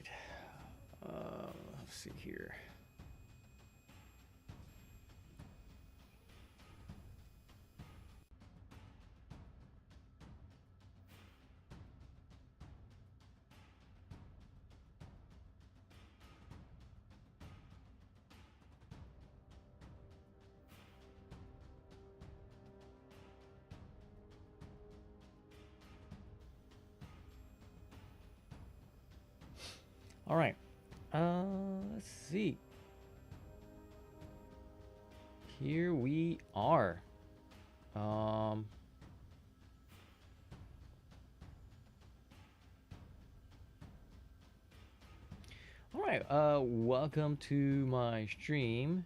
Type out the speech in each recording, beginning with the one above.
right. Let's see here. All right. Let's see. Here we are. Um, all right. Welcome to my stream.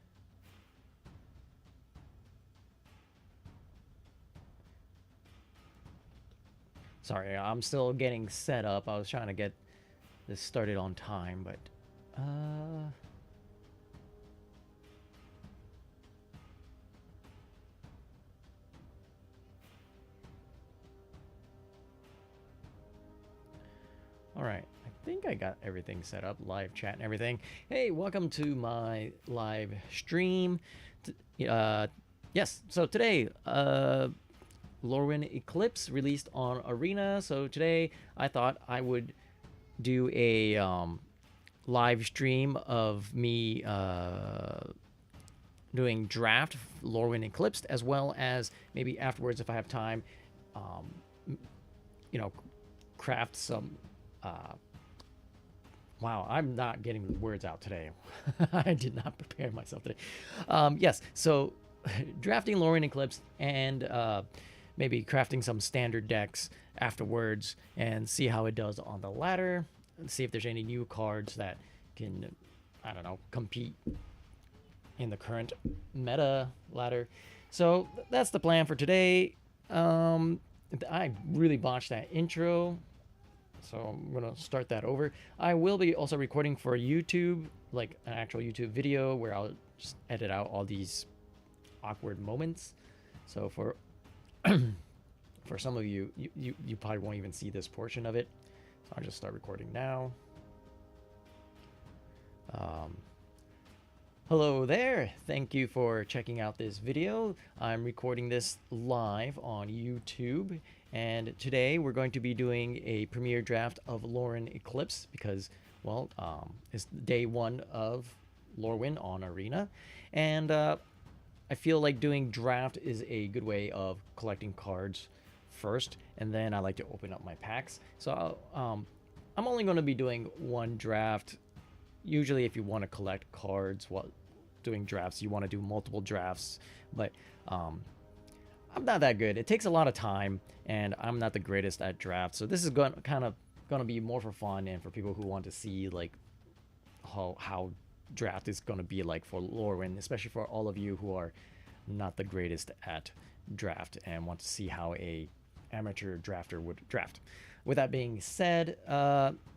Sorry, I'm still getting set up. I was trying to get this started on time, but all right. I think I got everything set up, live chat and everything. Hey, welcome to my live stream. Yes, so today, Lorwyn Eclipse released on Arena. So today I thought I would do a live stream of me doing draft Lorwyn Eclipsed, as well as maybe afterwards, if I have time, you know, craft some. Wow, I'm not getting the words out today. I did not prepare myself today. Yes, so drafting Lorwyn Eclipse and maybe crafting some standard decks afterwards and see how it does on the ladder. And see if there's any new cards that can, I don't know, compete in the current meta ladder. So that's the plan for today. I really botched that intro, so I'm gonna start that over. I will be also recording for YouTube, like an actual YouTube video where I'll just edit out all these awkward moments. So for for some of you, you probably won't even see this portion of it. So I'll just start recording now. Hello there. Thank you for checking out this video. I'm recording this live on YouTube. And today we're going to be doing a premiere draft of Lorwyn Eclipse because, well, it's day one of Lorwyn on Arena. And I feel like doing draft is a good way of collecting cards first, and then I like to open up my packs. So I'm only going to be doing one draft. Usually if you want to collect cards while doing drafts, you want to do multiple drafts, but I'm not that good. It takes a lot of time, and I'm not the greatest at drafts. So this is going to be more for fun and for people who want to see like how draft is going to be like for Lorwyn, especially for all of you who are not the greatest at draft and want to see how a amateur drafter would draft. With that being said,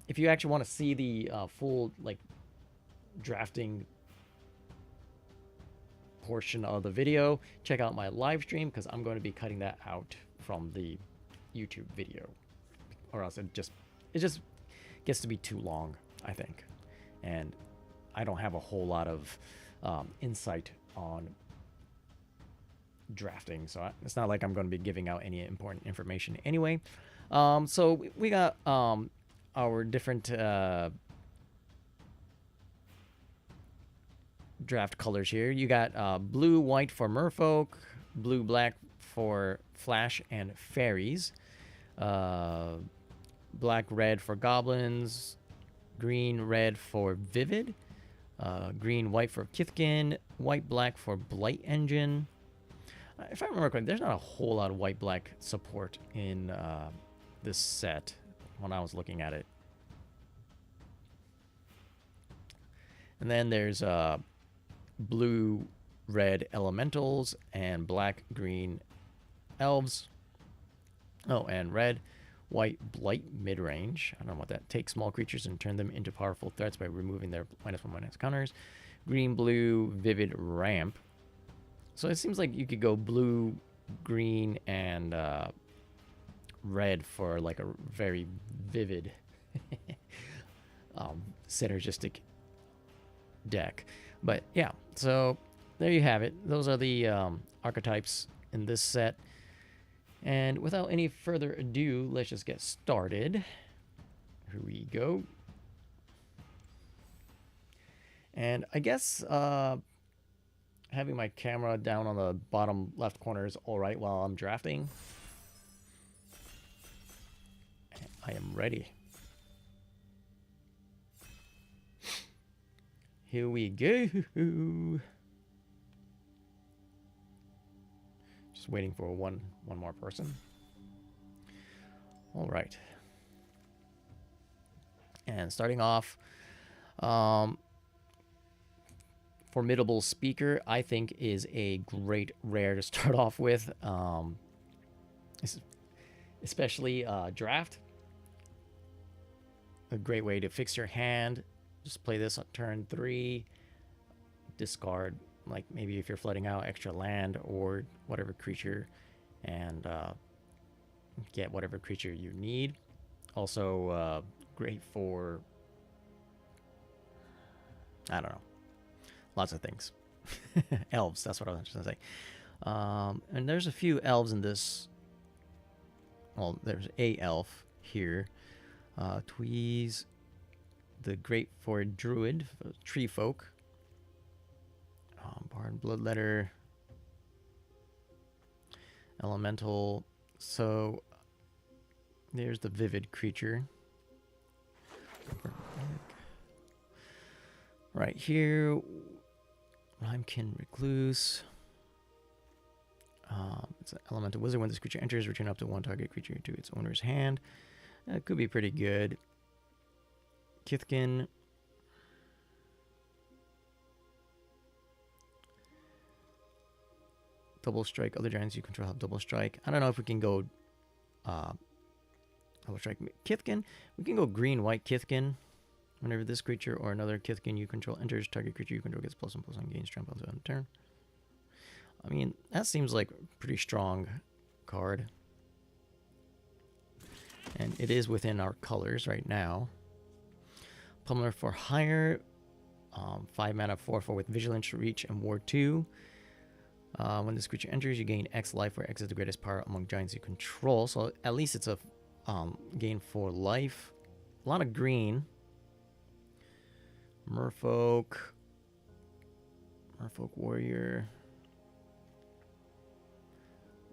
if you actually want to see the full like drafting portion of the video, check out my live stream because I'm going to be cutting that out from the YouTube video, or else it just gets to be too long, I think, and I don't have a whole lot of insight on drafting, so it's not like I'm going to be giving out any important information anyway. So we got our different draft colors here. You got blue white for merfolk, blue black for flash and fairies, black red for goblins, green red for vivid, green white for Kithkin, white black for blight engine. If I remember correctly, there's not a whole lot of white black support in this set when I was looking at it. And then there's blue red elementals and black green elves. Oh, and red white blight mid-range. I don't know what that. Take small creatures and turn them into powerful threats by removing their -1/-1 counters. Green blue vivid ramp. So it seems like you could go blue, green, and red for like a very vivid synergistic deck. But yeah, so there you have it. Those are the archetypes in this set. And without any further ado, let's just get started. Here we go. And I guess having my camera down on the bottom left corner is alright while I'm drafting. I am ready. Here we go. Just waiting for one more person. Alright. And starting off, Formidable Speaker, I think, is a great rare to start off with, especially draft. A great way to fix your hand. Just play this on turn 3, discard, like maybe if you're flooding out extra land or whatever creature, and get whatever creature you need. Also great for, I don't know, lots of things. Elves, that's what I was just going to say. And there's a few elves in this. Well, there's a elf here. Tweeze, the great for druid, tree folk. Bard, bloodletter, elemental. So there's the vivid creature. Right here, Rhymekin Recluse. It's an elemental wizard. When this creature enters, return up to one target creature to its owner's hand. That could be pretty good. Kithkin. Double strike. Other giants you control have double strike. I don't know if we can go double strike Kithkin. We can go green-white Kithkin. Whenever this creature or another Kithkin you control enters, target creature you control gets +1/+1 gains strength on the turn. I mean, that seems like a pretty strong card. And it is within our colors right now. Pummeler for hire. 5 mana, 4/4 with Vigilance, Reach, and Ward 2. When this creature enters, you gain X life, where X is the greatest power among giants you control. So at least it's a gain 4 life. A lot of green. Merfolk Warrior.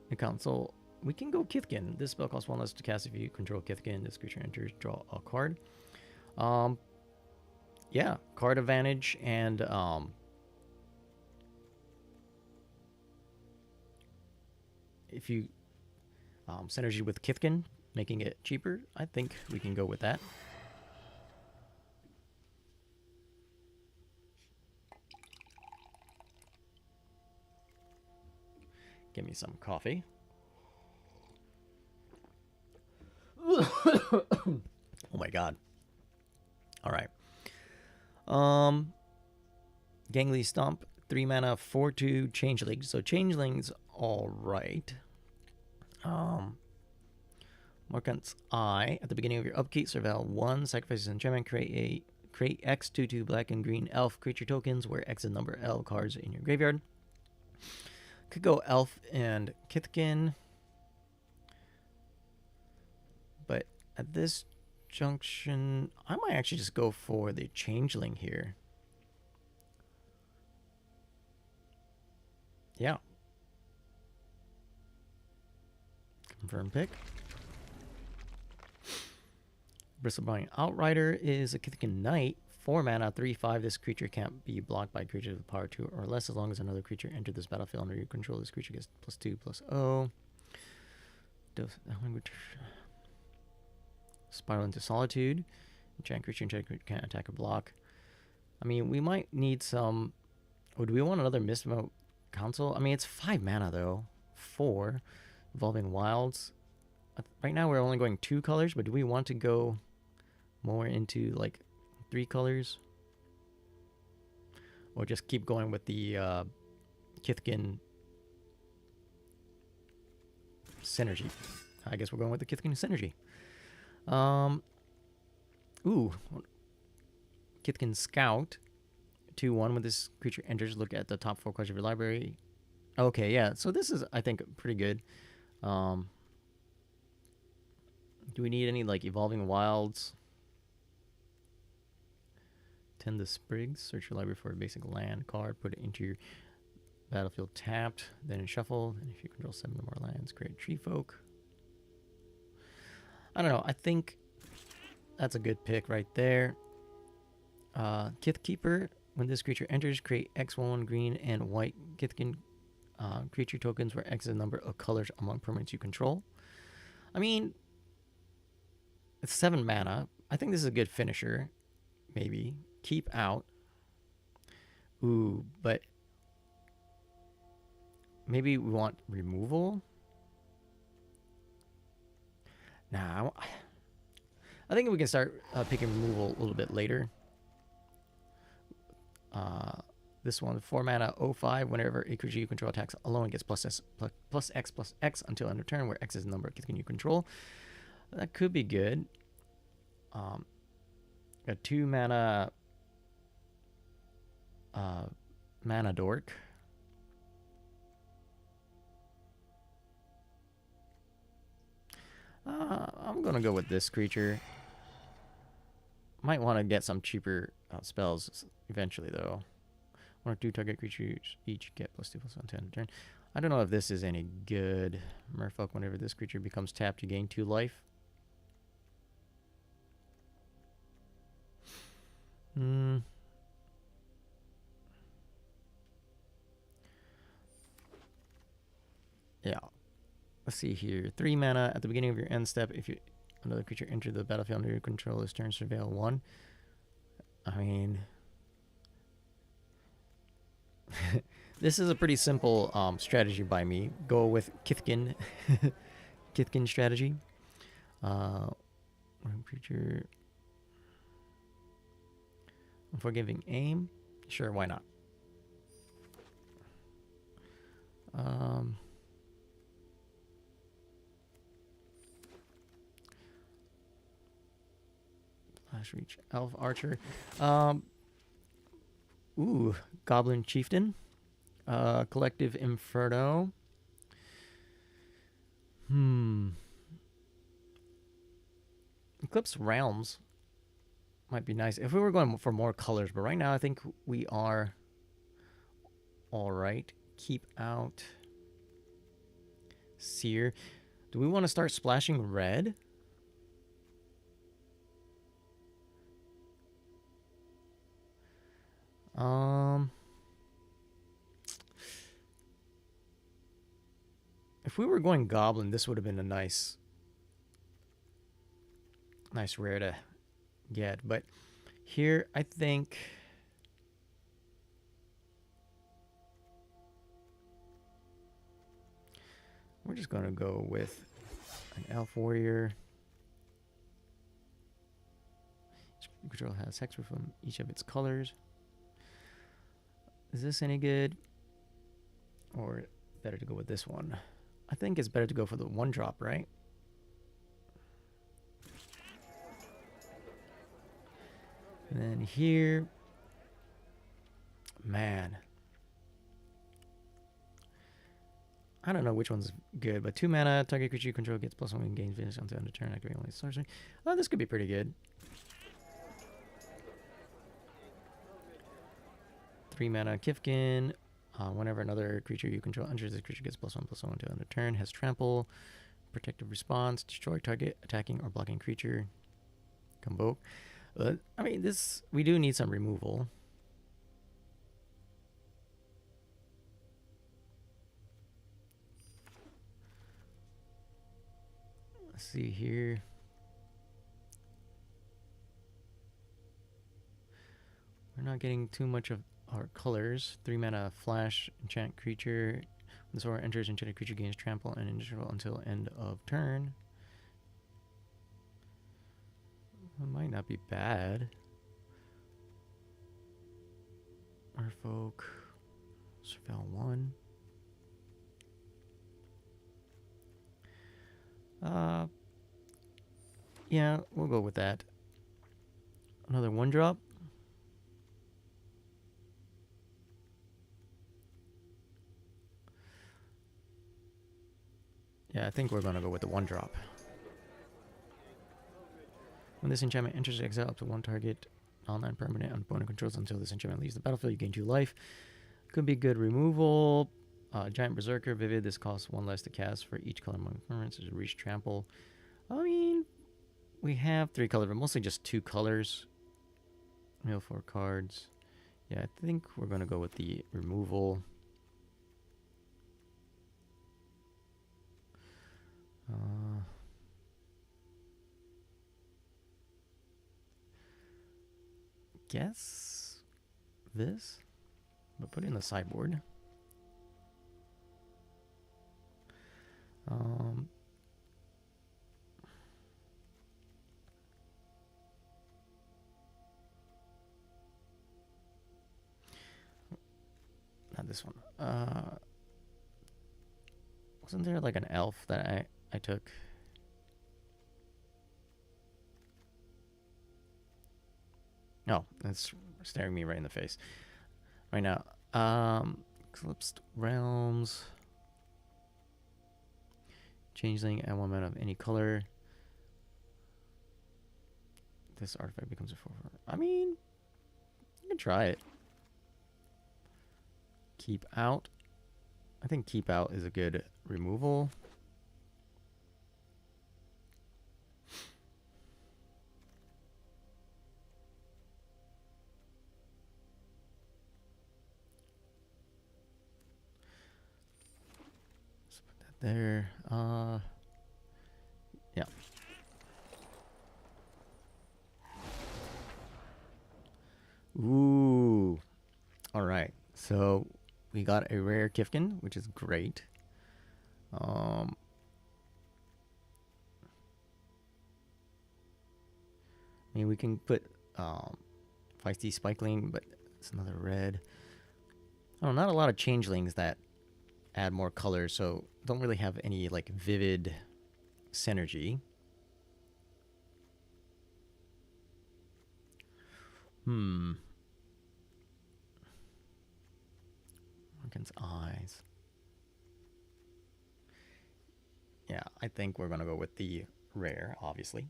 The console. We can go Kithkin. This spell costs 1 less to cast if you control Kithkin. This creature enters, draw a card. Yeah, card advantage and if you synergy with Kithkin, making it cheaper, I think we can go with that. Give me some coffee. Oh my god. All right. Gangly Stomp, 3 mana, 4/2 Changeling. So Changeling's all right. Morkant's Eye. At the beginning of your upkeep, surveil 1, sacrifice an enchantment, create X 2/2 black and green elf creature tokens, where X is number L cards in your graveyard. Could go elf and Kithkin. But at this junction, I might actually just go for the Changeling here. Yeah. Confirm pick. Bristlebine Outrider is a Kithkin Knight. 4 mana, 3/5. This creature can't be blocked by creatures with power 2 or less as long as another creature entered this battlefield under your control. This creature gets +2/+0. Spiral into Solitude. Enchant creature can't attack or block. I mean, we might need some... Oh, do we want another Mist Mode console? I mean, it's 5 mana, though. 4. Evolving Wilds. Right now, we're only going 2 colors, but do we want to go more into, like, 3 colors? Or just keep going with the Kithkin synergy? I guess we're going with the Kithkin synergy. Ooh. Kithkin Scout. 2/1. When this creature enters, look at the top 4 cards of your library. Okay, yeah. So this is, I think, pretty good. Do we need any like evolving wilds? Tend the Sprigs. Search your library for a basic land card. Put it into your battlefield tapped. Then shuffle. And if you control 7 or more lands, create Tree Folk. I don't know. I think that's a good pick right there. Kithkeeper. When this creature enters, create X1 green and white Kithkin creature tokens where X is the number of colors among permanents you control. I mean, it's 7 mana. I think this is a good finisher. Maybe. Keep out. Ooh, but maybe we want removal. Nah, I think we can start picking removal a little bit later. This one, 4 mana, 0/5. Whenever a creature you control attacks alone, it gets plus X until end of turn, where X is the number of Kithkin you control. That could be good. A 2 mana mana dork. I'm gonna go with this creature. Might want to get some cheaper spells eventually, though. 1 or 2 target creatures each get +2/+1 to end of turn. I don't know if this is any good. Merfolk, whenever this creature becomes tapped, you gain 2 life. Yeah. Let's see here. 3 mana at the beginning of your end step. If another creature enters the battlefield under your control this turn, surveil 1. I mean, this is a pretty simple strategy by me. Go with Kithkin. Kithkin strategy. Creature. Unforgiving aim. Sure, why not? Flash Reach. Elf Archer. Ooh, Goblin Chieftain. Collective Inferno. Eclipsed Realms might be nice if we were going for more colors, but right now I think we are all right. Keep out. Seer. Do we want to start splashing red? If we were going goblin, this would have been a nice rare to get. But here, I think we're just going to go with an elf warrior. Each control has hexproof from each of its colors. Is this any good? Or better to go with this one? I think it's better to go for the 1-drop, right? And then here, man, I don't know which one's good, but 2 mana, target creature you control gets +1 when gain finish until end of turn. Activate only sorcery. Oh, this could be pretty good. 3 mana, Kithkin. Whenever another creature you control enters, this creature gets +1/+1 until end of turn. Has trample, protective response, destroy target attacking or blocking creature. Convoke. I mean, this, we do need some removal. Let's see here. We're not getting too much of our colors. 3 mana flash enchant creature. When this aura enters, enchanted creature gains trample and initial until end of turn. It might not be bad. Merfolk. Surveil 1. Yeah, we'll go with that. Another 1-drop. Yeah, I think we're gonna go with the 1-drop. When this enchantment enters exile up to one target, online permanent on opponent controls until this enchantment leaves the battlefield, you gain 2 life. Could be good removal. Giant Berserker, Vivid. This costs 1 less to cast for each color among permanents. There's a Reach Trample. I mean, we have 3 colors, but mostly just 2 colors. Mill 4 cards. Yeah, I think we're gonna go with the removal. Guess this, but put it in the sideboard. Not this one. Wasn't there like an elf that I took? No, it's staring me right in the face right now. Eclipsed Realms. Changeling at 1 mana of any color. This artifact becomes a 4/4. I mean, you can try it. Keep out. I think keep out is a good removal. Let's put that there. Yeah. Ooh. All right. So we got a rare Kifkin, which is great. I mean, we can put Feisty Spikeling, but it's another red. I don't know, not a lot of changelings that add more colors, so don't really have any like vivid synergy. Against eyes. Yeah, I think we're gonna go with the rare, obviously.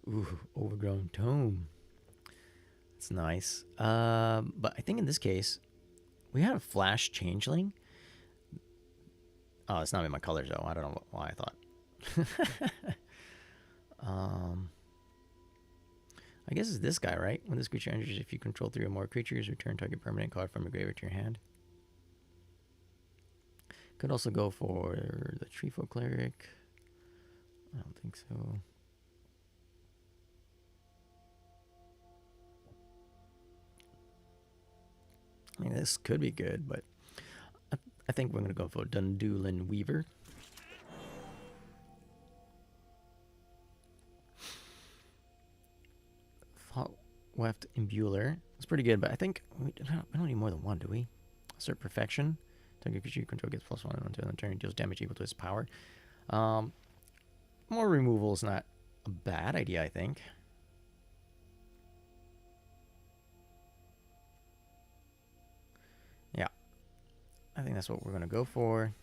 Ooh, Overgrown Tome. It's nice. But I think in this case, we had a flash changeling. Oh, it's not in my colors though. I don't know why I thought. I guess it's this guy, right? When this creature enters, if you control 3 or more creatures, return target permanent card from your graveyard to your hand. Could also go for the Treefolk Cleric. I don't think so. I mean, this could be good, but I think we're going to go for Dundulan Weaver. Thought-Weft Imbuer. It's pretty good, but I think we don't need more than 1, do we? Assert Perfection. Target creature you control gets +1 until the turn deals damage equal to its power. More removal is not a bad idea, I think. Yeah. I think that's what we're going to go for.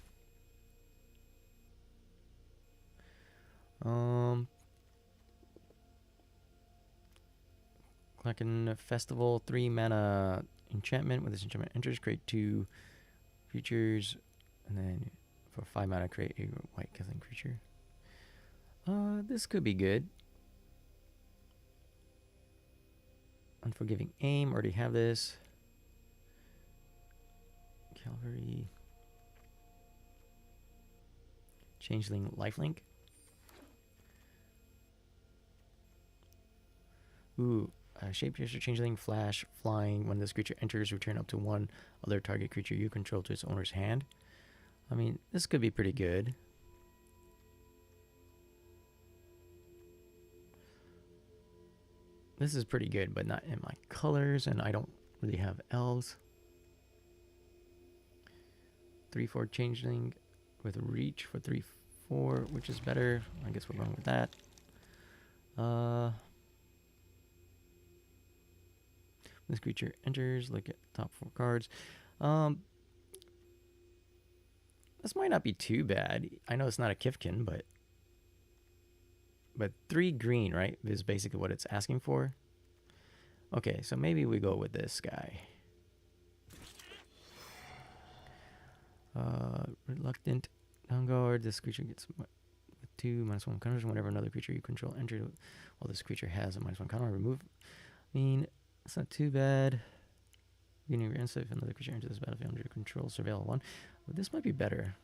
Kraken Festival, 3 mana enchantment. When this enchantment enters, create 2 creatures, and then for 5 mana, create a white killing creature. This could be good. Unforgiving Aim, already have this. Calvary. Changeling Lifelink. Ooh, Shapeshifter, Changeling, Flash, Flying. When this creature enters, return up to 1 other target creature you control to its owner's hand. I mean, this could be pretty good. This is pretty good, but not in my colors, and I don't really have elves. 3/4 Changeling with Reach for 3/4, which is better. I guess we're going with that. This creature enters, look at top 4 cards. This might not be too bad. I know it's not a Kifkin, but 3 green, right, is basically what it's asking for. Okay, so maybe we go with this guy. Reluctant down guard. This creature gets 2 -1 counters whenever another creature you control enters. Well, this creature has a -1 counter. Remove. I mean, it's not too bad. Beginning of your instant, if another creature enters this battlefield under your control, surveil 1. But this might be better.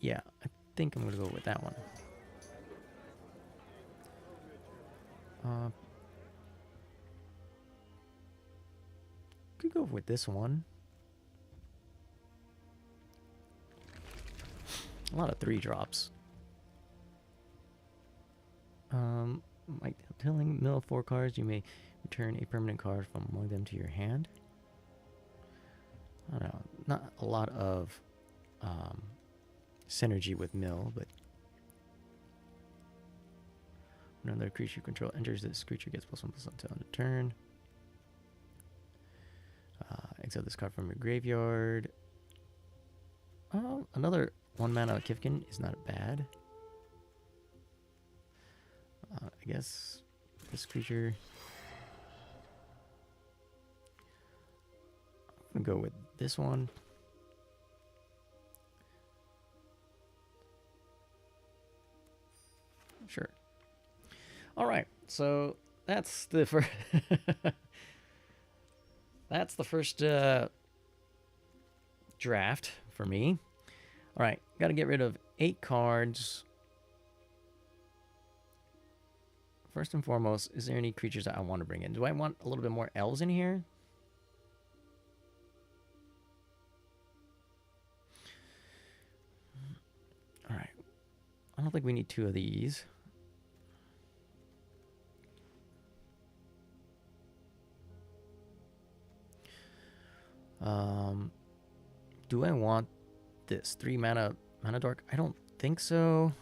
Yeah, I think I'm going to go with that one. Could go with this one. A lot of 3 drops. Like telling mill 4 cards, you may return a permanent card from among them to your hand. I don't know, not a lot of synergy with mill, but when another creature you control enters, this creature gets +1/+1 until end of turn. Exile this card from your graveyard. Another 1 mana Kifkin is not bad. I guess this creature. I'm gonna go with this one. Sure. All right, so that's the first. That's the first draft for me. All right, got to get rid of 8 cards. First and foremost, is there any creatures that I want to bring in? Do I want a little bit more elves in here? All right. I don't think we need 2 of these. Do I want this 3 mana dork? I don't think so.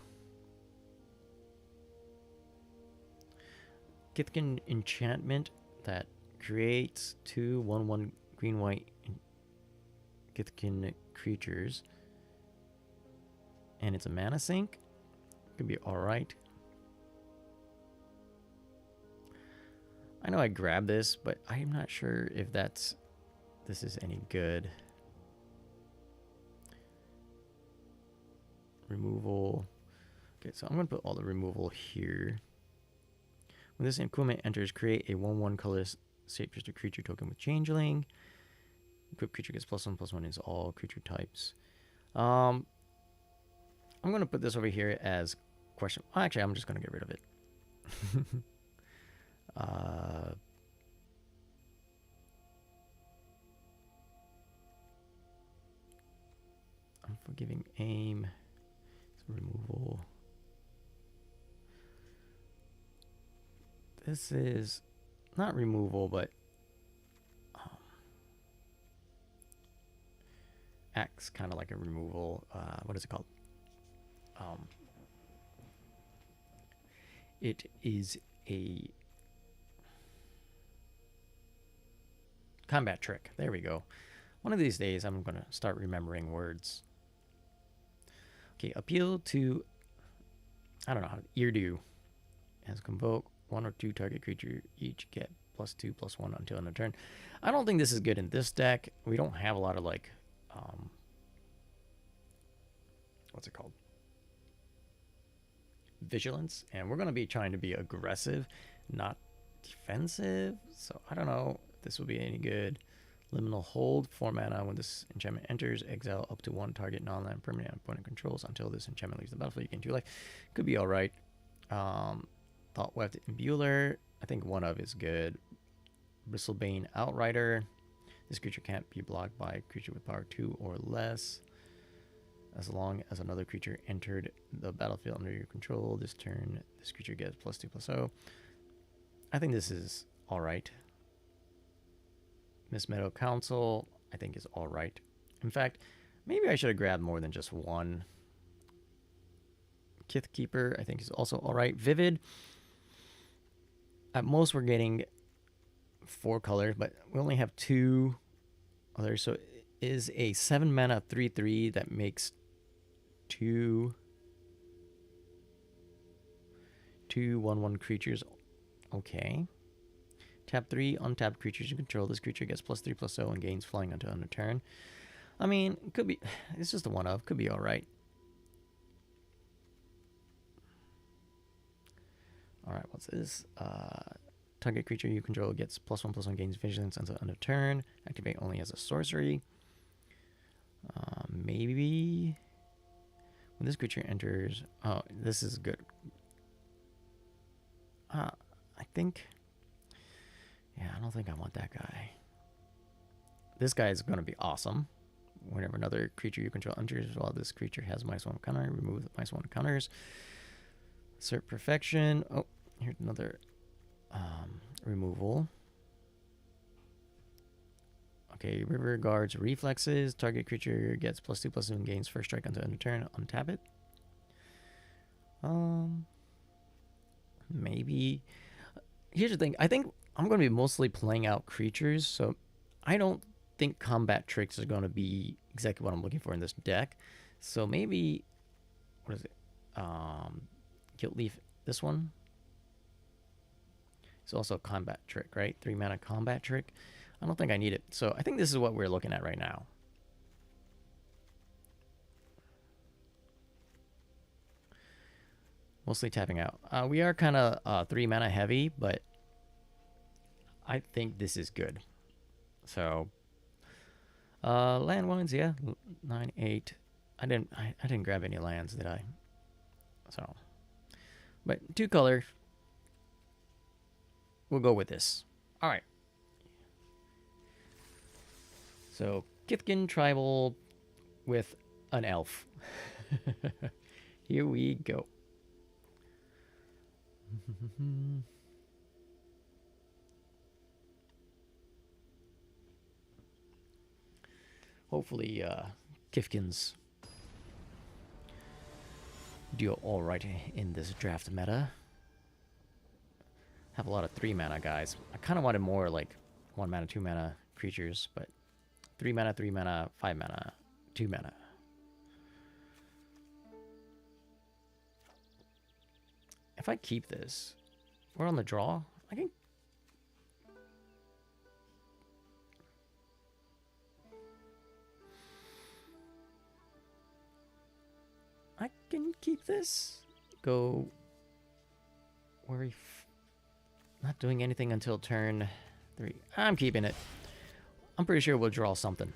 Kithkin enchantment that creates 2 1/1 green-white Kithkin creatures, and it's a mana sink. Could be all right. I know I grabbed this, but I'm not sure if this is any good. Removal. Okay, so I'm going to put all the removal here. When this equipment enters, create a 1/1 colorless shapeshifter creature token with changeling. Equipped creature gets +1/+1 is all creature types. I'm going to put this over here as question. Actually, I'm just going to get rid of it. Unforgiving aim. Removal. This is not removal, but acts kind of like a removal. What is it called? It is a combat trick. There we go. One of these days, I'm going to start remembering words. Okay, appeal to, I don't know, Eardew. Has convoke 1 or 2 target creature each get +2/+1 until end of turn. I don't think this is good in this deck. We don't have a lot of like, what's it called? Vigilance, and we're going to be trying to be aggressive, not defensive. So I don't know if this will be any good. Liminal Hold, 4 mana. When this enchantment enters, exile up to 1 target non-land permanent opponent controls until this enchantment leaves the battlefield. You can do life. Could be all right. Thoughtweft Imbuler, I think 1 of is good. Bristlebane Outrider. This creature can't be blocked by a creature with power 2 or less. As long as another creature entered the battlefield under your control this turn, this creature gets +2/+0. I think this is all right. Miss Meadow Council, I think, is all right. In fact, maybe I should have grabbed more than just 1. Kithkeeper, I think, is also all right. Vivid, at most we're getting 4 colors, but we only have 2 Oh, there so is a 7 mana 3/3 that makes two 1/1 creatures. Okay. Tap 3, untap creatures you control. This creature gets +3/+0 and gains flying until end of turn. I mean, it could be. It's just a one of. Could be all right. All right. What's this? Target creature you control gets +1/+1 gains vigilance until end of turn. Activate only as a sorcery. Maybe when this creature enters. Oh, this is good. I think. Yeah, I don't think I want that guy. This guy is going to be awesome. Whenever another creature you control enters, while this creature has -1 counter, remove the -1 counters. Assert perfection. Oh, here's another removal. Okay, River Guard's reflexes. Target creature gets +2/+2 and gains first strike until end of turn. Untap it. Maybe. Here's the thing. I think I'm going to be mostly playing out creatures, so I don't think combat tricks are going to be exactly what I'm looking for in this deck. So maybe, what is it? Guilt Leaf, this one. It's also a combat trick, right? 3 mana combat trick. I don't think I need it. So I think this is what we're looking at right now. Mostly tapping out. We are kind of 3 mana heavy, but I think this is good. So land ones, yeah, 9, 8. I didn't grab any lands, did I? So, but 2 color. We'll go with this. All right. So Kithkin tribal with an elf. Here we go. Hopefully, Kithkins do all right in this draft meta. Have a lot of 3 mana guys. I kind of wanted more like 1 mana, 2 mana creatures, but 3 mana, 3 mana, 5 mana, 2 mana. If I keep this, we're on the draw. I can keep this. Go worry. Not doing anything until turn 3. I'm keeping it. I'm pretty sure we'll draw something.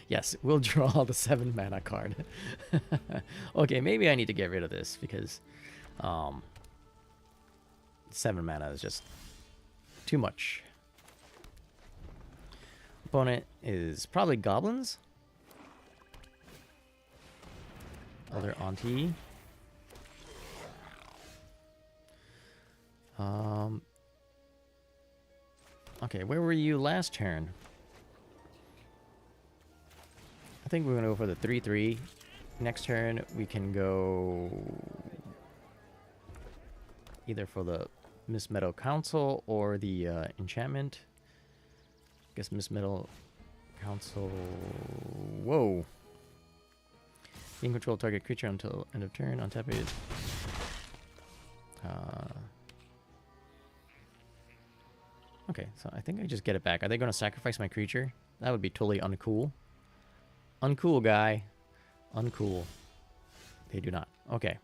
Yes, we'll draw the 7 mana card. Okay, maybe I need to get rid of this because 7 mana is just too much. Opponent is probably goblins. Other auntie. Okay, where were you last turn? I think we're gonna go for the 3/3. Next turn we can go either for the Miss Meadow Council or the enchantment. I guess Miss Meadow Council. Whoa. You can control target creature until end of turn. Untap it. Okay, so I think I just get it back. Are they going to sacrifice my creature? That would be totally uncool. Uncool, guy. Uncool. They do not. Okay.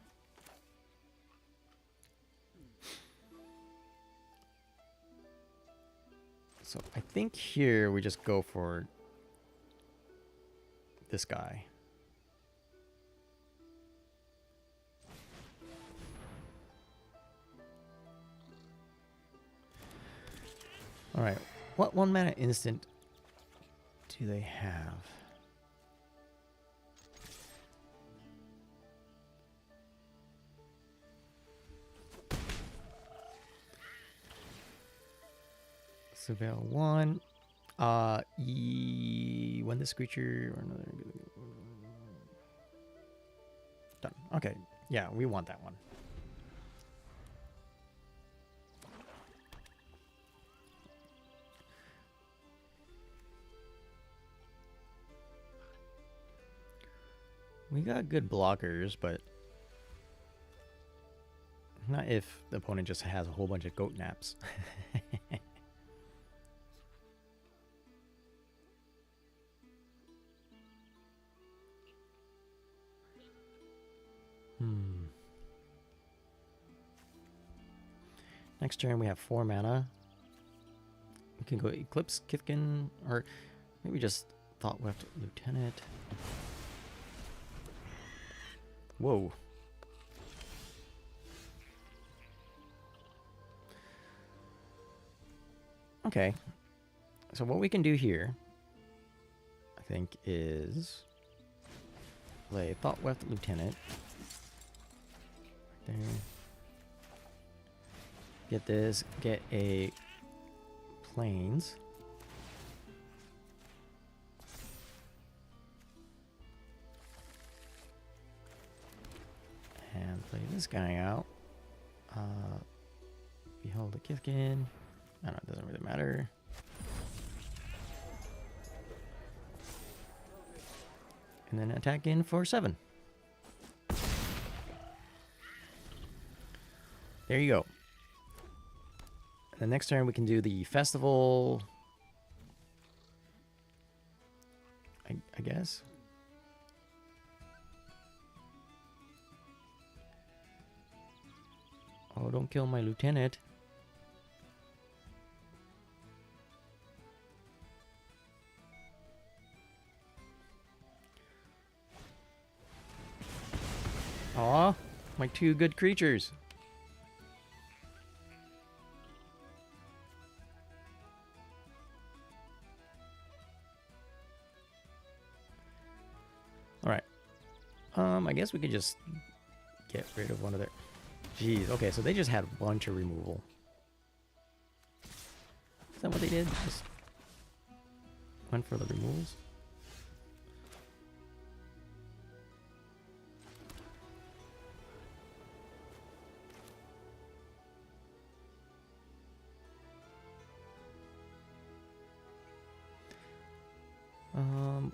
So I think here we just go for this guy. All right. What 1 mana instant do they have? Surveil 1. When this creature or another. Done. Okay. Yeah, we want that one. We got good blockers, but not if the opponent just has a whole bunch of goat naps. Next turn we have 4 mana. We can go Eclipse, Kithkin, or maybe just Thoughtweft Lieutenant. Whoa. Okay. So what we can do here, I think, is play Thoughtweft Lieutenant. Right there. Get this, get a Plains. And play this guy out. Behold the Kithkin. I don't know, it doesn't really matter. And then attack in for 7. There you go. The next turn we can do the festival. I guess. Oh, don't kill my lieutenant. Aw, my 2 good creatures. Alright. I guess we could just get rid of one of their... Jeez, okay, so they just had a bunch of removal. Is that what they did? Just went for the removals?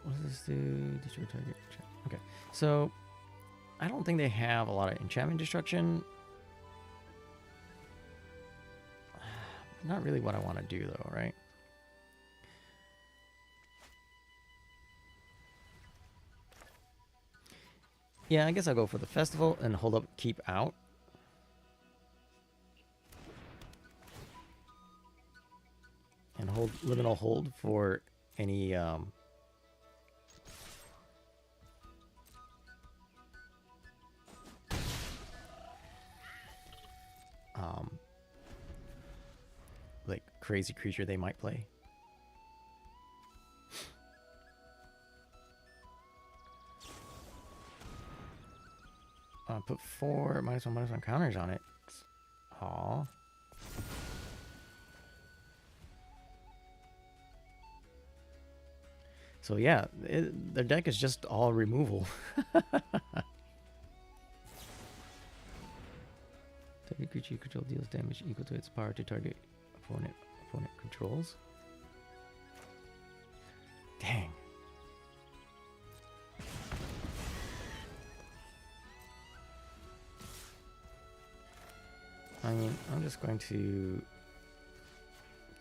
What does this do? Destroy target. Okay, so I don't think they have a lot of enchantment destruction. Not really what I want to do, though, right? Yeah, I guess I'll go for the festival and hold up, keep out. And hold liminal hold for any like crazy creature they might play. Put 4 -1/-1 counters on it. Aww. So yeah, their deck is just all removal. Target creature you control deals damage equal to its power to target opponent controls. Dang. I mean, I'm just going to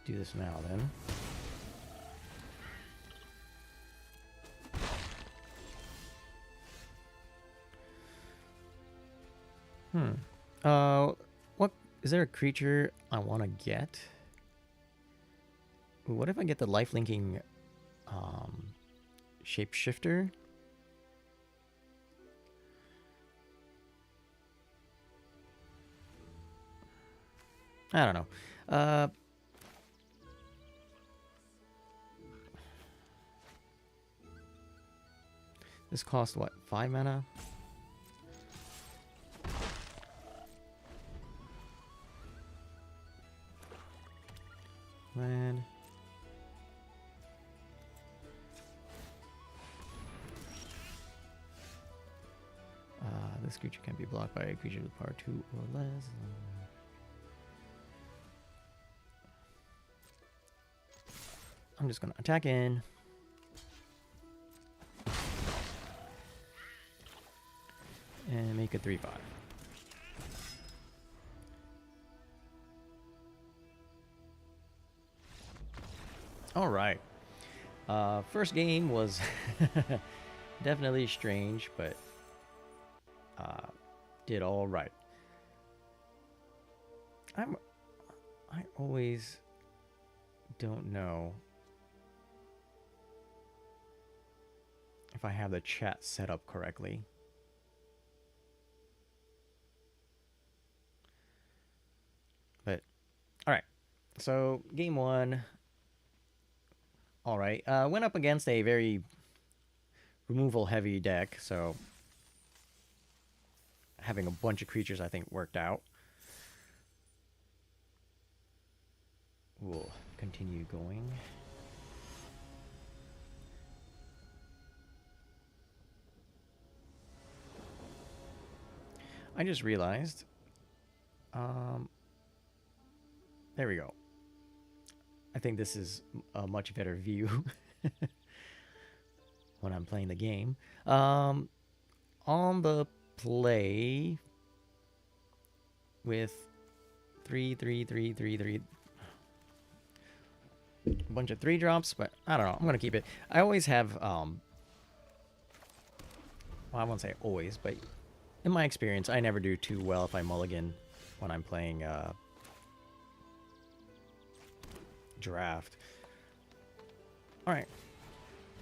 do this now then. What is there a creature I want to get? What if I get the life-linking shapeshifter? I don't know. This costs what? 5 mana? Land. This creature can be blocked by a creature with power 2 or less. I'm just gonna attack in. make it 3-5. All right. First game was definitely strange, but did all right. I always don't know if I have the chat set up correctly. But all right. So game one. All right. Went up against a very removal heavy deck, so having a bunch of creatures I think worked out. We'll continue going. I just realized, there we go. I think this is a much better view when I'm playing the game. On the play with 3, 3, 3, 3, 3. A bunch of 3-drops, but I don't know. I'm gonna keep it. I always have, well, I won't say always, but in my experience, I never do too well if I mulligan when I'm playing draft. All right,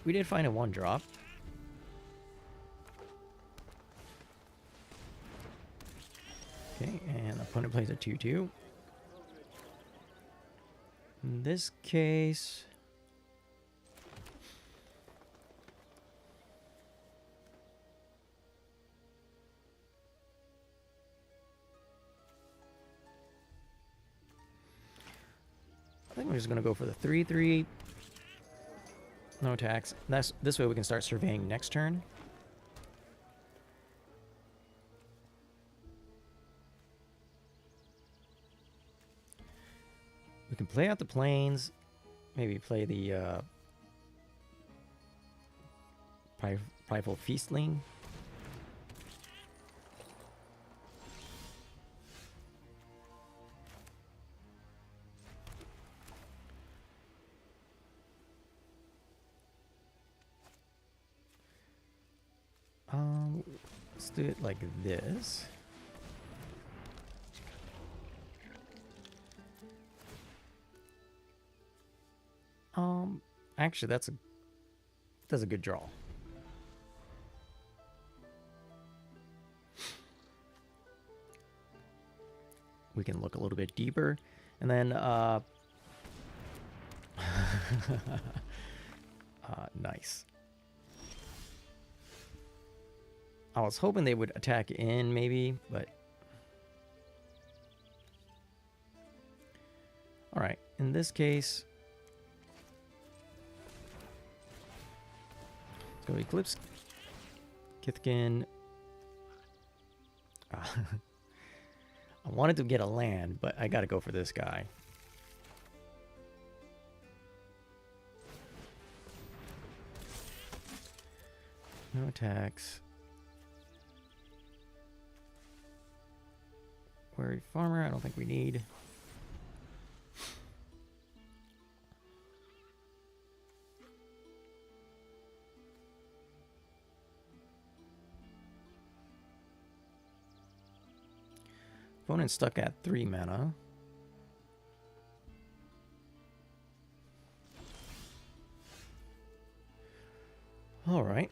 we did find a 1-drop. Okay, and opponent plays a 2/2. In this case, I think we're just gonna go for the 3/3. No attacks. This way we can start surveying next turn. We can play out the plains, maybe play the Prideful Feastling. Let's do it like this. Actually, that's a good draw. We can look a little bit deeper, and then nice. I was hoping they would attack in, maybe, but all right. In this case, let's go Eclipsed, Kithkin. I wanted to get a land, but I got to go for this guy. No attacks. Worried Farmer, I don't think we need. Opponent stuck at 3 mana. All right.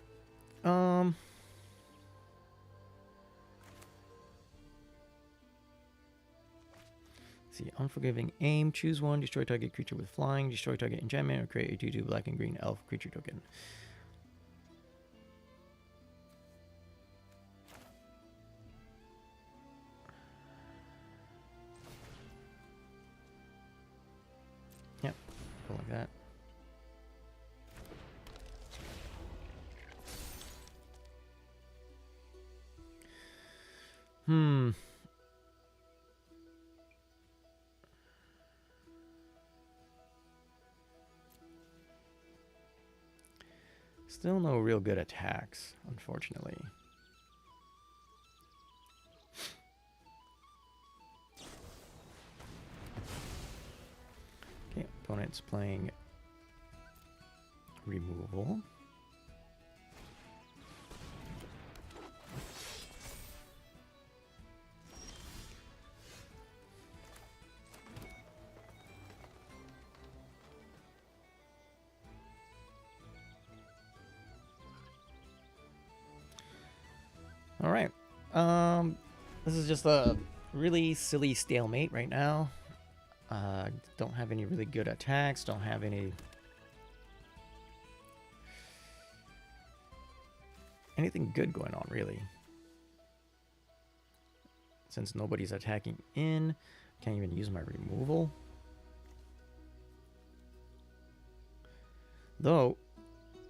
See, Unforgiving Aim. Choose one. Destroy target creature with flying. Destroy target enchantment, or create a 2/2 black and green elf creature token. Yep, go like that. Still no real good attacks, unfortunately. Opponent's playing removal. All right. This is just a really silly stalemate right now. Don't have any really good attacks. Don't have anything good going on, really. Since nobody's attacking in, can't even use my removal. Though,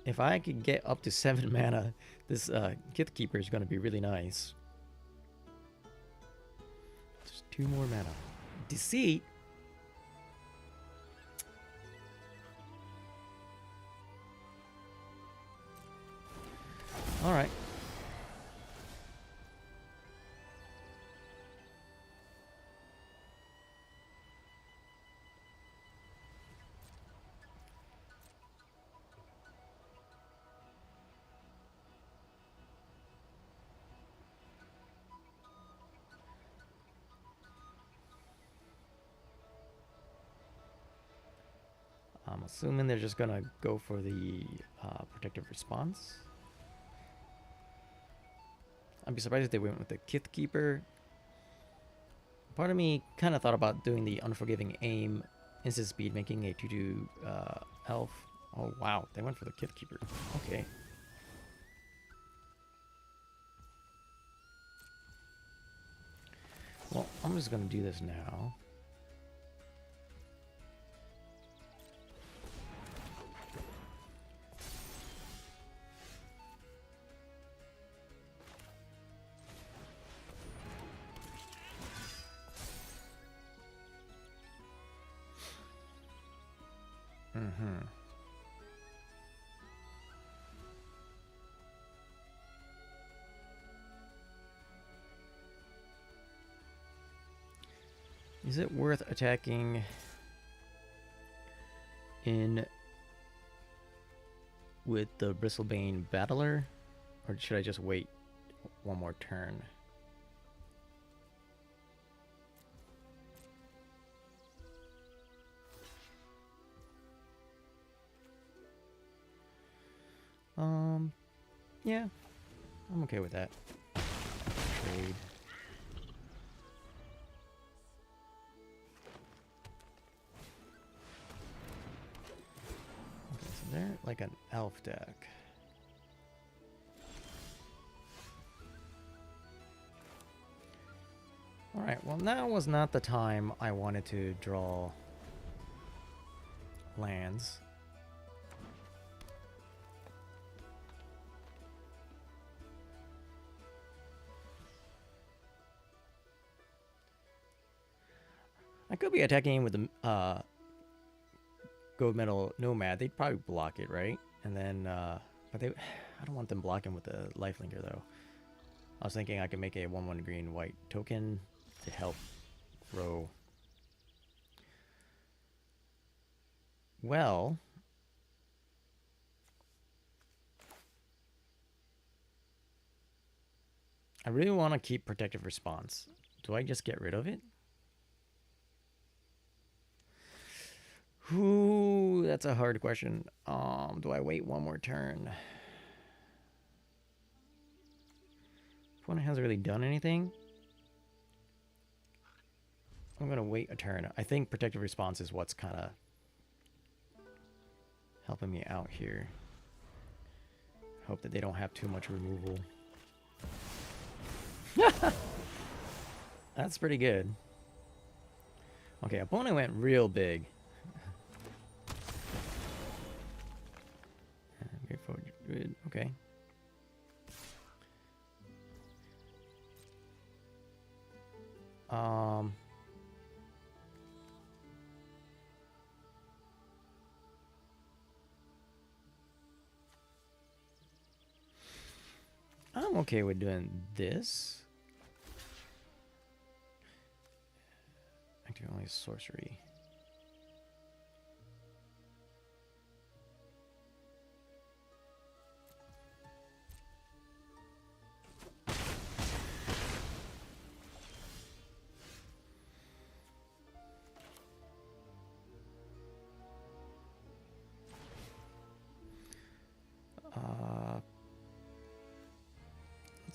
if I could get up to 7 mana, this Kith Keeper is going to be really nice. Just 2 more mana. Deceit. All right. I'm assuming they're just gonna go for the protective response. I'd be surprised if they went with the Kith Keeper. Part of me kind of thought about doing the Unforgiving Aim instant speed, making a 2/2 elf. Oh wow, they went for the Kith Keeper. Okay. Well, I'm just gonna do this now. Is it worth attacking in with the Bristlebane Battler? Or should I just wait one more turn? Yeah, I'm okay with that. Trade. Okay, so they're like an elf deck. Alright, well now was not the time I wanted to draw lands. I could be attacking with the Gold Metal Nomad. They'd probably block it, right? And then, but I don't want them blocking with the Lifelinker though. I was thinking I could make a 1/1 green white token to help throw. Well, I really want to keep Protective Response. Do I just get rid of it? Ooh, that's a hard question. Do I wait one more turn? Opponent hasn't really done anything. I'm gonna wait a turn. I think Protective Response is what's kind of helping me out here. Hope that they don't have too much removal. That's pretty good. Okay, opponent went real big. Okay. I'm okay with doing this. Active only sorcery.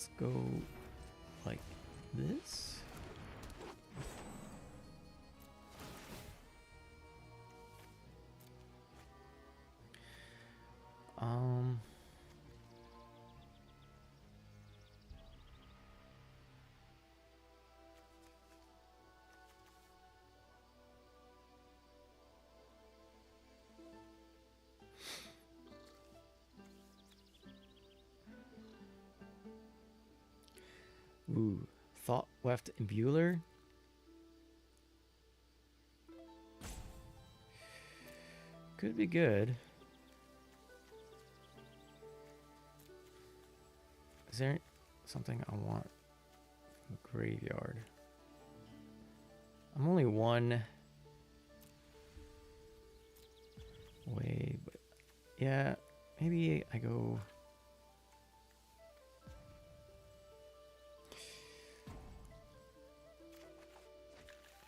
let's go like this. Ooh, Thought Weft Bueller. Could be good. Is there something I want from the graveyard? I'm only one way, but yeah, maybe I go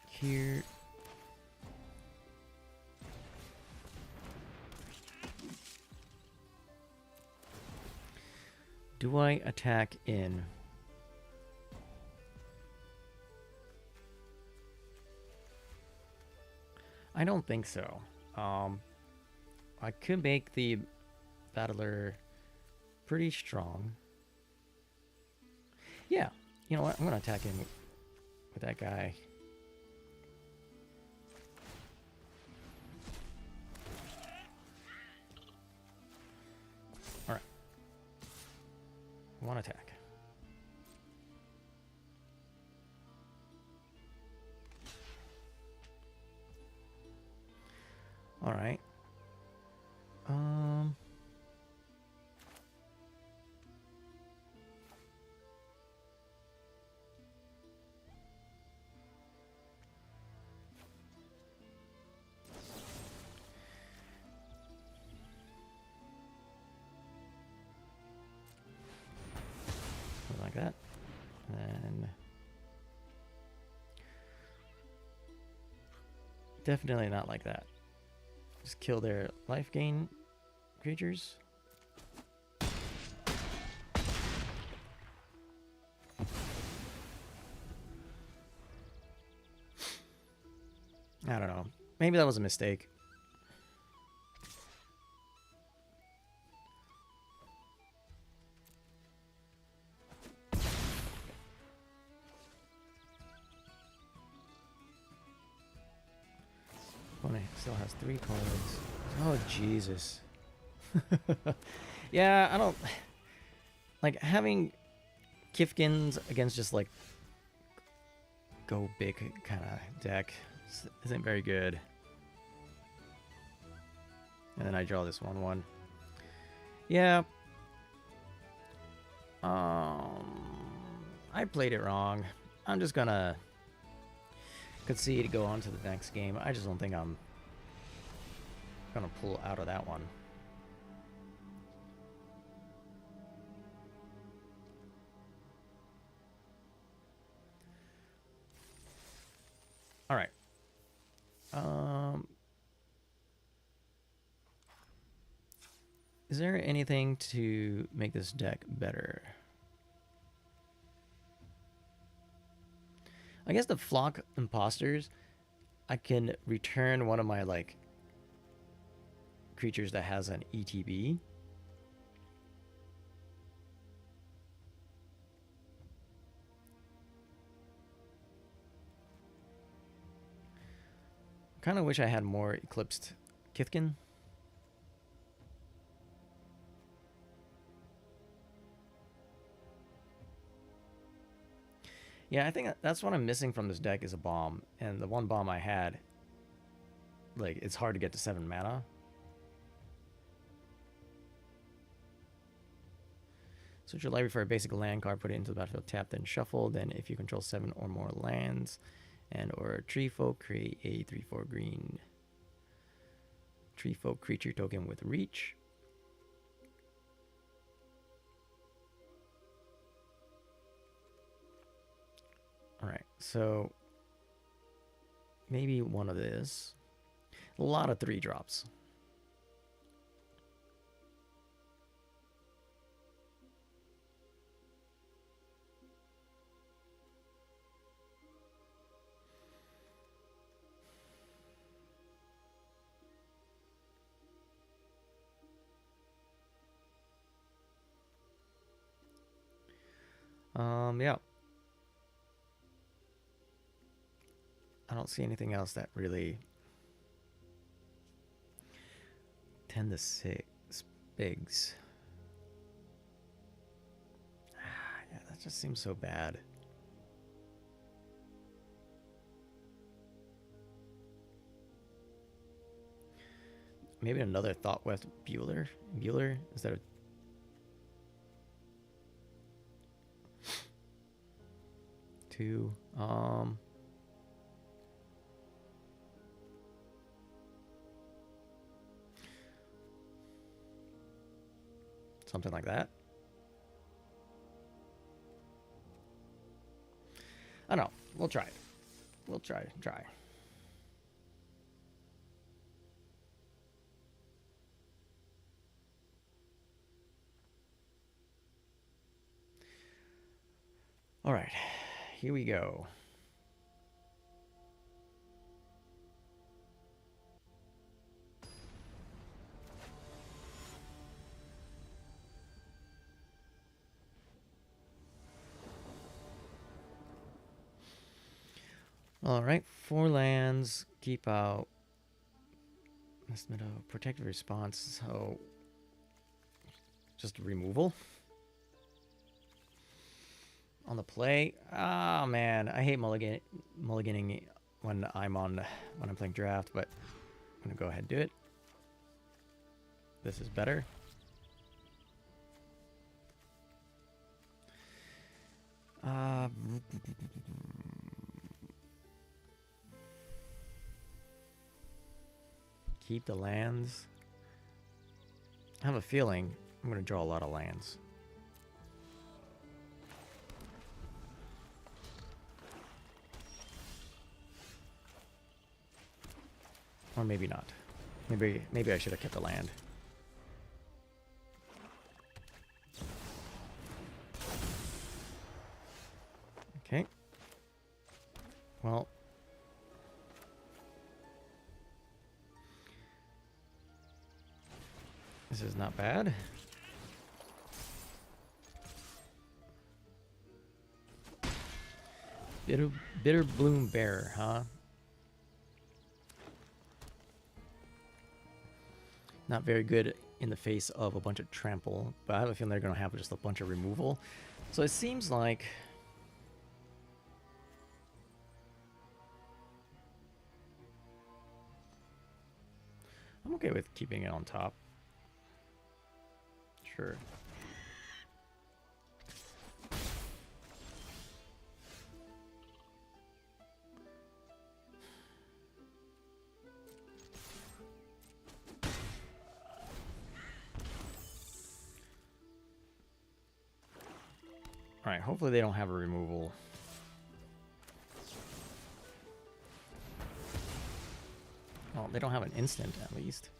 here. Do I attack in? I don't think so. I could make the battler pretty strong. Yeah, you know what? I'm gonna attack in with that guy. All right, one attack. All right. Like that. And definitely not like that. Just kill their life gain creatures. I don't know. Maybe that was a mistake. Opponent still has 3 cards. Oh, Jesus. Yeah, I don't... Like, having Kifkins against just, like, go big kind of deck isn't very good. And then I draw this 1/1. Yeah. I played it wrong. I'm just gonna concede to go on to the next game. I just don't think I'm gonna pull out of that one. All right. Is there anything to make this deck better? I guess the Flock Imposters, I can return one of my, like, creatures that has an ETB. Kind of wish I had more Eclipsed Kithkin. Yeah, I think that's what I'm missing from this deck is a bomb. And the one bomb I had, like, it's hard to get to 7 mana. Search your library for a basic land card, put it into the battlefield, tap, then shuffle. Then if you control 7 or more lands and or tree folk, create a 3/4 green tree folk creature token with reach. All right, so maybe one of this. A lot of 3-drops. Yeah. I don't see anything else that really 10 to 6 bigs. Yeah, that just seems so bad. Maybe another thought with Bueller. Bueller instead of two. Something like that. I don't know. We'll try it. We'll try. All right. Here we go. All right. 4 lands. Keep out. Protective response. So just removal. On the play. Oh man, I hate mulliganing when I'm playing draft, but I'm gonna go ahead and do it. This is better. Keep the lands. I have a feeling I'm gonna draw a lot of lands. Or maybe not. Maybe I should have kept the land. Okay. Well. This is not bad. Bitter Bloom Bear, huh? Not very good in the face of a bunch of trample, but I have a feeling they're going to have just a bunch of removal. So it seems like I'm okay with keeping it on top. Sure. Alright, hopefully they don't have a removal. Well, they don't have an instant, at least.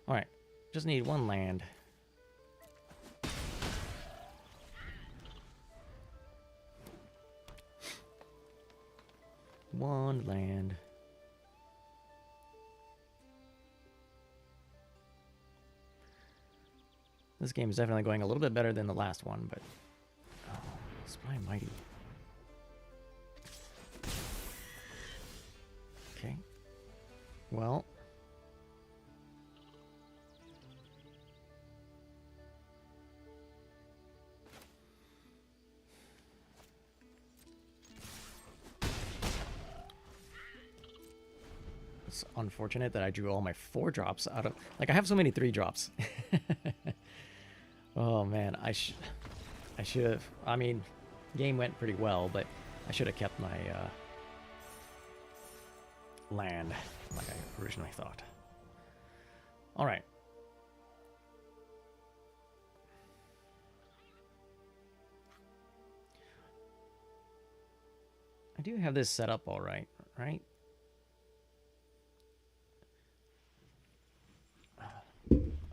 Alright, just need 1 land. One land. This game is definitely going a little bit better than the last one, but... Oh, Spry Mighty. Okay. Well... It's unfortunate that I drew all my 4 drops out of... Like, I have so many 3 drops. Oh, man. I should have... I mean, game went pretty well, but I should have kept my land like I originally thought. All right. I do have this set up all right, right?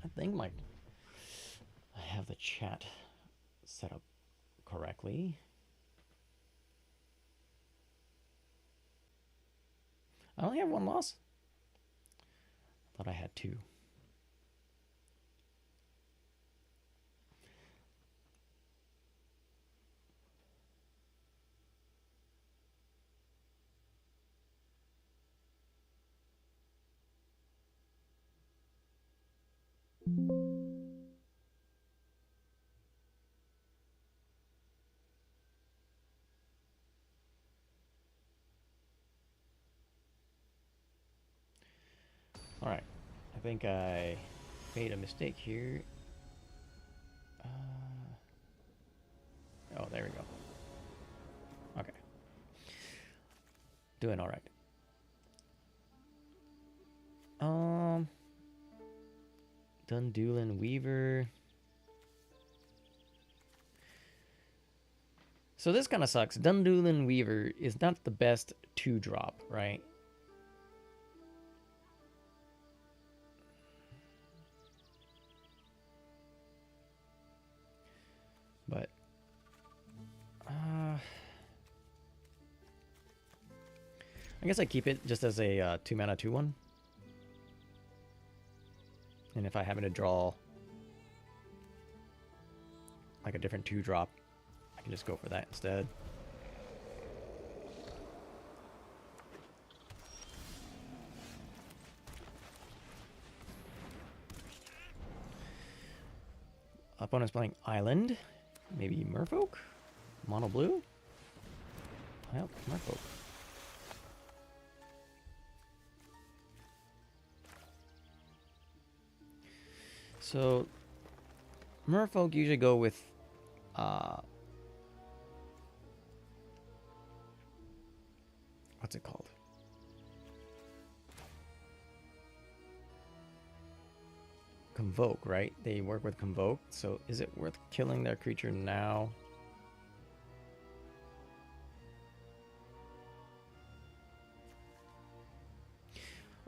I think I have the chat set up correctly. I only have 1 loss. I Thought I had two. Alright, I think I made a mistake here. Oh, there we go. Okay. Doing alright. Dundulin Weaver. So this kind of sucks. Dundulin Weaver is not the best 2-drop, right? But I guess I keep it just as a 2-mana 2/1. And if I happen to draw like a different 2-drop, I can just go for that instead. Opponent's playing Island. Maybe Merfolk? Mono blue? Yep, Merfolk. So, Merfolk usually go with what's it called? Convoke, right? They work with Convoke. So is it worth killing their creature now?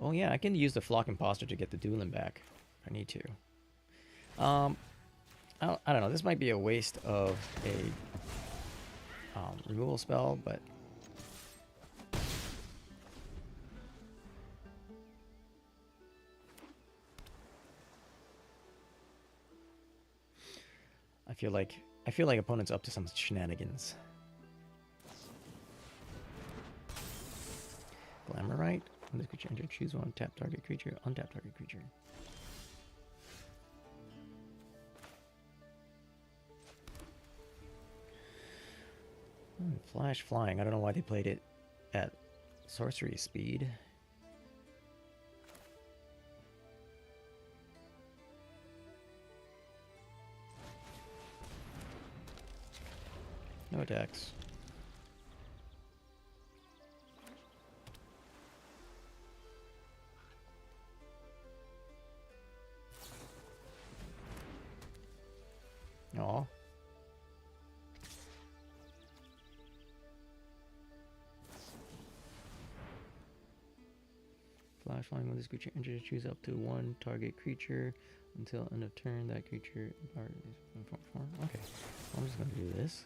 Oh yeah, I can use the Flock Imposter to get the Doolin back if I need to. I don't know. This might be a waste of a removal spell, but I feel like opponent's up to some shenanigans. Glamourite. When this creature enters, choose one tap target creature, untap target creature. Flash flying. I don't know why they played it at sorcery speed. No attacks. Aw. Flash flying. When this creature enters, choose up to one target creature until end of turn. That creature. Okay, I'm just gonna do this.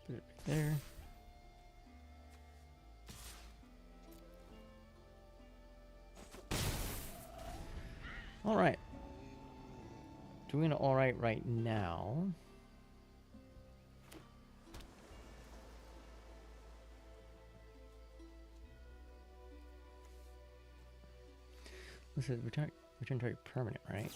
Put it right there. All right. Doing all right now. This is return target permanent, right?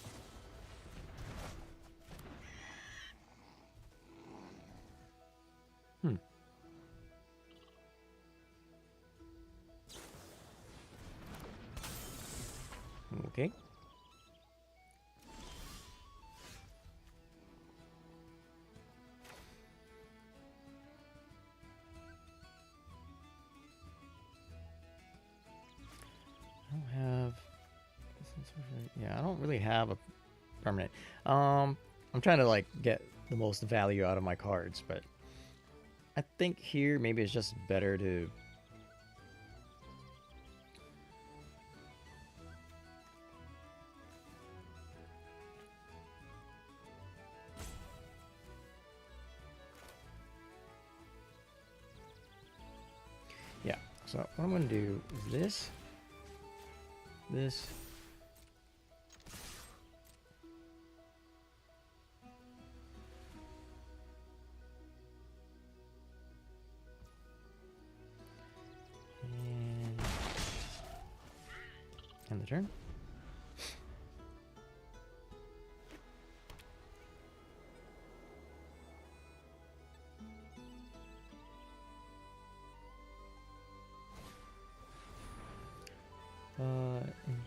Okay. I don't really have a permanent. I'm trying to like get the most value out of my cards, but I think here maybe it's just better to yeah. So what I'm gonna do is this. And the turn.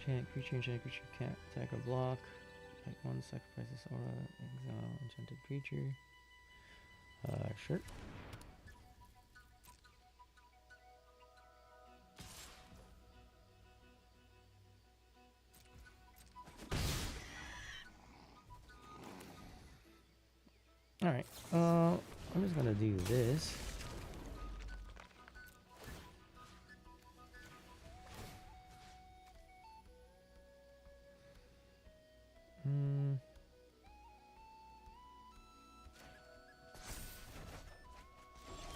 Enchant creature can't attack or block. Like one, sacrifice this aura, exile enchanted creature. Sure. Alright, I'm just gonna do this.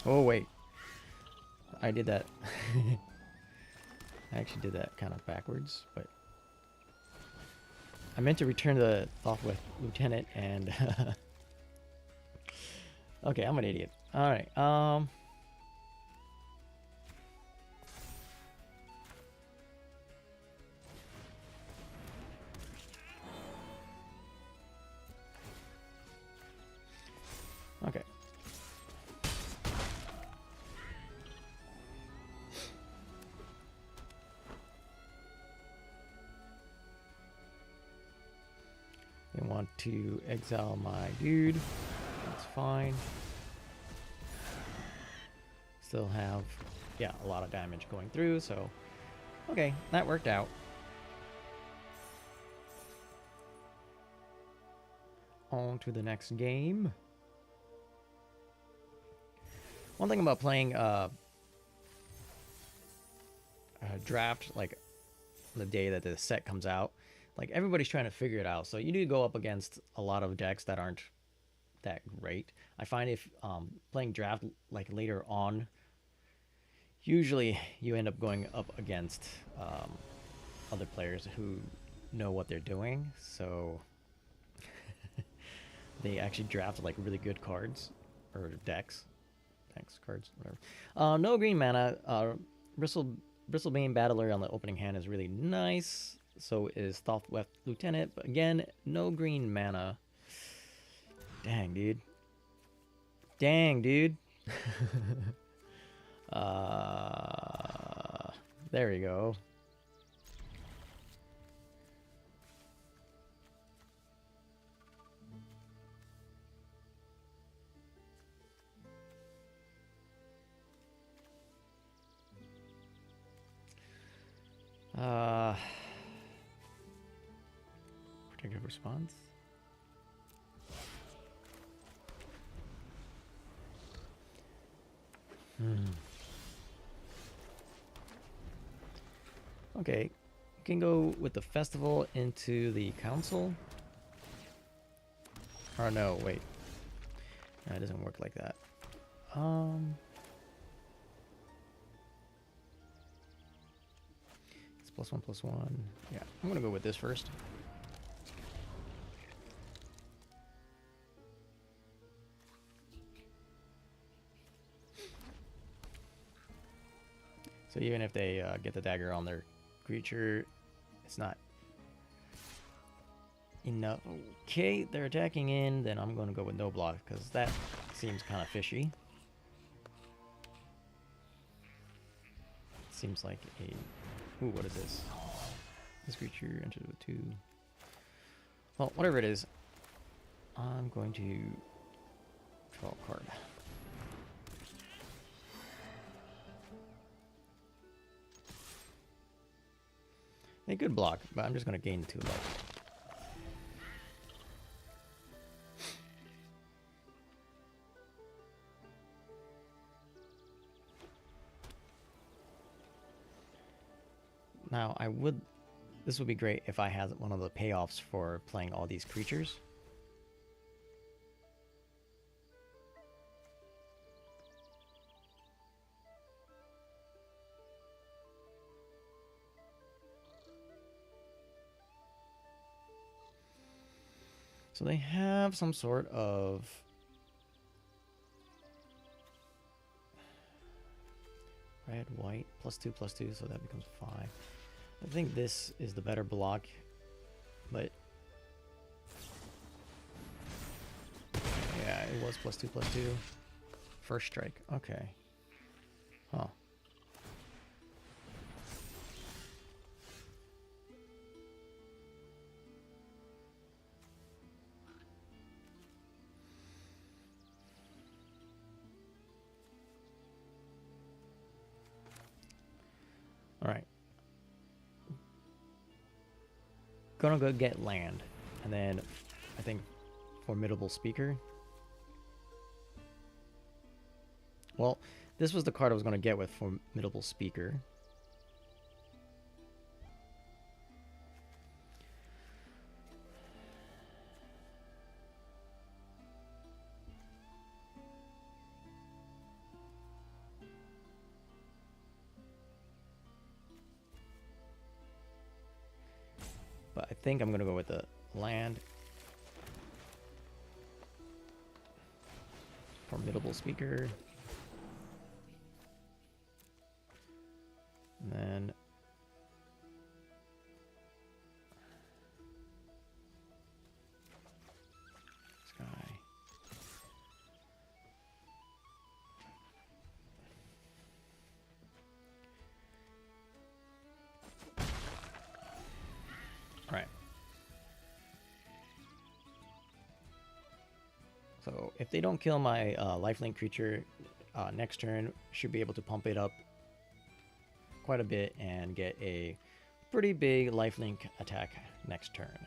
Oh, wait. I did that. I actually did that kind of backwards, but I meant to return the off with Lieutenant and okay, I'm an idiot. All right. Okay. They want to exile my dude. That's fine. Still have, yeah, a lot of damage going through, so okay, that worked out. On to the next game. One thing about playing a draft, like the day that the set comes out, like everybody's trying to figure it out. So you need to go up against a lot of decks that aren't that great. I find if playing draft like later on, usually you end up going up against other players who know what they're doing. So they actually draft like really good cards or decks. Thanks, cards, whatever. No green mana. Bristlebane Battler on the opening hand is really nice. So is Thothweth Lieutenant. But again, no green mana. Dang, dude. Dang, dude. There we go. Protective response. Okay, you can go with the festival into the council. Or no, wait. No, it doesn't work like that. It's +1/+1. Yeah, I'm gonna go with this first. So even if they get the dagger on their creature, it's not enough. Okay, they're attacking in, then I'm going to go with no block because that seems kind of fishy. Seems like a... Ooh, what is this? This creature enters with 2. Well, whatever it is, I'm going to draw a card. They could block, but I'm just going to gain 2 life. Now, this would be great if I had one of the payoffs for playing all these creatures. So they have some sort of red, white, +2/+2, so that becomes 5. I think this is the better block, but yeah, it was +2/+2. First strike, okay. Huh. Alright. Gonna go get land. And then, I think, Formidable Speaker. Well, this was the card I was gonna get with Formidable Speaker. But I think I'm going to go with the land. Formidable Speaker. And then Sky. Right. So if they don't kill my lifelink creature next turn, should be able to pump it up quite a bit and get a pretty big lifelink attack next turn.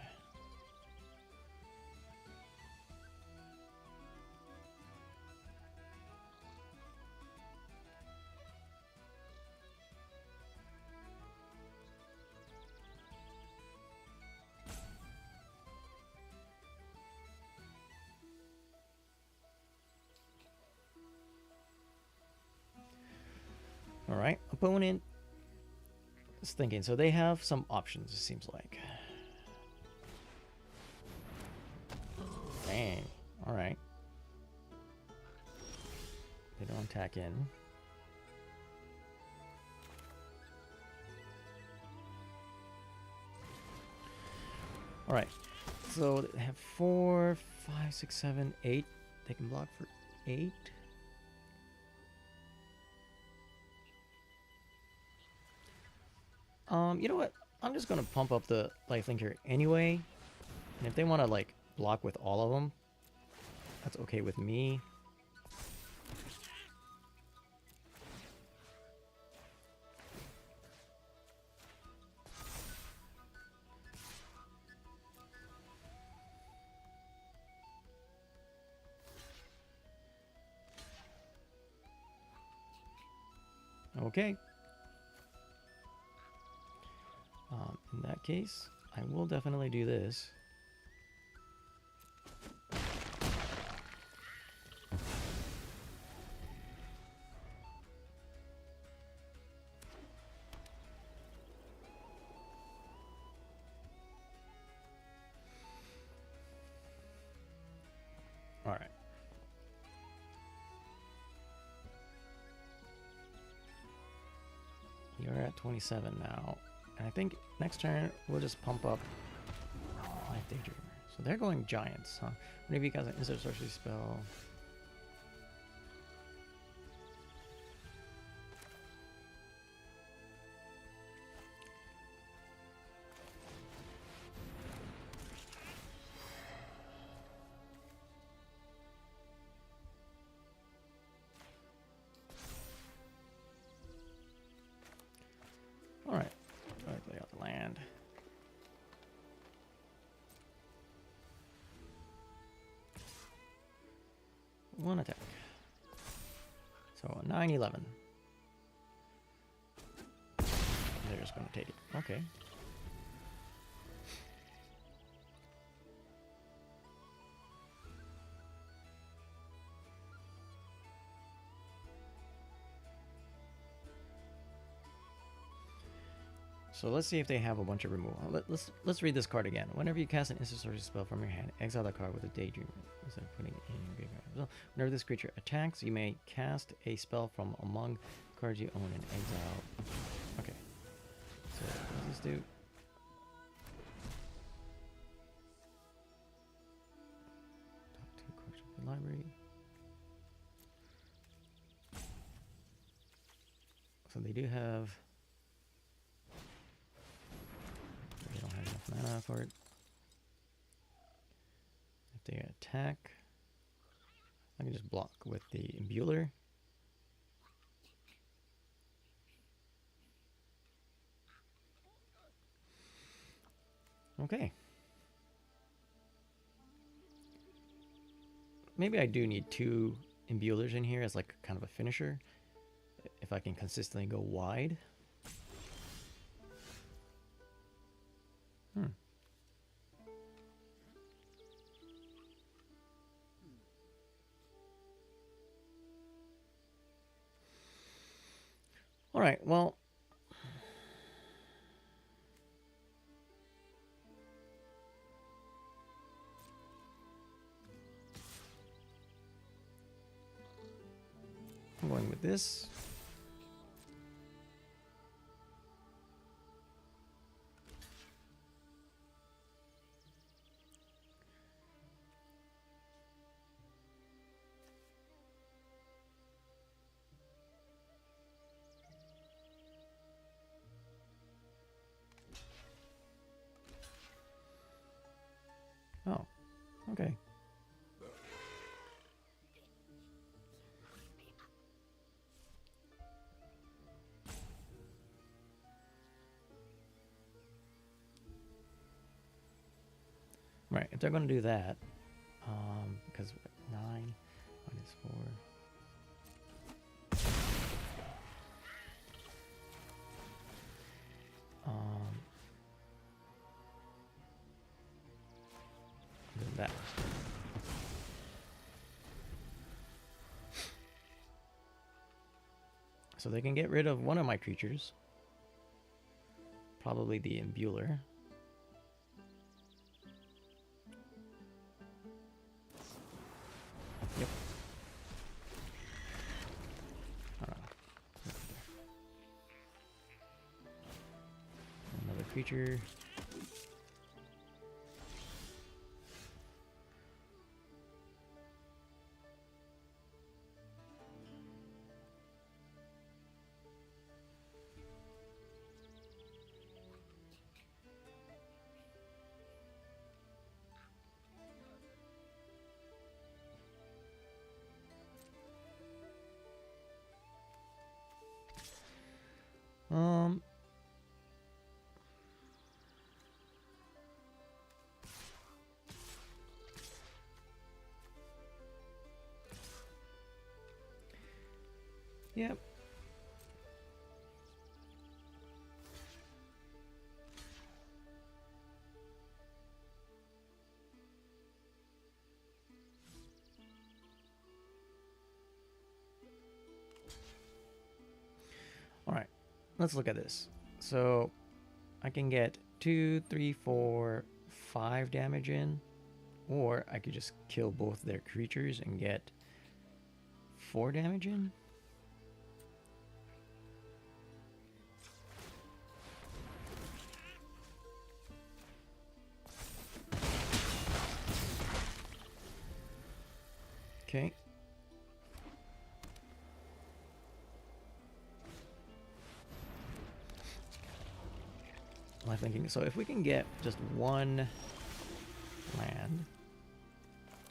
All right, opponent is thinking. So they have some options, it seems like. Dang. All right. They don't attack in. All right. So they have 4, 5, 6, 7, 8. They can block for 8. You know what? I'm just gonna pump up the lifelink here anyway. And if they want to like block with all of them, that's okay with me. Okay. In that case, I will definitely do this. All right. You're at 27 now. And I think next turn we'll just pump up Life Daydreamer. So they're going Giants, huh? Whenever you guys an instant sorcery spell. All right. Lay out the land. One attack. So 9/11. There's just gonna take it. Okay. So let's see if they have a bunch of removal. Let's read this card again. Whenever you cast an instant sorcery spell from your hand, exile that card with a Daydream instead of putting it in your graveyard. So whenever this creature attacks, you may cast a spell from among cards you own and exile. Okay. So what does this do? Top 2 cards from the library. So they do have. They don't have enough mana for it. If they attack, I can just block with the Imbuler. Okay. Maybe I do need 2 Imbulers in here as like kind of a finisher. If I can consistently go wide. All right, well, I'm going with this. Oh, okay. Right, if they're going to do that, because 9 minus 4. Do that. So they can get rid of one of my creatures. Probably the Imbuler. Yep. Another creature. Yep. All right, let's look at this. So I can get 2, 3, 4, 5 damage in, or I could just kill both their creatures and get 4 damage in. Okay. I'm thinking, so if we can get just 1 land,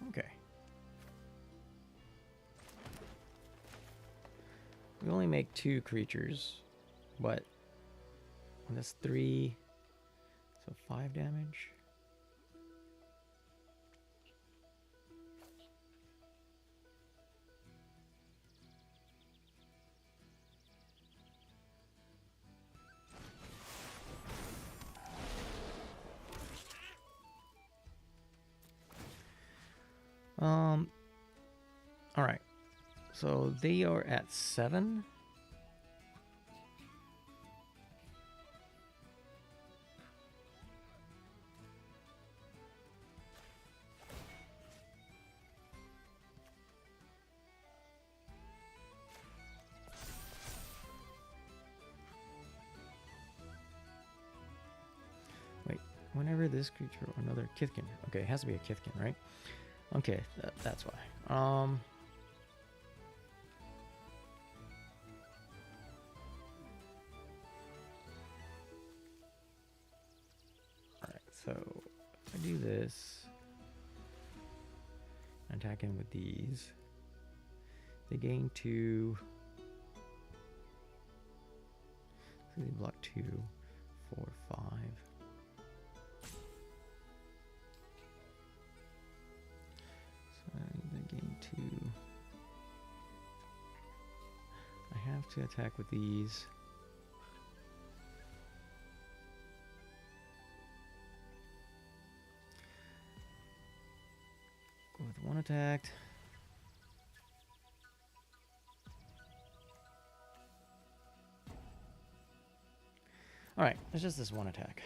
okay. We only make 2 creatures, but that's 3, so 5 damage. All right. So they are at 7. Wait, whenever this creature or another Kithkin. Okay, it has to be a Kithkin, right? Okay, that's why. Alright, so if I do this, attacking with these, they gain 2. So they block 2, 4, 5. So they gain 2. I have to attack with these. Go with 1 attacked. Alright, it's just this 1 attack.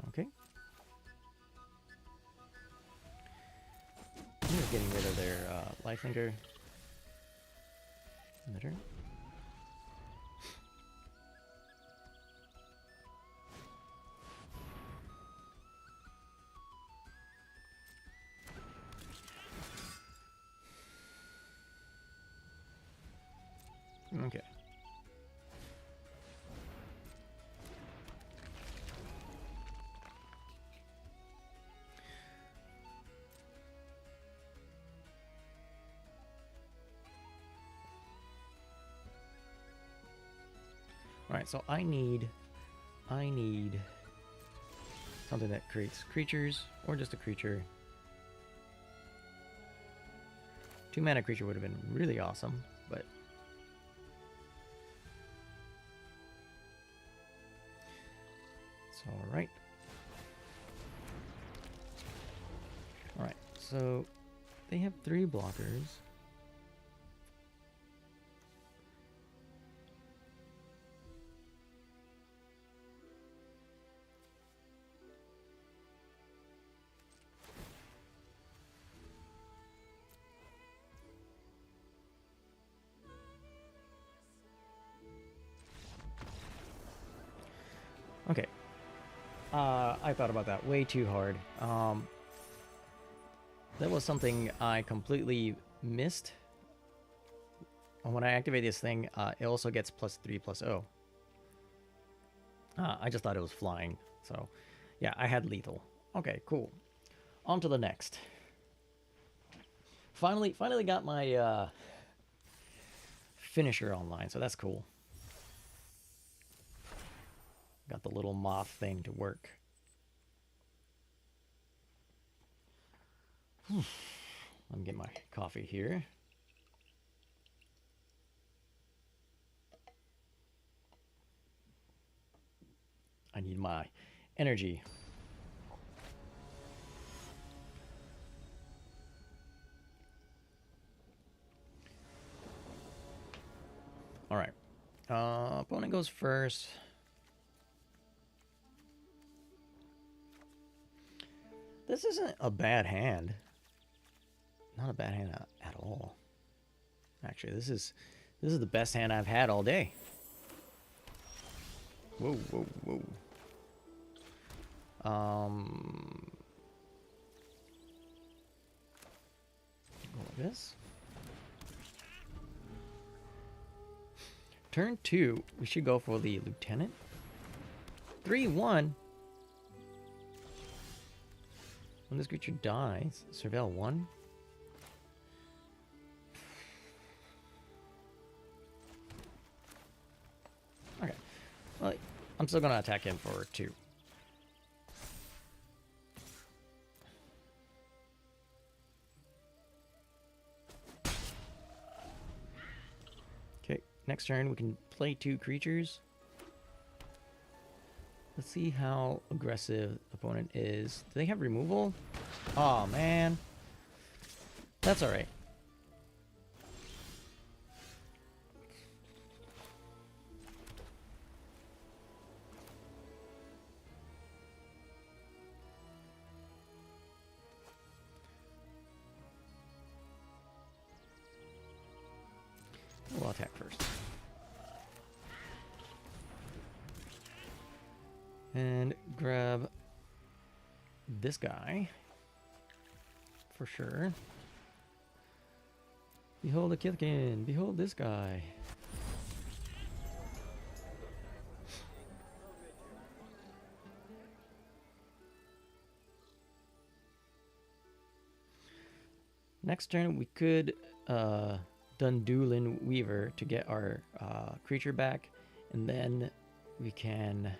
Okay. I'm just getting rid of their lifelinker. Emitter. Okay. Alright, so I need something that creates creatures, or just a creature. 2 mana creature would have been really awesome, but it's alright. Alright, so they have 3 blockers. Okay. I thought about that way too hard. That was something I completely missed. And when I activate this thing, it also gets +3/+0. I just thought it was flying. So, yeah, I had lethal. Okay, cool. On to the next. Finally got my finisher online, so that's cool. Got the little moth thing to work. Let me get my coffee here. I need my energy. All right. Opponent goes first. This isn't a bad hand. Not a bad hand at all. Actually, this is the best hand I've had all day. Whoa, whoa, whoa. Go like this. Turn 2, we should go for the lieutenant. 3/1. When this creature dies, surveil 1. Okay. Well, I'm still gonna attack him for 2. Okay, next turn we can play 2 creatures. Let's see how aggressive the opponent is. Do they have removal? Oh man. That's alright. We'll attack first. And grab this guy. For sure. Behold a Kithkin. Behold this guy. Next turn we could Dundulin Weaver to get our creature back, and then we can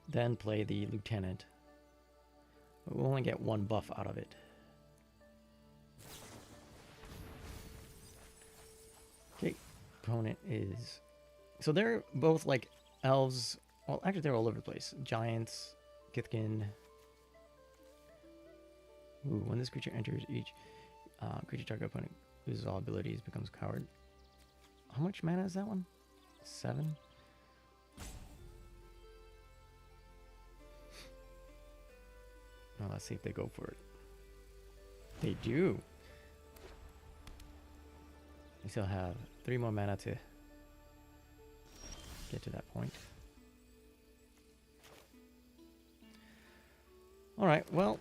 then play the Lieutenant. But we'll only get one buff out of it. Okay, opponent is... So they're both like elves. Well, actually they're all over the place. Giants, Kithkin. Ooh, when this creature enters each creature target opponent loses all abilities, becomes coward. How much mana is that one? 7? Now let's see if they go for it. They do. We still have 3 more mana to get to that point. Alright, well,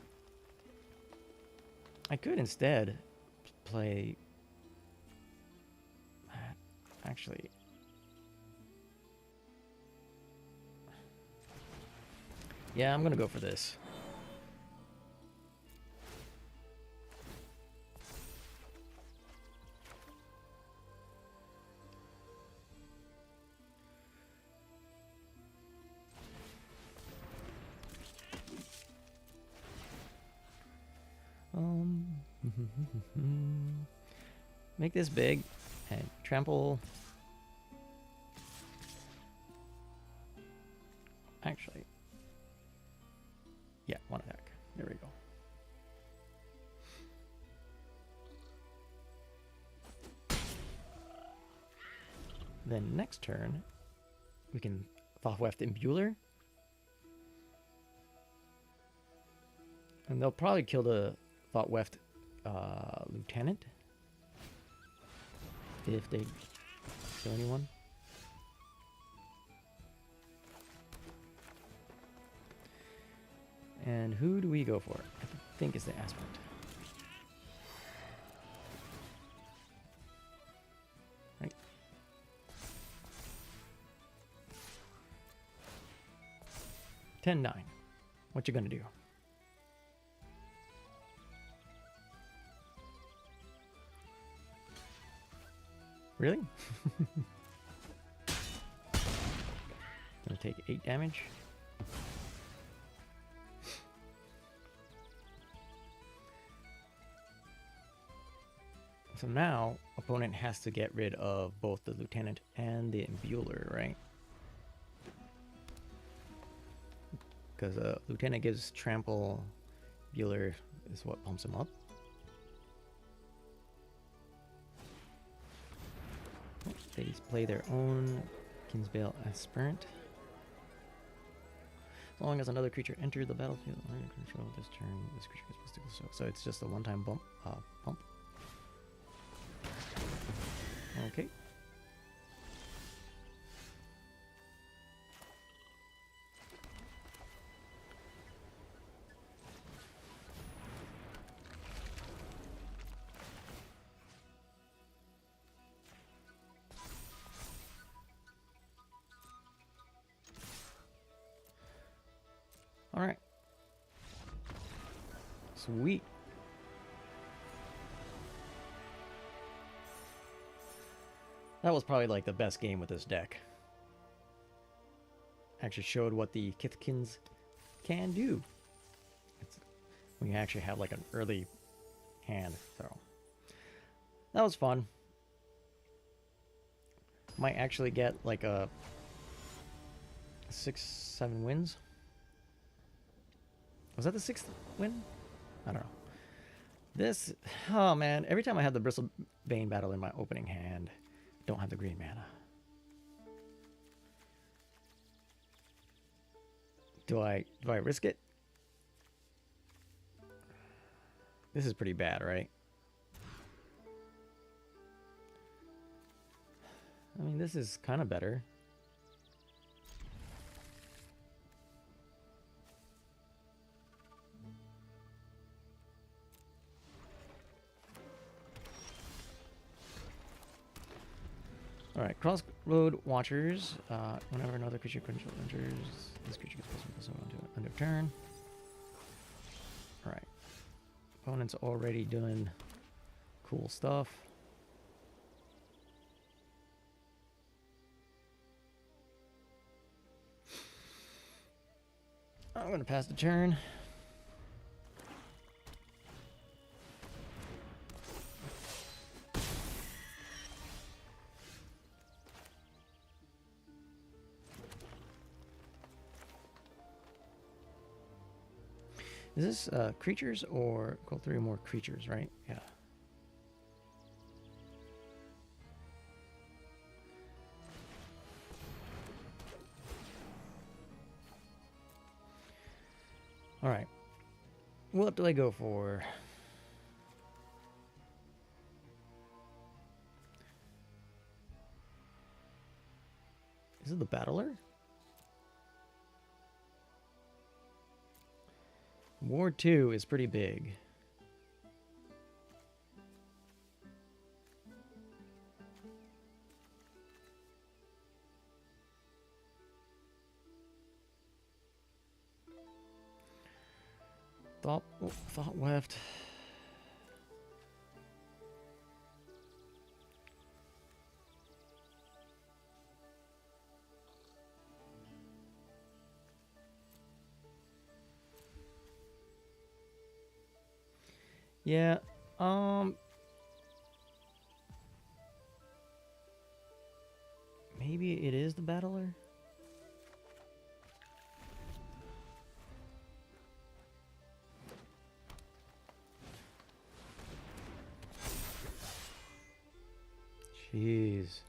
I could instead play... Actually... Yeah, I'm gonna go for this. Make this big and trample. Actually, yeah, one attack. There we go. Then next turn, we can Thothweft Imbuler. And they'll probably kill the Thothweft Lieutenant. If they kill anyone. And who do we go for? I think it's the Aspirant. Right. $10-9. What you gonna do? Really? Gonna take 8 damage. So now, opponent has to get rid of both the Lieutenant and the Imbuler, right? Because Lieutenant gives trample, Imbuler is what pumps him up. They play their own Kinsbale Aspirant. As long as another creature enters the battlefield under control this turn, this creature is supposed to go so it's just a one-time bump. Okay. All right. Sweet. That was probably like the best game with this deck. Actually showed what the Kithkins can do. We actually have like an early hand, so that was fun. Might actually get like a 6, 7 wins. Was that the 6th win? I don't know. This, oh man, every time I have the Bristlebane battle in my opening hand, don't have the green mana. Do I risk it? This is pretty bad, right? I mean, this is kind of better. Alright, Crossroad Watchers. Whenever another creature control enters, this creature gets +1/+1 to it under turn. Alright. Opponent's already doing cool stuff. I'm going to pass the turn. Is this creatures or call 3 or more creatures, right? Yeah. All right. What do I go for? Is it the Battler? Ward 2 is pretty big. Thought left. Yeah, maybe it is the Battler? Jeez.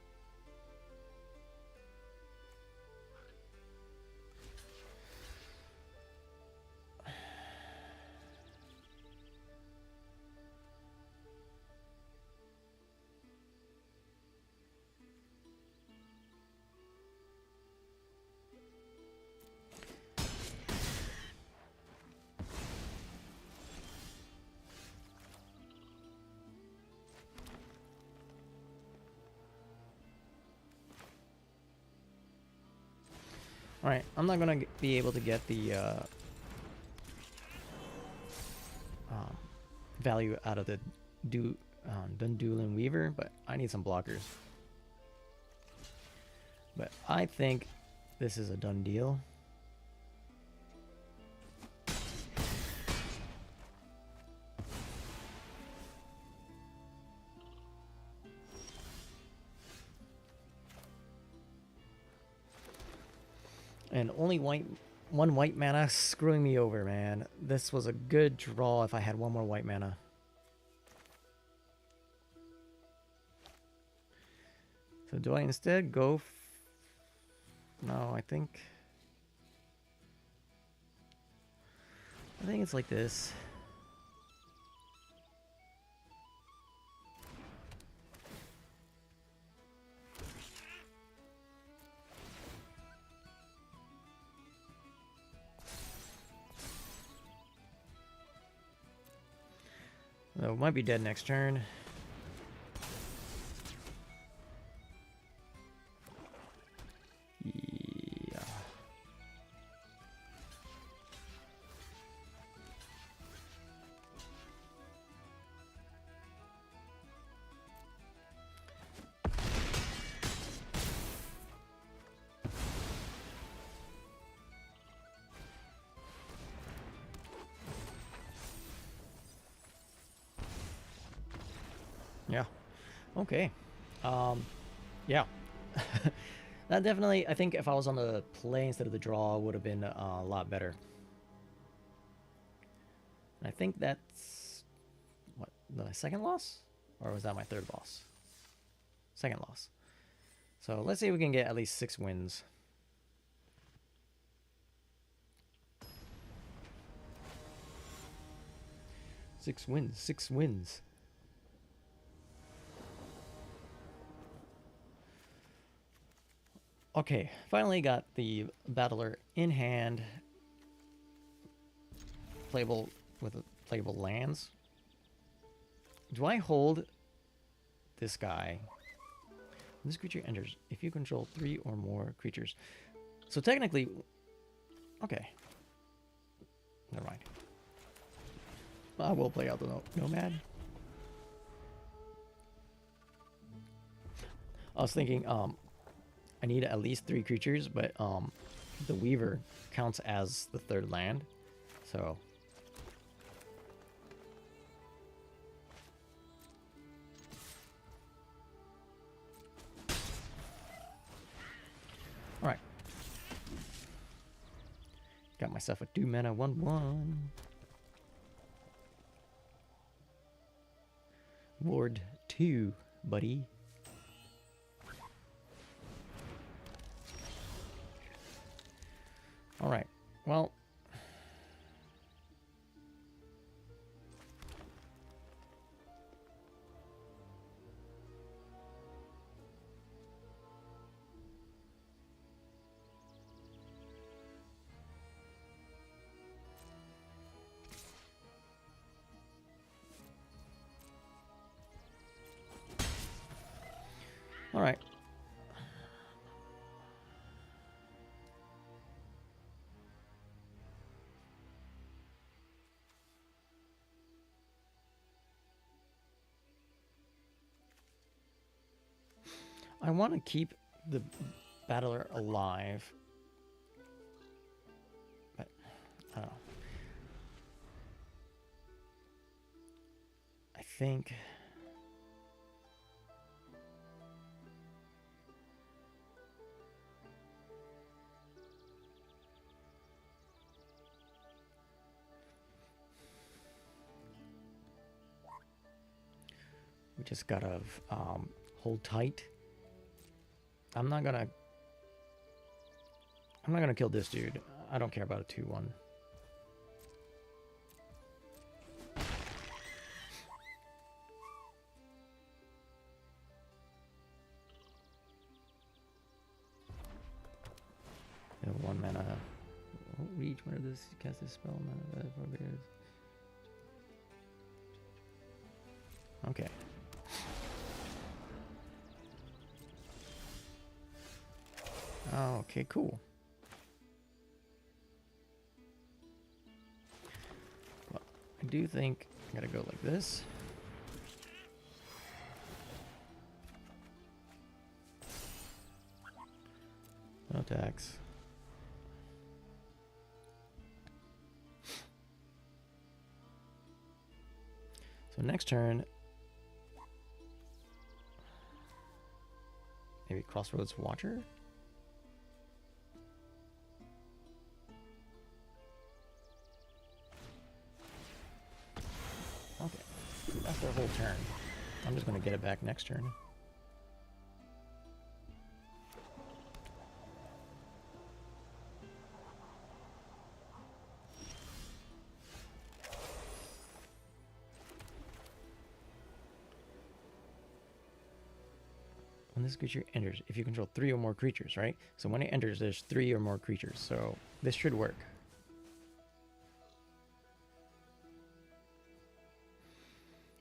Alright, I'm not gonna be able to get the value out of the Dundulan Weaver, but I need some blockers. But I think this is a done deal. And only one white mana screwing me over, man. This was a good draw if I had one more white mana. So do I instead go... No, I think it's like this. So it might be dead next turn. Yeah. Yeah. Okay. Yeah. That definitely, I think if I was on the play instead of the draw, would have been a lot better. And I think that's, what, the second loss? Or was that my third loss? Second loss. So let's see if we can get at least 6 wins. Six wins, 6 wins. Okay, finally got the battler in hand. Playable with playable lands. Do I hold this guy? When this creature enters, if you control 3 or more creatures. So technically, okay. Never mind. I will play out the Nomad. I was thinking, I need at least 3 creatures, but the Weaver counts as the 3rd land, so. All right. Got myself a 2-mana 1/1. Ward 2, buddy. All right. Well, all right. I want to keep the battler alive, but I don't know. I think we just gotta hold tight. I'm not gonna kill this dude. I don't care about a 2/1. And 1 mana. Reach whenever this cast this spell. Mana okay. Oh, okay, cool. Well, I do think I gotta go like this. No attacks. So next turn, maybe Crossroads Watcher? Okay, that's their whole turn. I'm just going to get it back next turn. When this creature enters, if you control 3 or more creatures, right? So when it enters, there's 3 or more creatures. So this should work.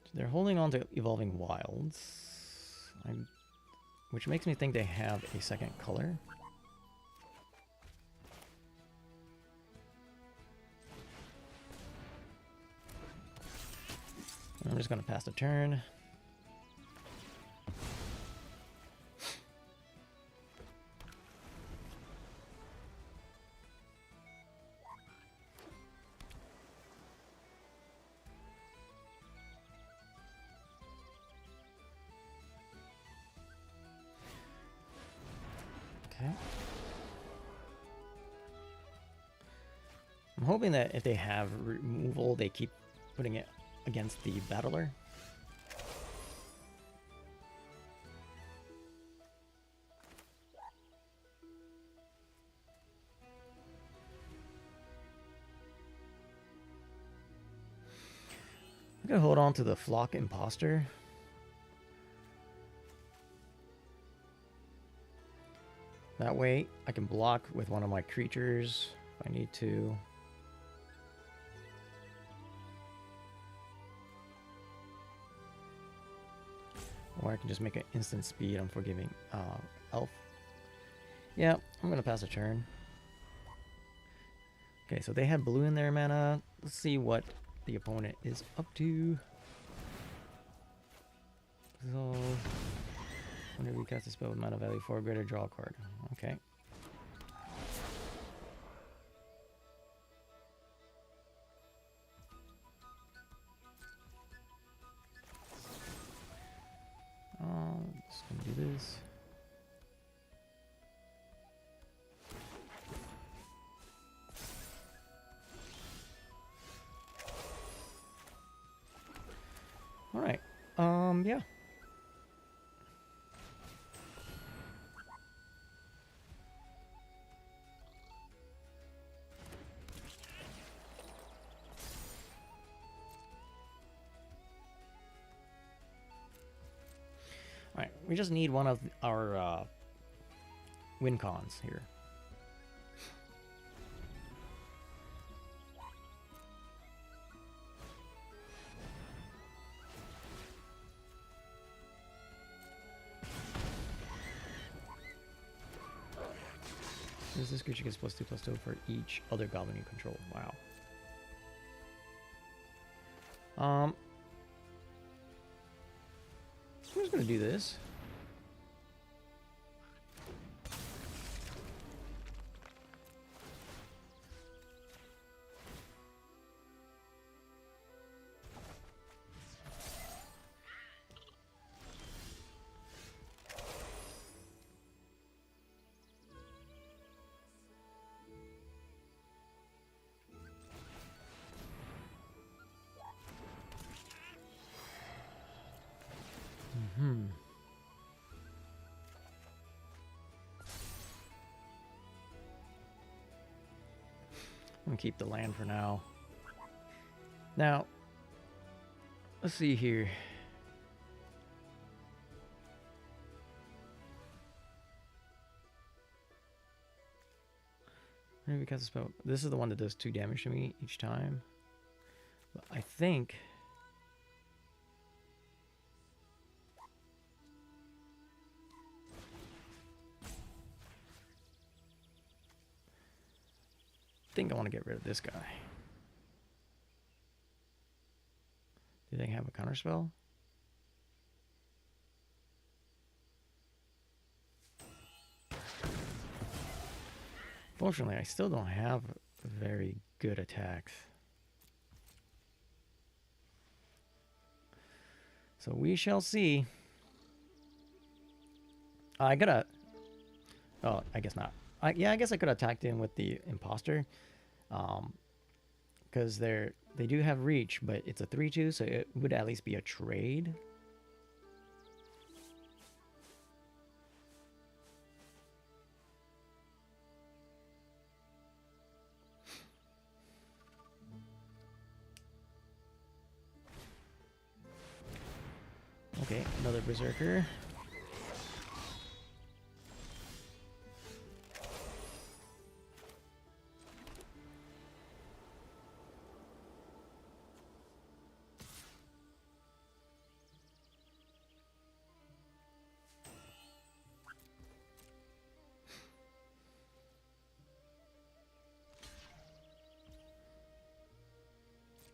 So they're holding on to Evolving Wilds, which makes me think they have a second color. I'm just going to pass the turn. Okay. I'm hoping that if they have removal, they keep putting it against the battler. I'm gonna hold on to the Flock Imposter. That way I can block with one of my creatures if I need to. Or I can just make an instant speed Unforgiving Elf. Yeah, I'm gonna pass a turn. Okay, so they have blue in their mana. Let's see what the opponent is up to. So, whenever you cast a spell with mana value 4 or greater, draw a card. Okay. Just gonna do this. All right. Yeah. All right. We just need one of our win cons here. This creature gets +2/+2 for each other goblin you control. Wow. I'm just gonna do this. I'm gonna keep the land for now. Now, let's see here. Maybe because the spell. This is the one that does 2 damage to me each time. But I think. I want to get rid of this guy. Do they have a counter spell? Fortunately, I still don't have very good attacks. So we shall see. I gotta. Oh, I guess not. Yeah, I guess I could have attacked in with the imposter. Because they do have reach, but it's a 3/2, so it would at least be a trade. Okay, another berserker.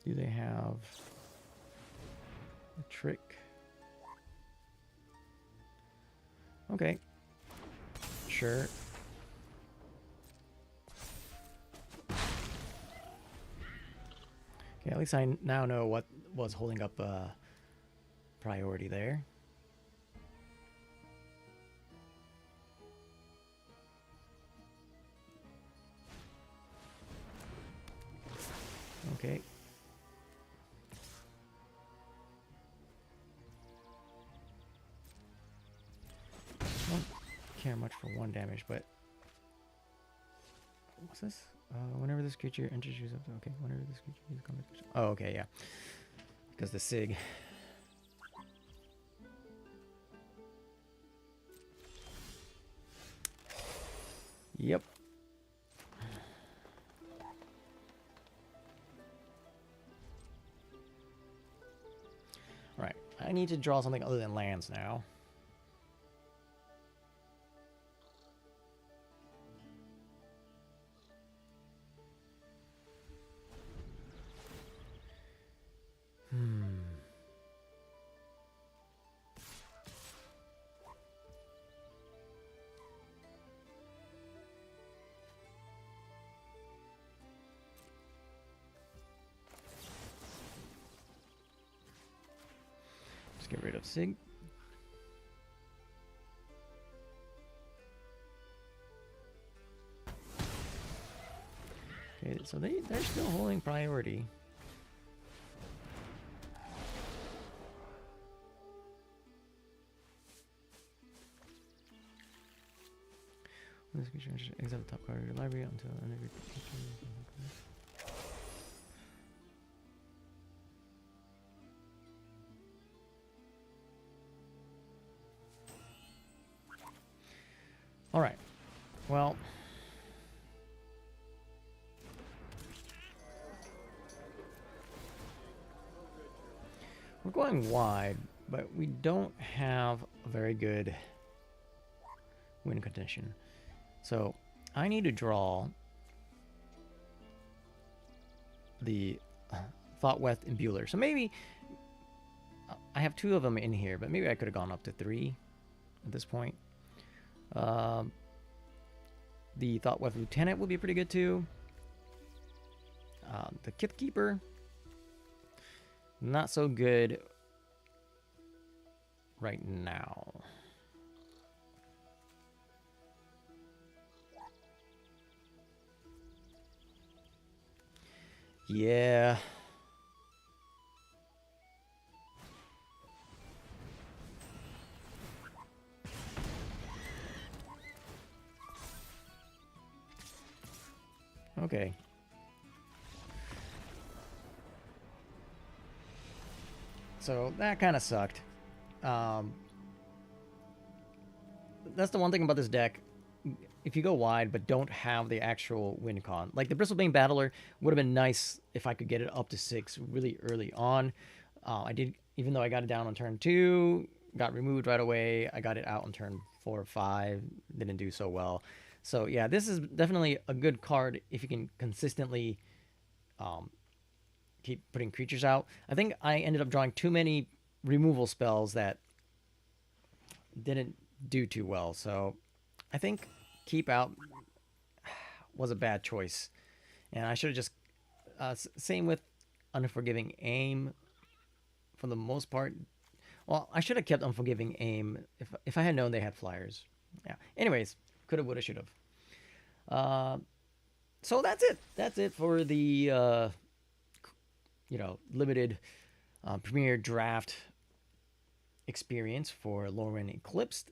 Do they have a trick? Okay. Sure. Okay, at least I now know what was holding up priority there. care much for 1 damage, but what's this? Whenever this creature enters use up to okay, whenever this creature uses combat. Oh, okay, yeah. Because the Sig. Yep. Alright, I need to draw something other than lands now. Get rid of Sig. Okay, so they're still holding priority. This creature exile the top card of your library until end of your All right. Well, we're going wide, but we don't have a very good win condition. So I need to draw the Thoughtweth Imbuler. So maybe I have 2 of them in here, but maybe I could have gone up to 3 at this point. The Thoughtweth Lieutenant would be pretty good too. The Kith Keeper, not so good right now. Yeah. Okay. So that kind of sucked. That's the one thing about this deck. If you go wide but don't have the actual win con, like the Bristlebane Battler would have been nice if I could get it up to 6 really early on. I did, even though I got it down on turn 2, got removed right away. I got it out on turn 4 or 5, didn't do so well. So yeah, this is definitely a good card if you can consistently keep putting creatures out. I think I ended up drawing too many removal spells that didn't do too well. So I think keep out was a bad choice. And I should have just... same with Unforgiving Aim for the most part. Well, I should have kept Unforgiving Aim if I had known they had flyers. Yeah. Anyways, coulda, woulda, shoulda. So that's it. That's it for the limited Premier Draft experience for Lorwyn Eclipsed.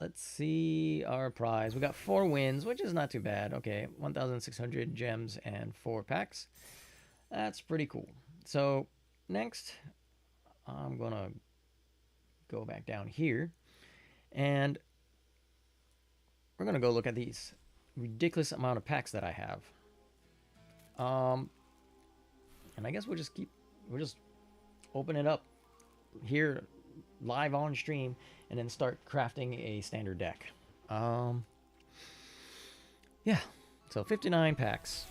Let's see our prize. We got 4 wins, which is not too bad. Okay, 1,600 gems and 4 packs. That's pretty cool. So next, I'm gonna go back down here, and we're gonna go look at these ridiculous amount of packs that I have. And I guess we'll just open it up here live on stream and then start crafting a standard deck. Yeah, so 59 packs.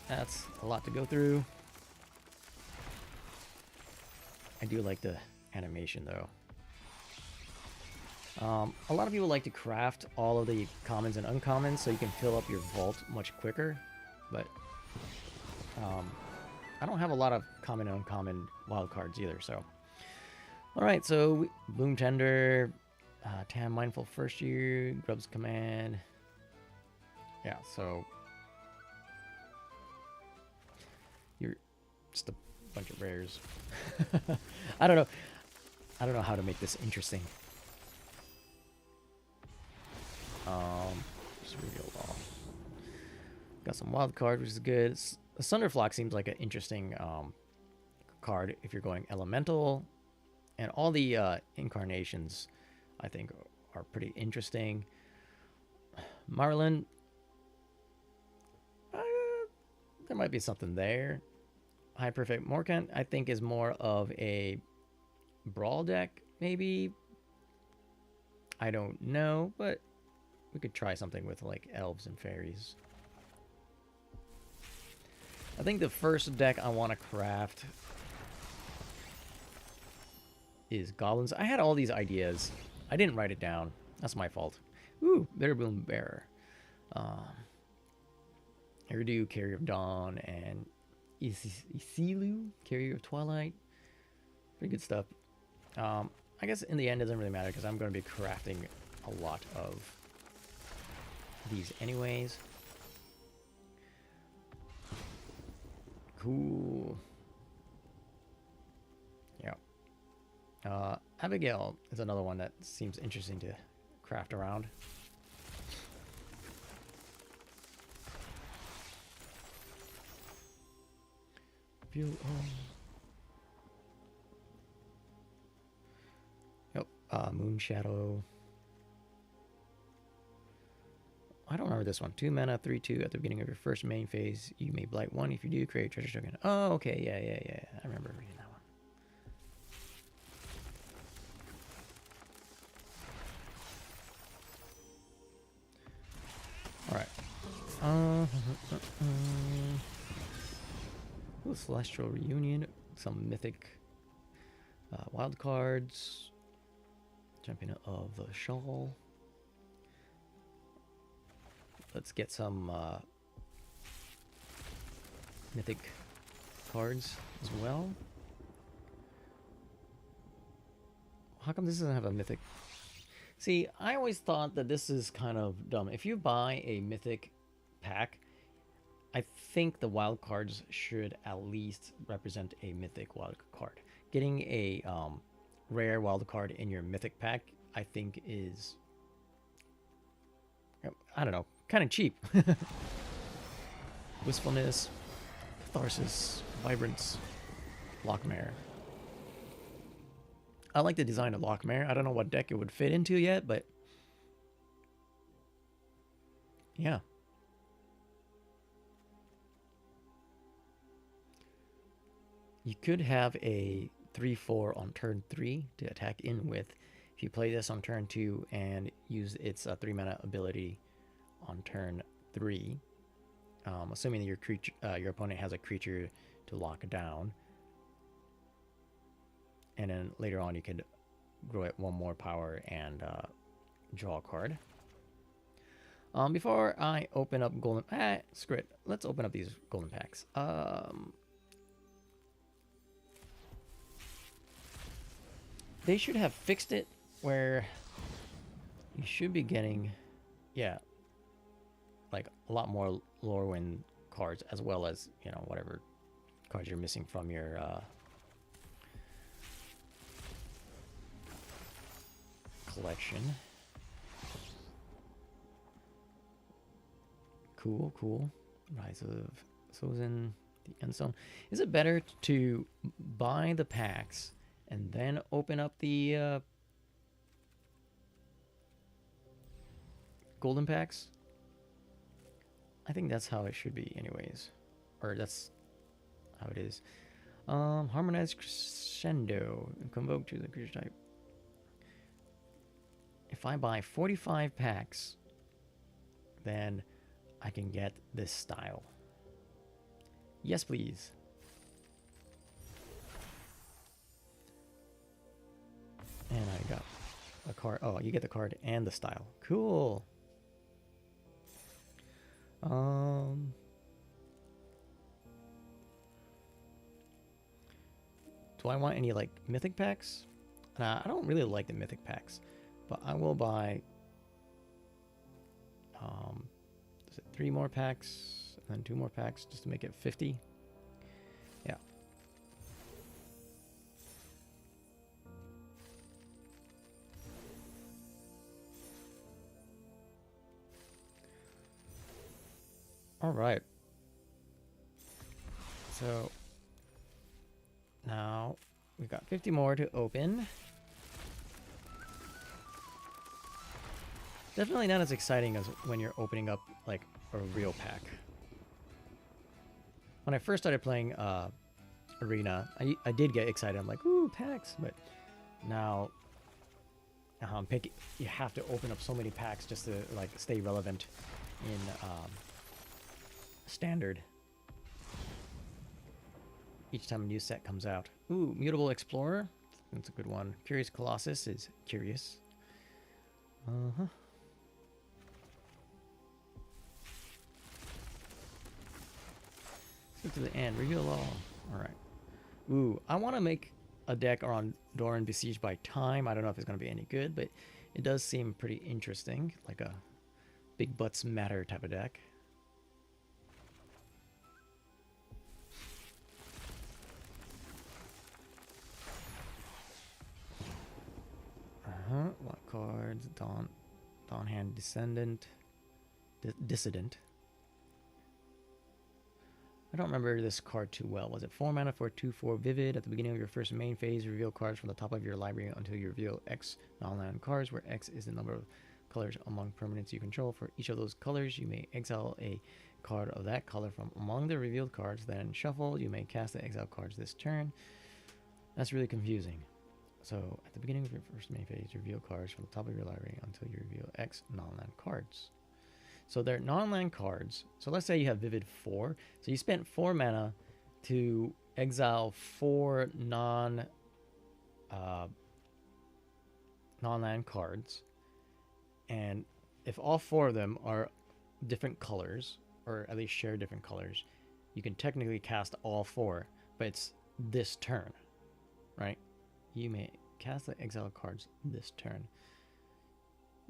That's a lot to go through. I do like the animation though. A lot of people like to craft all of the commons and uncommons so you can fill up your vault much quicker, but I don't have a lot of common and uncommon wild cards either, so. Alright, so Bloom Tender, Tam Mindful First Year, Grub's Command. Yeah, so you're just a bunch of rares. I don't know how to make this interesting. Just reveal all. Got some wild card, which is good. Thunderflock seems like an interesting card if you're going elemental, and all the incarnations I think are pretty interesting. Marlin, there might be something there. High Perfect Morkant I think is more of a brawl deck, maybe. I don't know, but we could try something with like elves and fairies. I think the first deck I want to craft is goblins. I had all these ideas. I didn't write it down. That's my fault. Ooh, Bitterboom Bearer. Eridu, Carrier of Dawn, and Isilu, Carrier of Twilight. Pretty good stuff. I guess in the end it doesn't really matter because I'm going to be crafting a lot of these anyways. Cool. Yeah. Abigail is another one that seems interesting to craft around. Feel Yep. Moon Shadow. I don't remember this one. 2 mana, 3/2. At the beginning of your first main phase, you may blight 1. If you do, create a treasure token. Oh, okay. Yeah. I remember reading that one. Alright. Ooh, Celestial Reunion. Some mythic wild cards. Champion of the Shawl. Let's get some mythic cards as well. How come this doesn't have a mythic? See, I always thought that this is kind of dumb. If you buy a mythic pack, I think the wild cards should at least represent a mythic wild card. Getting a rare wild card in your mythic pack, I think is, I don't know, kind of cheap. Wistfulness, Catharsis, Vibrance, Lockmare. I like the design of Lockmare. I don't know what deck it would fit into yet, but yeah. You could have a 3/4 on turn 3 to attack in with. If you play this on turn 2 and use its 3 mana ability on turn 3, assuming that your opponent has a creature to lock down, and then later on you could grow it 1 more power and draw a card. Before I open up golden, screw it. Let's open up these golden packs. They should have fixed it where you should be getting, yeah, like a lot more Lorwyn cards, as well as, you know, whatever cards you're missing from your collection. Cool. Rise of Sozin, the Endstone. Is it better to buy the packs and then open up the golden packs? I think that's how it should be anyways. Or that's how it is. Harmonized Crescendo. Convoke to the creature type. If I buy 45 packs, then I can get this style. Yes, please. And I got a card. Oh, you get the card and the style. Cool. Do I want any like mythic packs? I don't really like the mythic packs, but I will buy is it 3 more packs and then 2 more packs just to make it 50? Yeah. All right. So now we've got 50 more to open. Definitely not as exciting as when you're opening up like a real pack. When I first started playing Arena, I did get excited. I'm like, ooh, packs. But now you have to open up so many packs just to like stay relevant in standard. Each time a new set comes out. Ooh, Mutable Explorer. That's a good one. Curious Colossus is curious. Uh-huh. Let's get to the end. Reveal all. Alright. Ooh, I want to make a deck around Doran Besieged by Time. I don't know if it's going to be any good, but it does seem pretty interesting. Like a big butts matter type of deck. What cards? Dawnhand Descendant. Dissident. I don't remember this card too well. Was it 4 mana for 2/4 Vivid? At the beginning of your first main phase, reveal cards from the top of your library until you reveal X non-land cards, where X is the number of colors among permanents you control. For each of those colors, you may exile a card of that color from among the revealed cards, then shuffle. You may cast the exile cards this turn. That's really confusing. So, at the beginning of your first main phase, reveal cards from the top of your library until you reveal X non-land cards. So they're non-land cards. So let's say you have Vivid 4. So you spent 4 mana to exile 4 non-land cards. And if all 4 of them are different colors, or at least share different colors, you can technically cast all 4, but it's this turn, right? You may cast the exile cards this turn.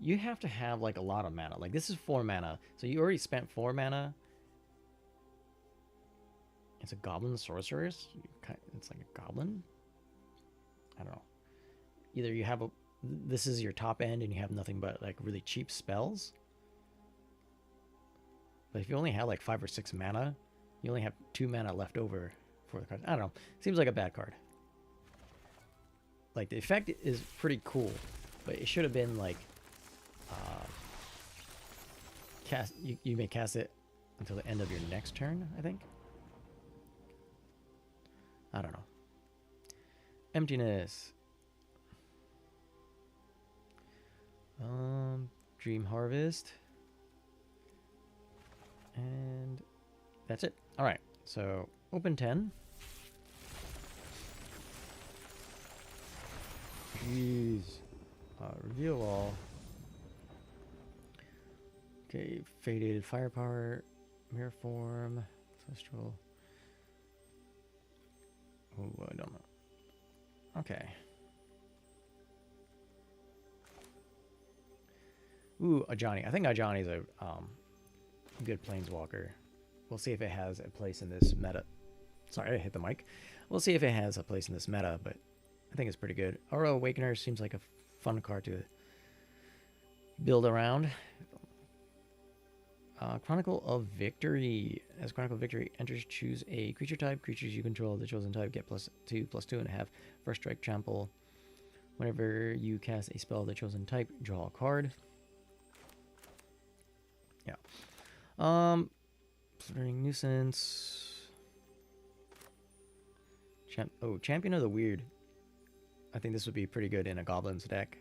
You have to have like a lot of mana. Like this is 4 mana, so you already spent 4 mana. It's a goblin sorceress. It's like a goblin. I don't know. Either you have this is your top end and you have nothing but like really cheap spells. But if you only have like 5 or 6 mana, you only have 2 mana left over for the card. I don't know. Seems like a bad card. Like the effect is pretty cool, but it should have been like you may cast it until the end of your next turn, I think. I don't know. Emptiness. Dream Harvest. And that's it. All right. So open 10. Jeez. Reveal all. Okay, Faded Firepower, Mirror Form, Celestial. Oh, I don't know. Okay. Ooh, Ajani. I think Ajani's a good planeswalker. We'll see if it has a place in this meta. Sorry, I hit the mic. We'll see if it has a place in this meta, but I think it's pretty good. Aura Awakener seems like a fun card to build around. Chronicle of Victory. As Chronicle of Victory enters, choose a creature type. Creatures you control of the chosen type get +2/+2 and have first strike trample. Whenever you cast a spell of the chosen type, draw a card. Yeah. Flittering Nuisance. Champion of the Weird. I think this would be pretty good in a Goblins deck.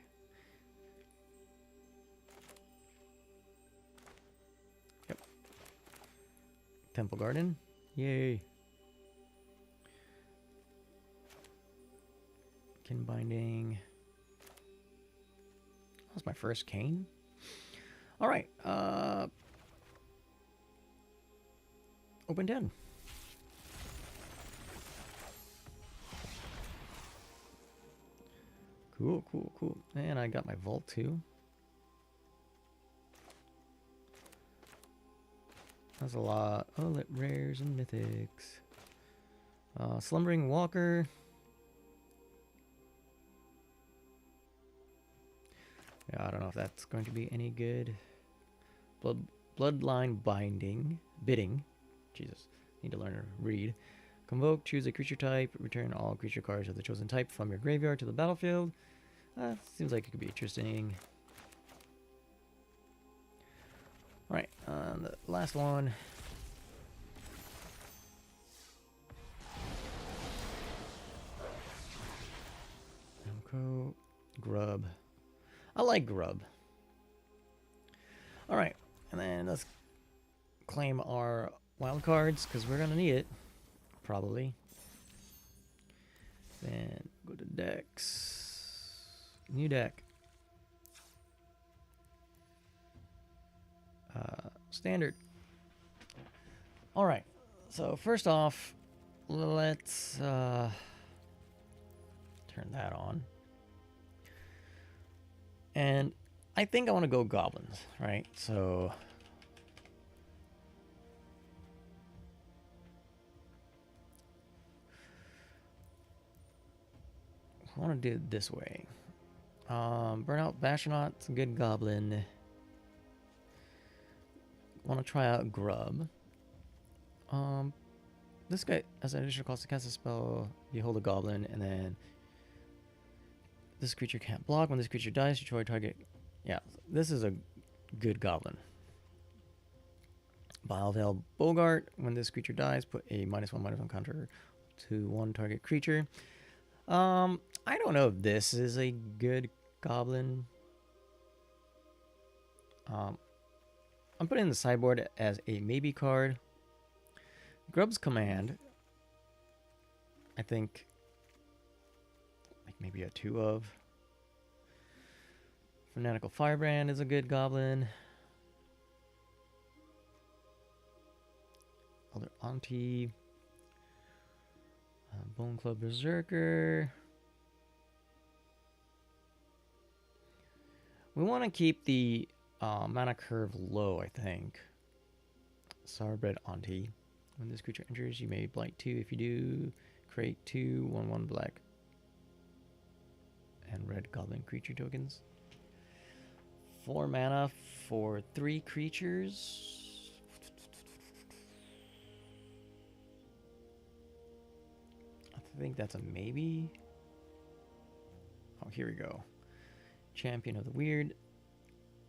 Yep. Temple Garden. Yay. Kin Binding. That's my first Cane. All right. Open 10. Cool, cool, cool. And I got my Vault too. That's a lot. Oh, rares and mythics. Slumbering Walker. Yeah, I don't know if that's going to be any good. Bloodline Bidding. Jesus, need to learn to read. Convoke, choose a creature type, return all creature cards of the chosen type from your graveyard to the battlefield. Seems like it could be interesting. Alright, the last one. Grub. I like Grub. Alright, and then let's claim our wild cards, because we're going to need it. Probably. Then go to decks. New deck. Standard. Alright, so first off, let's turn that on. And I think I want to go goblins, right? So I want to do it this way. Burnout Bastronaut's a good goblin. Want to try out Grub. This guy, as an additional cost to cast a spell, you hold a goblin, and then this creature can't block. When this creature dies, destroy a target. Yeah, this is a good goblin. Bilevale Bogart. When this creature dies, put a -1/-1 counter to one target creature. I don't know if this is a good goblin. I'm putting in the sideboard as a maybe card. Grub's Command. I think like maybe a 2 of. Fanatical Firebrand is a good goblin. Elder Auntie. Bone Club Berserker. We want to keep the mana curve low, I think. Sourbred Auntie. When this creature enters, you may blight 2. If you do, create 2 1/1 black and red goblin creature tokens. 4 mana for 3 creatures. I think that's a maybe. Oh, here we go. Champion of the Weird.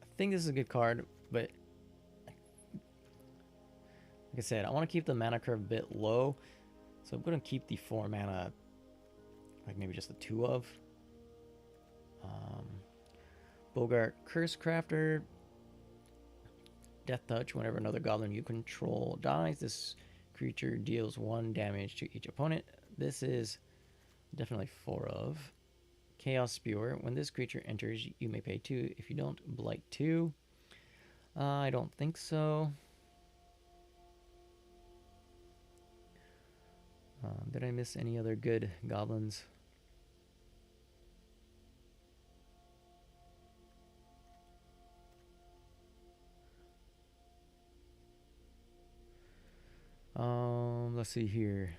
I think this is a good card, but like I said, I want to keep the mana curve a bit low, so I'm going to keep the 4 mana, like maybe just the 2 of. Bogart Curse Crafter. Death Touch. Whenever another goblin you control dies, this creature deals 1 damage to each opponent. This is definitely 4 of. Chaos Spewer. When this creature enters, you may pay 2. If you don't, blight 2. I don't think so. Did I miss any other good goblins? Let's see here.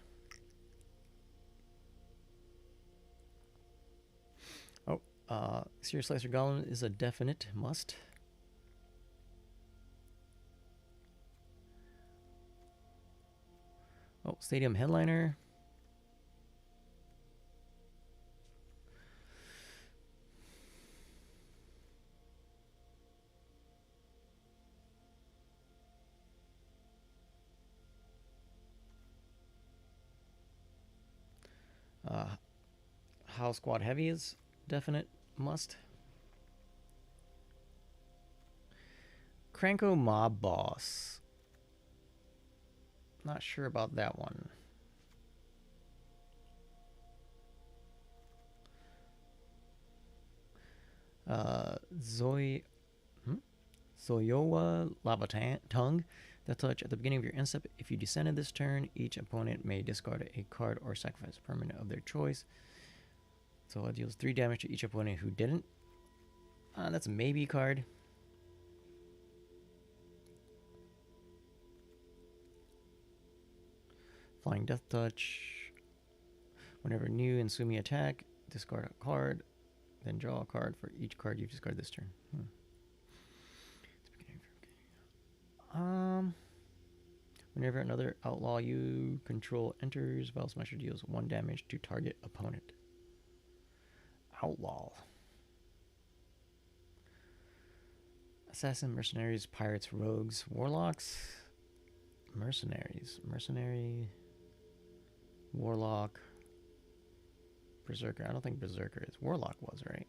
Oh, Seer Slicer Goblin is a definite must. Oh, Stadium Headliner. House Squad Heavy is definite must. Cranko Mob Boss. Not sure about that one. Zoyowa Lava Tongue. The touch at the beginning of your end step. If you descended this turn, each opponent may discard a card or sacrifice a permanent of their choice. So it deals 3 damage to each opponent who didn't. That's a maybe card. Flying Death Touch. Whenever new and Sumi attack, discard a card, then draw a card for each card you've discarded this turn. Um, Whenever another outlaw you control enters, Battle Smasher deals 1 damage to target opponent. Outlaw. Assassin, mercenaries, pirates, rogues, warlocks. Mercenaries. Mercenary. Warlock. Berserker. I don't think Berserker is. Warlock was, right?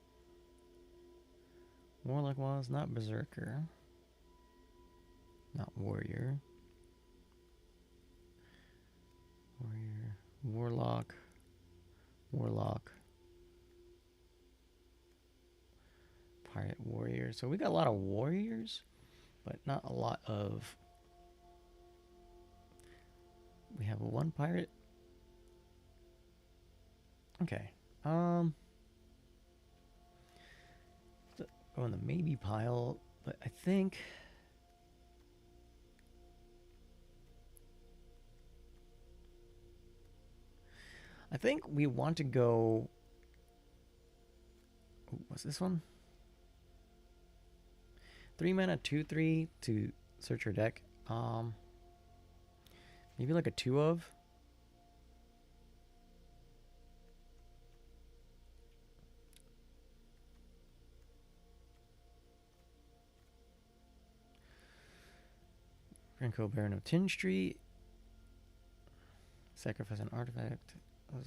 Warlock was, not Berserker. Not Warrior. Warrior. Warlock. Warlock. Pirate, warrior. So we got a lot of warriors, but not a lot of... We have 1 pirate. Okay. Go in the maybe pile, but I think... we want to go... Ooh, what's this one? 3 mana, 2/3 to search your deck. Maybe like a 2 of. Franco Baron of Tin Street. Sacrifice an artifact.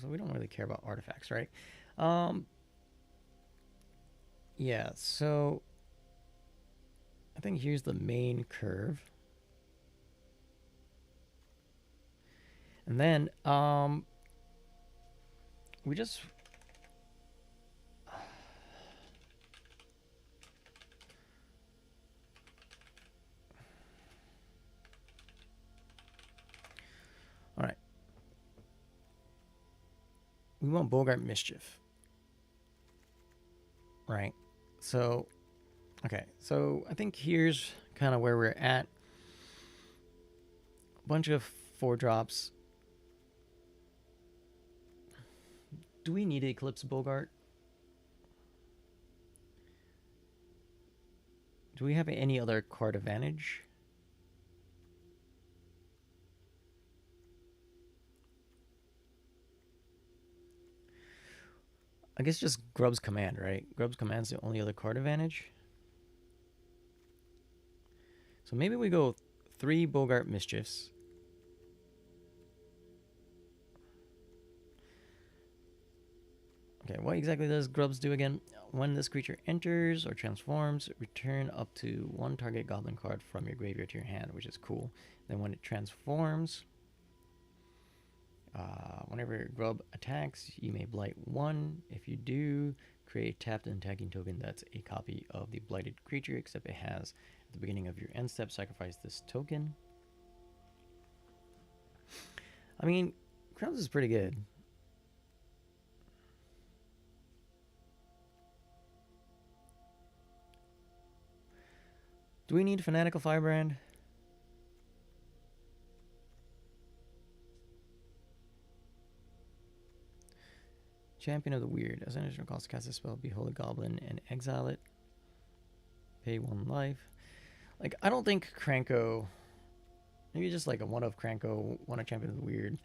So we don't really care about artifacts, right? Yeah, so I think here's the main curve. And then we just all right. We want Bogart Mischief. Right. So okay, so I think here's kind of where we're at. A bunch of 4-drops. Do we need Eclipsed Bogart? Do we have any other card advantage? I guess just Grub's Command, right? Grub's Command's the only other card advantage. So maybe we go 3 Bogart Mischiefs. Okay, what exactly does Grubs do again? When this creature enters or transforms, return up to 1 target goblin card from your graveyard to your hand, which is cool. Then when it transforms, whenever Grub attacks, you may blight 1. If you do, create a tapped and attacking token that's a copy of the blighted creature, except it has, at the beginning of your end step, sacrifice this token. I mean, Grubs is pretty good. Do we need Fanatical Firebrand? Champion of the Weird. As an additional cost to cast a spell, behold a goblin and exile it. Pay 1 life. Like, I don't think Kranko... Maybe just like a 1 of Kranko, 1 of Champion of the Weird.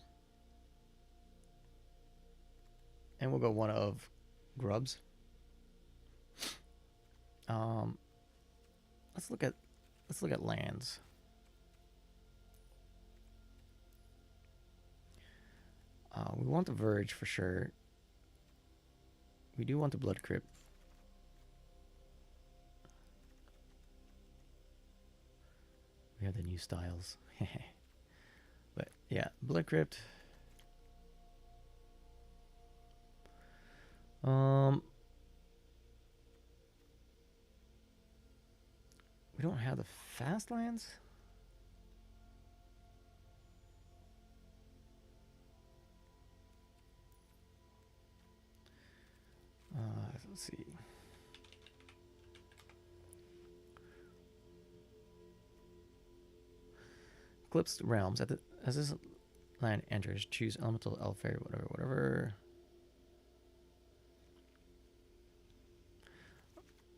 And we'll go 1 of Grubs. Let's look at lands. We want the Verge for sure. We do want the Blood Crypt. We have the new styles. But yeah, Blood Crypt. We don't have the fast lands. Let's see. Eclipsed Realms. As this land enters, choose Elemental, Elf, Fairy, whatever.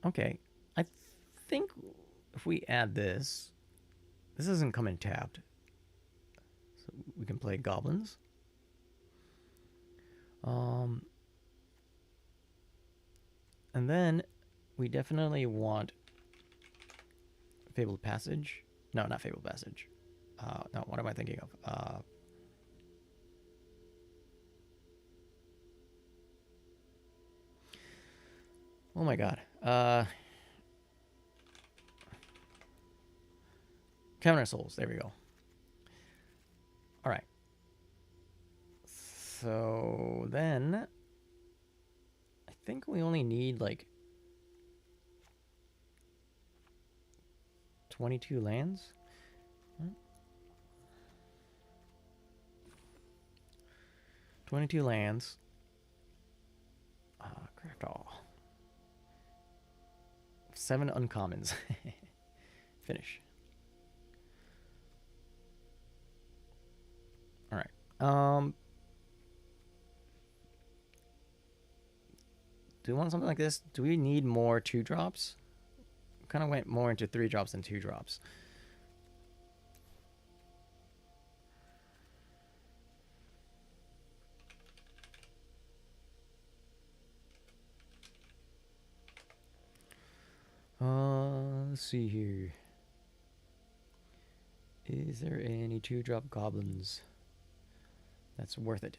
Okay. I think if we add this, This doesn't come in tapped. So we can play goblins. And then we definitely want Fabled Passage. No, not Fabled Passage. No, what am I thinking of? Oh my god. Cavern of Souls. There we go. All right. So then I think we only need like 22 lands. 22 lands. Craft all. 7 uncommons. Finish. All right. Do we want something like this? Do we need more 2-drops? Kind of went more into 3-drops than 2-drops. Let's see here. Is there any 2-drop goblins that's worth it?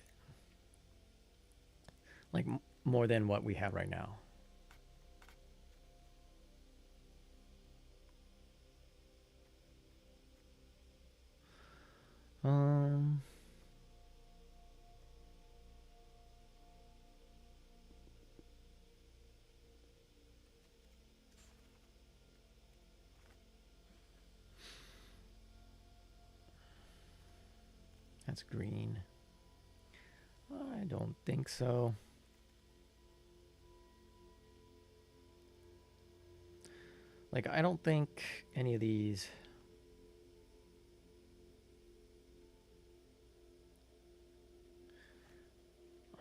Like more than what we have right now. That's green. I don't think so. Like, I don't think any of these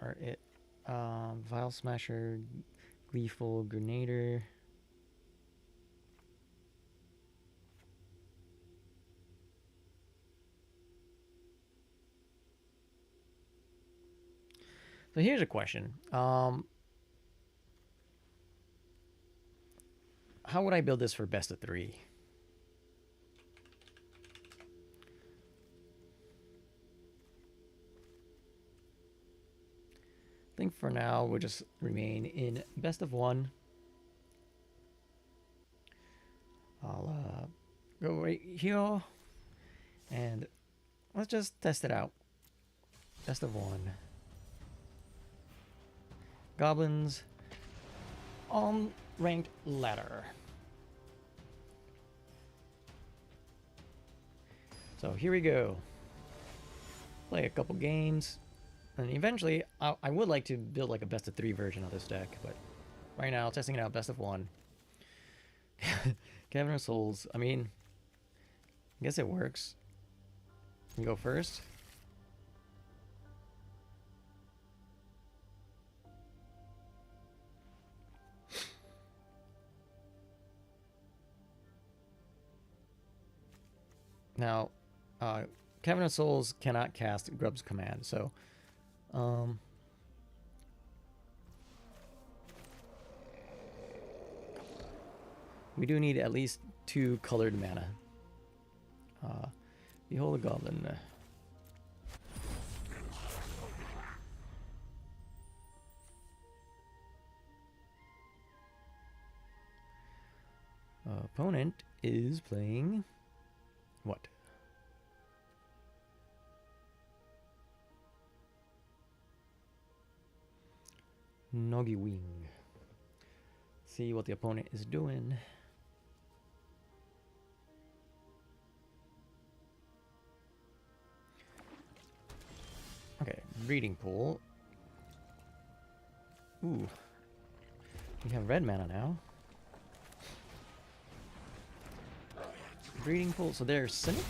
are it. Vile Smasher, Gleeful Grenader. So here's a question. How would I build this for best of 3? I think for now we'll just remain in best of 1. I'll go right here and let's just test it out. Best of 1. Goblins on ranked ladder. So here we go. Play a couple games. And eventually, I would like to build like a best of 3 version of this deck. But right now, testing it out best of 1. Cavern of Souls. I mean, I guess it works. You go first. Now, Cavern of Souls cannot cast Grub's Command, so we do need at least 2 colored mana. Behold the Goblin. Opponent is playing what? Noggy Wing. See what the opponent is doing. Okay, Breeding Pool. Ooh. We have red mana now. Breeding Pool, so there's Cynic?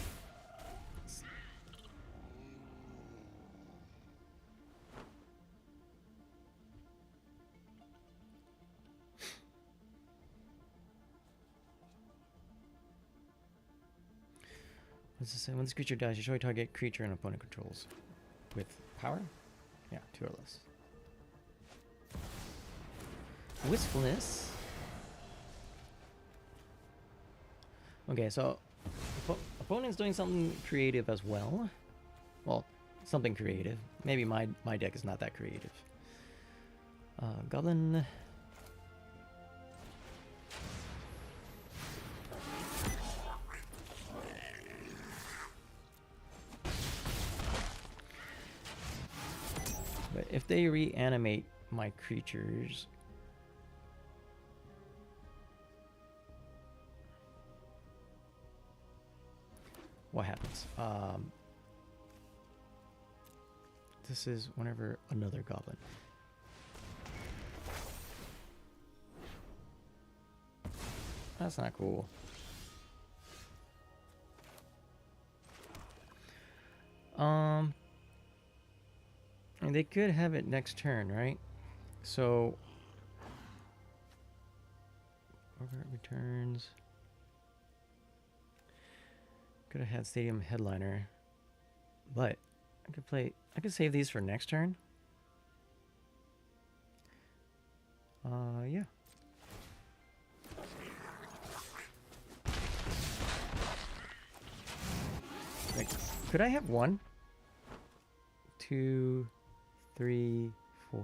What's this say? When this creature dies, destroy target creature and opponent controls. With power? Yeah, 2 or less. Wistfulness. Okay, so opponent's doing something creative as well. Well, something creative. Maybe my deck is not that creative. Goblin. But if they reanimate my creatures, what happens? This is whenever another goblin. That's not cool. And they could have it next turn, right? So overhead returns. Could have had Stadium Headliner, but I could save these for next turn. Yeah. Like, could I have 1, 2, 3, 4,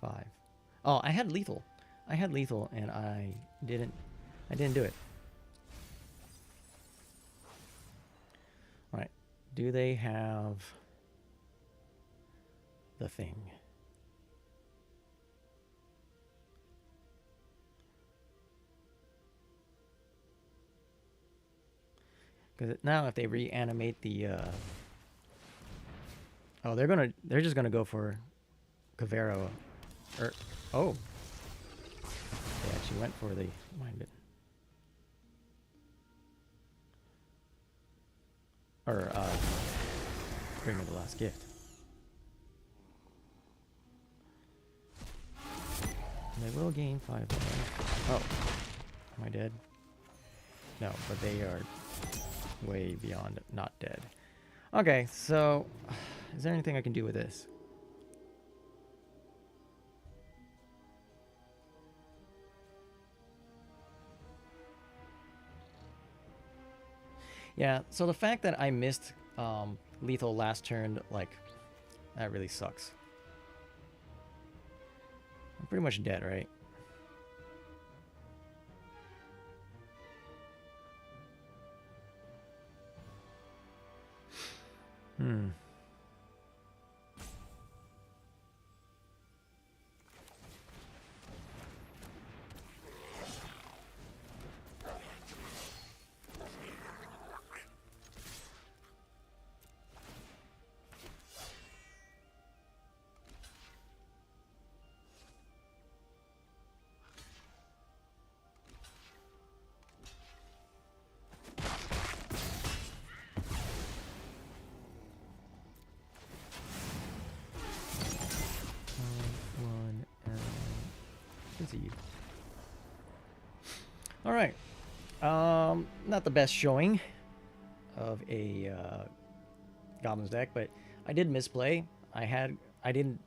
5? Oh, I had lethal. I had lethal, and I didn't do it. All right. Do they have the thing? Because now if they reanimate the oh, they're just gonna go for Cavero. Or oh, they actually went for the minded. Or Bring Me the Last Gift. And they will gain 5 life. Oh, am I dead? No, but they are way beyond not dead. Okay, so is there anything I can do with this? Yeah, so the fact that I missed lethal last turn, like, that really sucks. I'm pretty much dead, right? Hmm. All right. Not the best showing of a Goblin's deck, but I did misplay. I didn't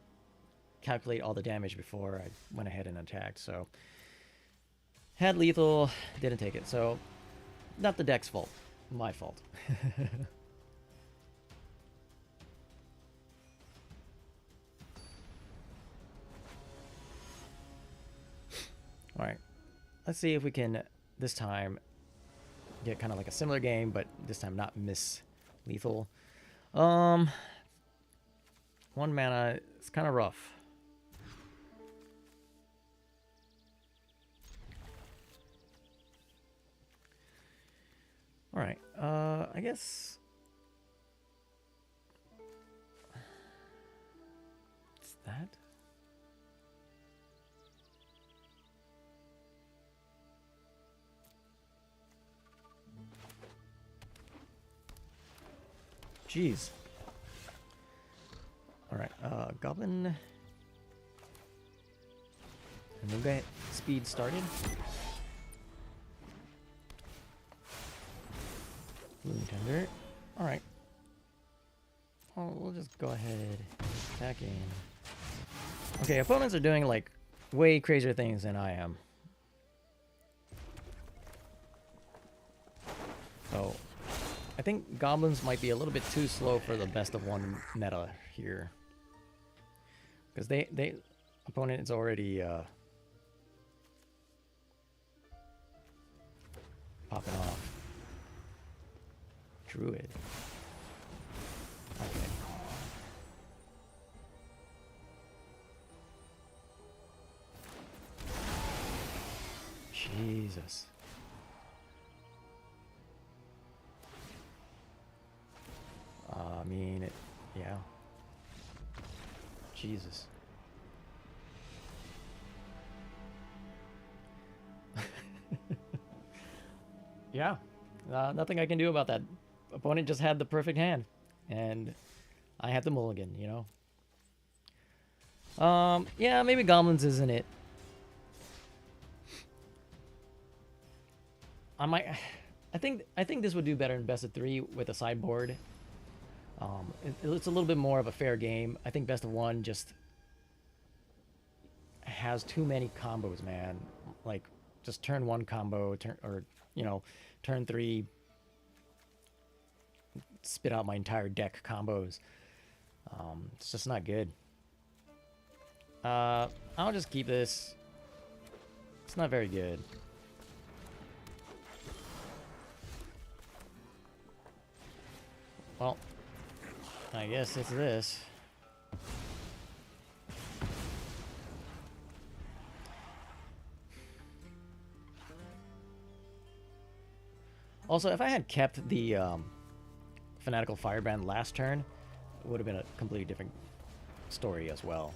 calculate all the damage before I went ahead and attacked, so had lethal, didn't take it. So not the deck's fault, my fault. All right. Let's see if we can this time get kind of like a similar game, but this time not miss lethal. 1 mana, it's kind of rough. All right, I guess it's that. Jeez. Alright, Goblin. And we'll get speed started. Bloom Tender. Alright. Oh, we'll just go ahead. Attack in. Okay, opponents are doing like way crazier things than I am. So, I think goblins might be a little bit too slow for the best of one meta here. Because opponent is already popping off. Druid. Okay. Jesus. I mean, yeah. Jesus. Yeah. Nothing I can do about that. Opponent just had the perfect hand. And I had the mulligan, you know? Yeah, maybe goblins isn't it. I think this would do better in best of 3 with a sideboard. It's a little bit more of a fair game. I think best of 1 just has too many combos, man. Like just turn 1 combo, turn 3 spit out my entire deck combos. It's just not good. I'll just keep this. It's not very good. Well, I guess it's this. Also, if I had kept the Fanatical Firebrand last turn, it would have been a completely different story as well.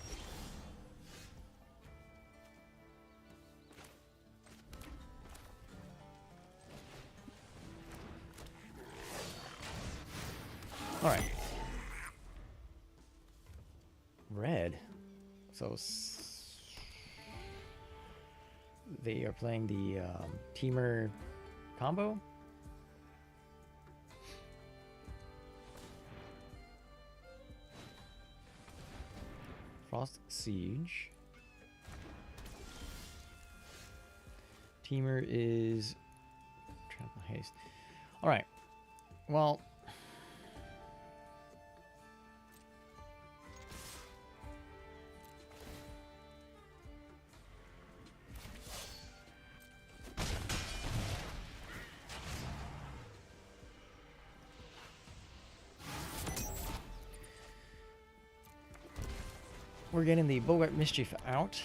Alright. Red. So they are playing the Teamer combo. Frost Siege. Teamer is Trample Haste. Alright. Well, we're getting the Bogart Mischief out.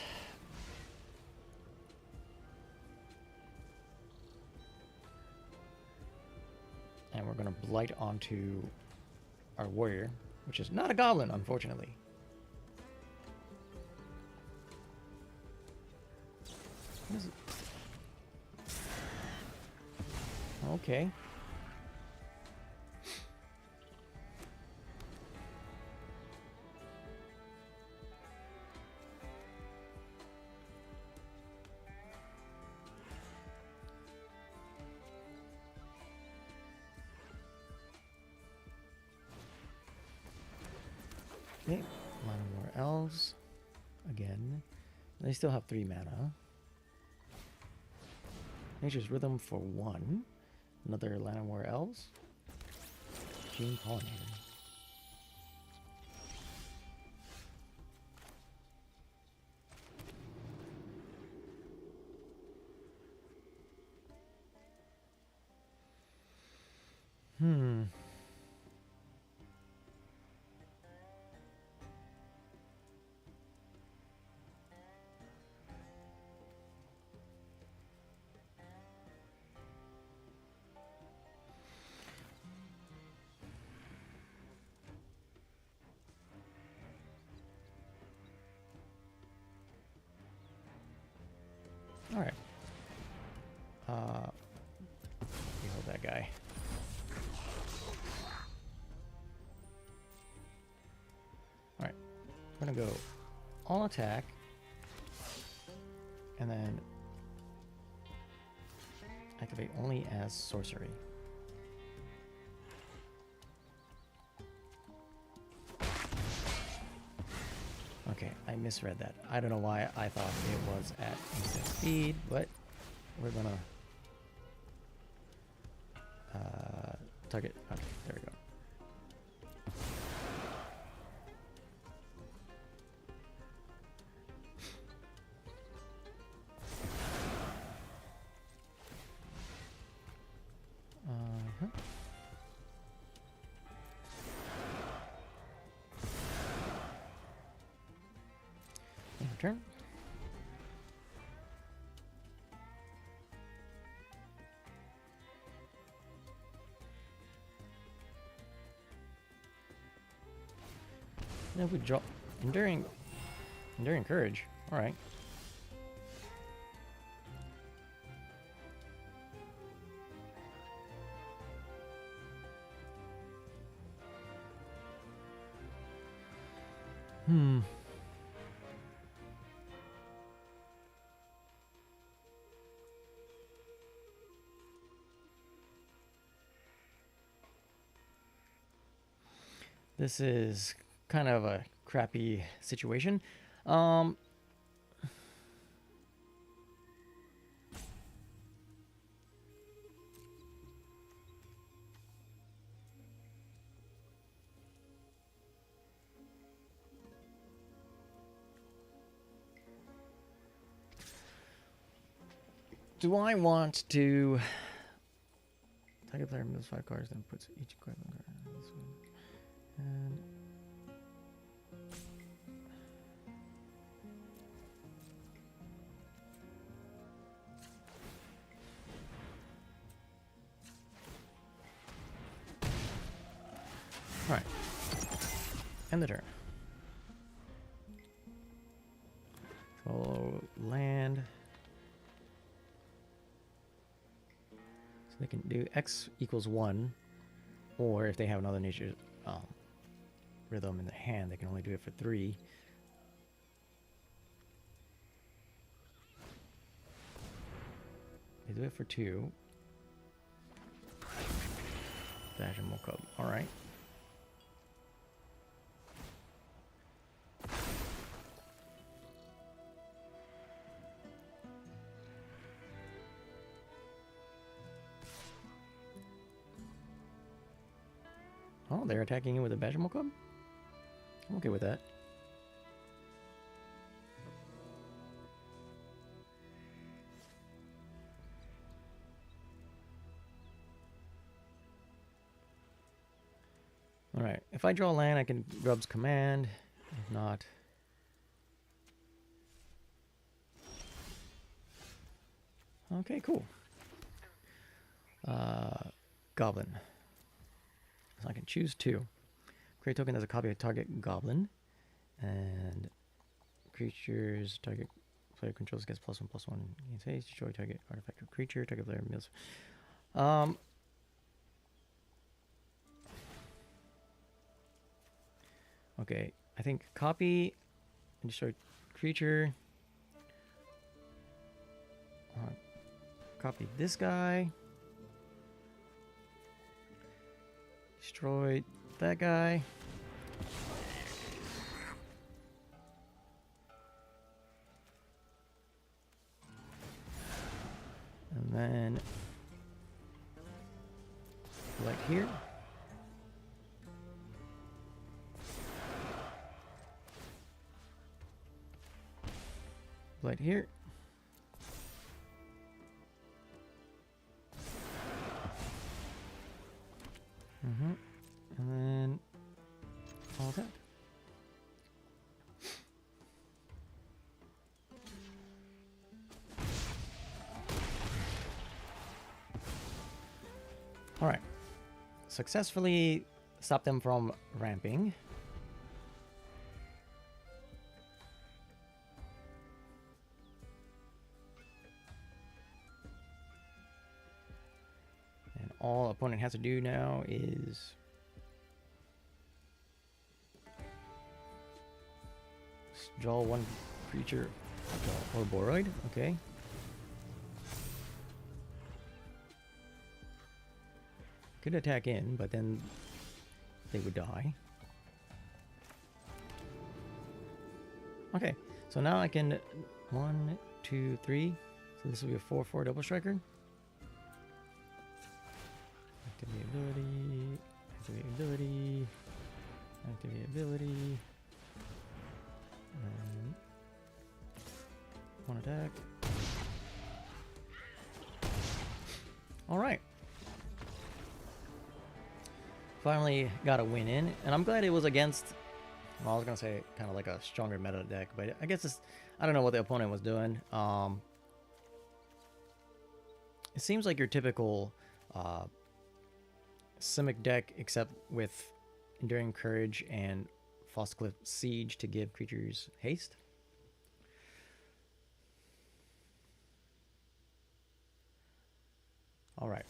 And we're going to blight onto our warrior, which is not a goblin, unfortunately. What is it? Okay. Okay, mana more elves again. They still have 3 mana. Nature's Rhythm for 1. Another Llanowar Elves. Gene Pollinator. Alright. Hold that guy. Alright. We're gonna go all attack. And then activate only as sorcery. misread that. I don't know why I thought it was at instant speed, but we're gonna target. Okay, there we go. Turn. Now we drop enduring courage. All right. This is kind of a crappy situation. Do I want to target player moves 5 cards, then puts each equivalent card on this one. And all right, end the turn. So land. So they can do X equals 1, or if they have another nature rhythm in the hand, they can only do it for 3. They do it for 2. Dash and Mokub. All right. Oh, they're attacking you with a Bashamo Club? I'm okay with that. Alright, if I draw land, I can Grub's Command. If not... Okay, cool. Goblin. So I can choose 2. Create token as a copy of target goblin. And creatures, target player controls gets +1/+1. Gains haste, destroy target artifact or creature, target player meals. Okay, I think copy and destroy creature. Copy this guy. Destroy that guy. And then like here. Right here. And then all that. All right. Successfully stop them from ramping. And all opponent has to do now is draw 1 creature or Boroid. Okay. Could attack in, but then they would die. Okay, so now I can 1, 2, 3. So this will be a 4/4 double striker. Activate ability. Activate ability. Activate ability. And one attack. All right. Finally got a win in, and I'm glad it was against. Well, I was gonna say kind of like a stronger meta deck, but I guess it's. I don't know what the opponent was doing. It seems like your typical Simic deck, except with Enduring Courage and Frostcliff Siege to give creatures haste. All right.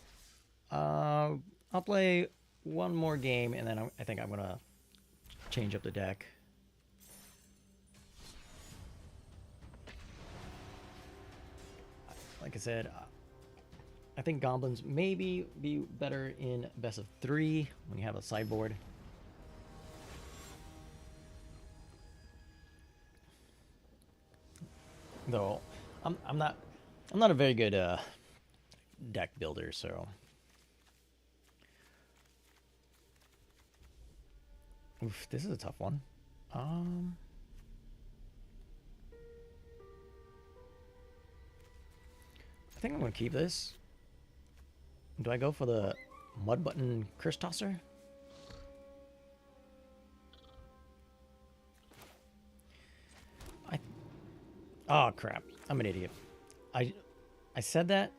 I'll play one more game, and then I think I'm going to change up the deck. Like I said, I think goblins maybe be better in best of 3 when you have a sideboard. Though I'm not a very good deck builder, so oof, this is a tough one. I think I'm gonna keep this. Do I go for the Mud Button Curse Tosser? Oh crap! I'm an idiot. I said that,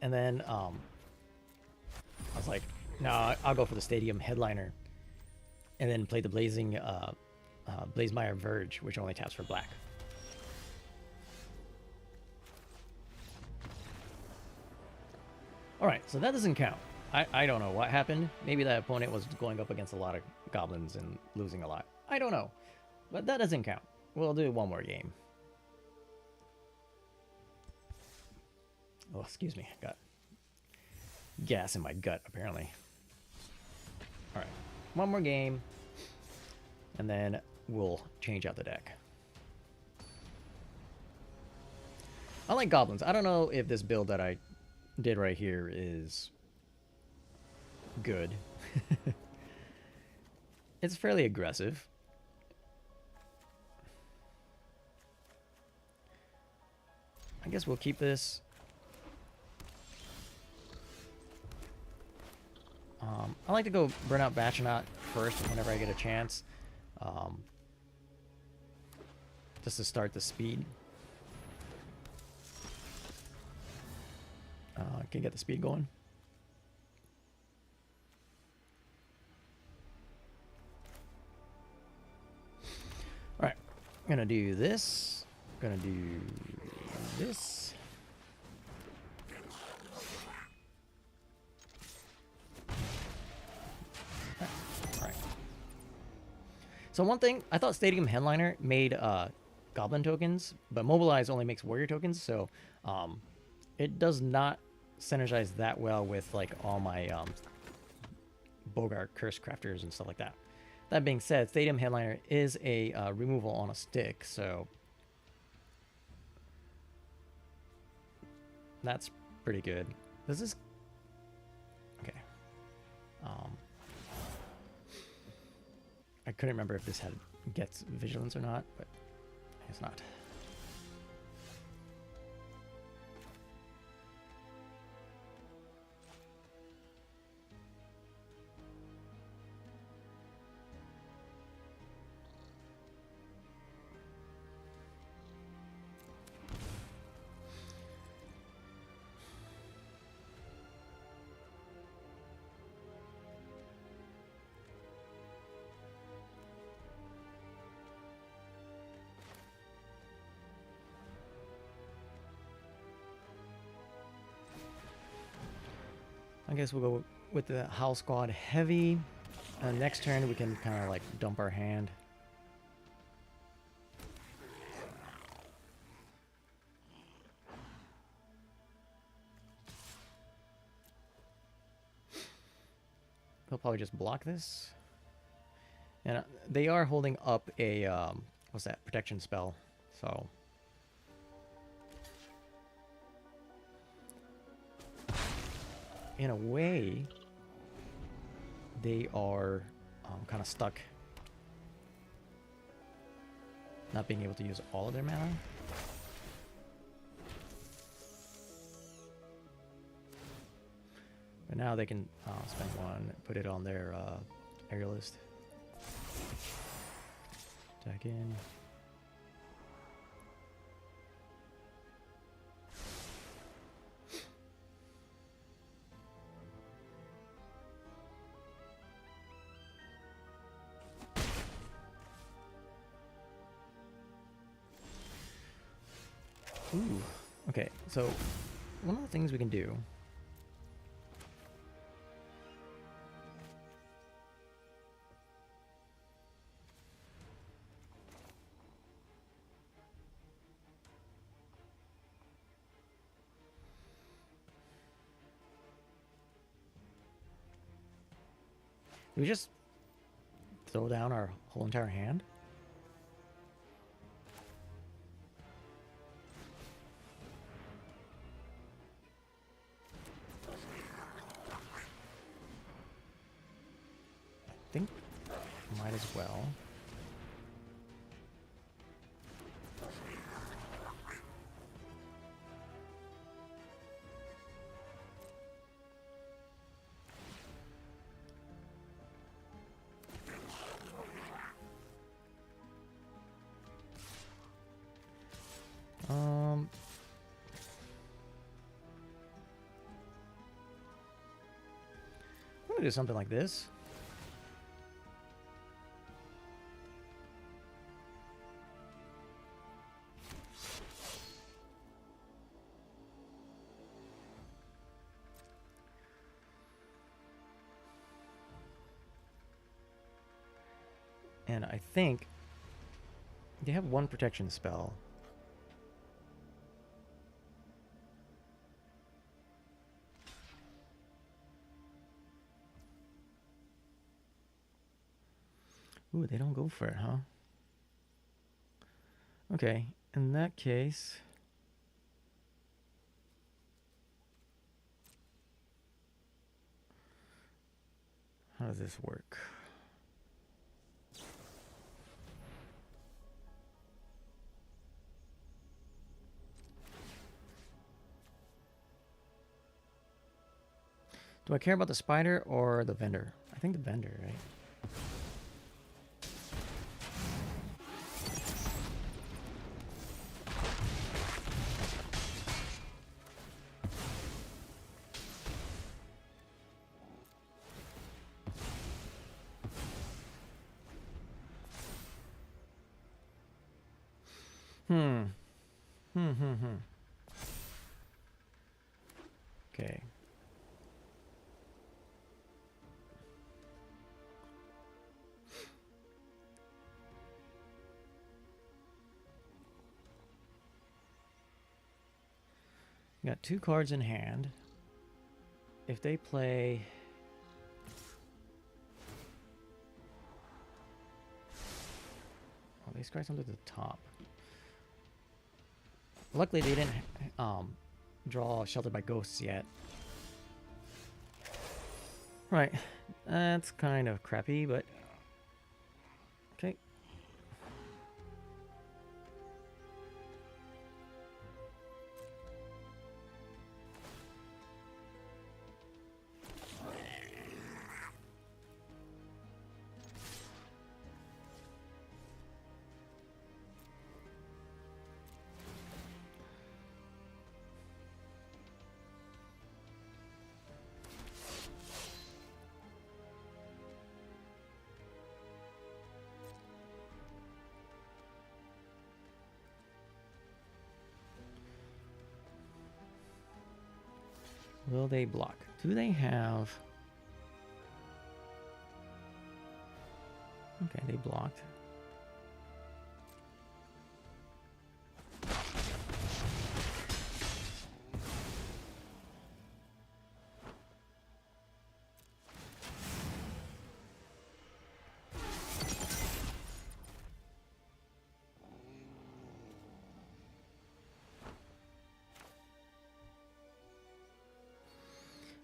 and then I was like, no, I'll go for the Stadium Headliner, and then play the Blazing Blazemire Verge, which only taps for black. All right, so that doesn't count. I don't know what happened. Maybe that opponent was going up against a lot of goblins and losing a lot. I don't know, but that doesn't count. We'll do one more game. Oh, excuse me. Got gas in my gut, apparently. All right. One more game, and then we'll change out the deck. I like goblins. I don't know if this build that I did right here is good. It's fairly aggressive. I guess we'll keep this. I like to go Burnout Batchanaut first whenever I get a chance. Just to start the speed. Can get the speed going. Alright, I'm gonna do this. I'm gonna do this. Alright. So one thing, I thought Stadium Headliner made Goblin tokens, but Mobilize only makes Warrior tokens, so it does not synergize that well with like all my Bogart Curse Crafters and stuff like that. That being said, Stadium Headliner is a removal on a stick, so that's pretty good. This is okay. I couldn't remember if this gets Vigilance or not, but I guess not. I guess we'll go with the Howl Squad Heavy. Next turn, we can kind of like dump our hand. They'll probably just block this. And they are holding up a, what's that, protection spell. So in a way, they are kind of stuck not being able to use all of their mana. But now they can spend one, put it on their aerial list. Attack in. Ooh. Okay, so one of the things we can do we just throw down our whole entire hand? I think might as well. I'm gonna do something like this. And I think they have one protection spell. Ooh, they don't go for it, huh? Okay, in that case... how does this work? Do I care about the spider or the vendor? I think the vendor, right? Okay. Got 2 cards in hand. If they play... oh, they scratch something to the top. Luckily, they didn't draw Sheltered by Ghosts yet. Right. That's kind of crappy, but... okay. Will they block? Do they have... okay, they blocked.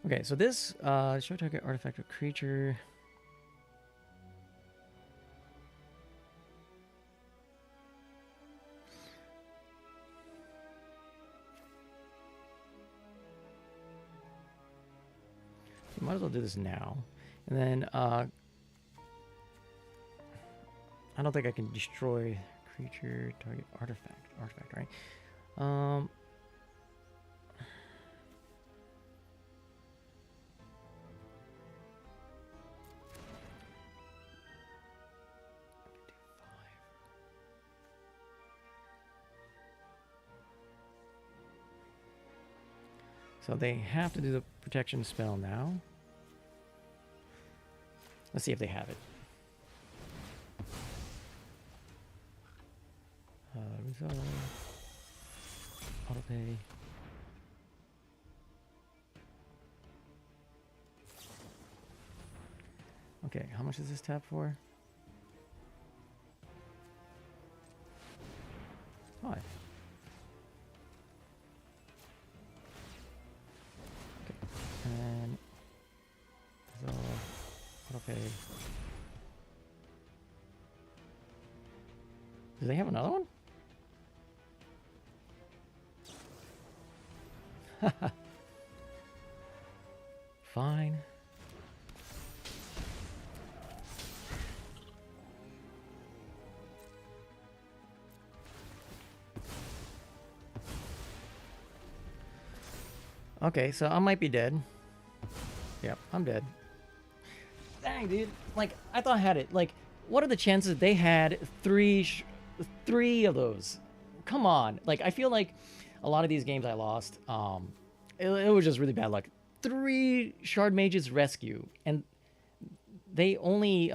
Okay, so this show target artifact or creature. You might as well do this now. And then I don't think I can destroy creature target artifact. Artifact, right? So they have to do the protection spell now. Let's see if they have it. Resolve. Autopay. Okay, how much is this tab for? 5. Okay, and resolve. Autopay. Do they have another one? Fine. Okay, so I might be dead. Yep, I'm dead. Dang, dude. Like, I thought I had it. Like, what are the chances they had three of those? Come on. Like, I feel like a lot of these games I lost, it was just really bad luck. 3 Shard Mages Rescue, and they only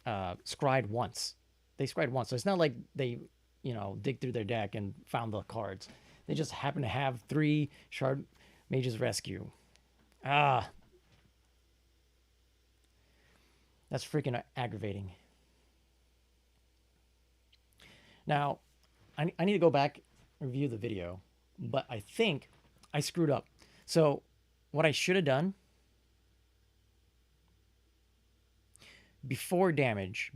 scryed once. They scryed once, so it's not like they, you know, dig through their deck and found the cards. They just happen to have 3 Shard Mages Rescue. Ah. That's freaking aggravating. Now, I need to go back and review the video, but I think I screwed up. So, what I should have done before damage,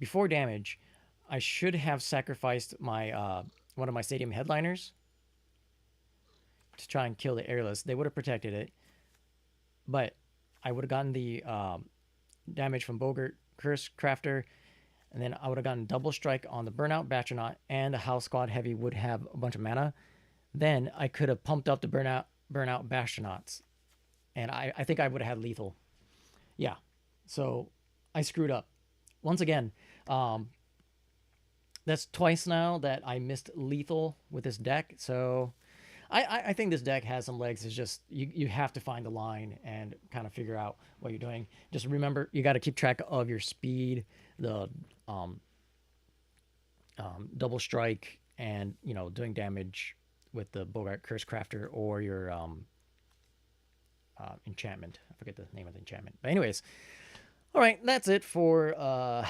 I should have sacrificed my one of my stadium headliners to try and kill the airless. They would have protected it, but I would have gotten the damage from Bogart Curse Crafter, and then I would have gotten double strike on the Burnout Bastronaut, and the House Squad Heavy would have a bunch of mana. Then I could have pumped up the Burnout Bastronauts, and I think I would have had lethal. Yeah, so I screwed up. Once again, that's twice now that I missed lethal with this deck, so I think this deck has some legs. It's just you have to find the line and kind of figure out what you're doing. Just remember, you got to keep track of your speed, the double strike, and, you know, doing damage with the Bogart Curse Crafter or your enchantment. I forget the name of the enchantment. But anyways, all right, that's it for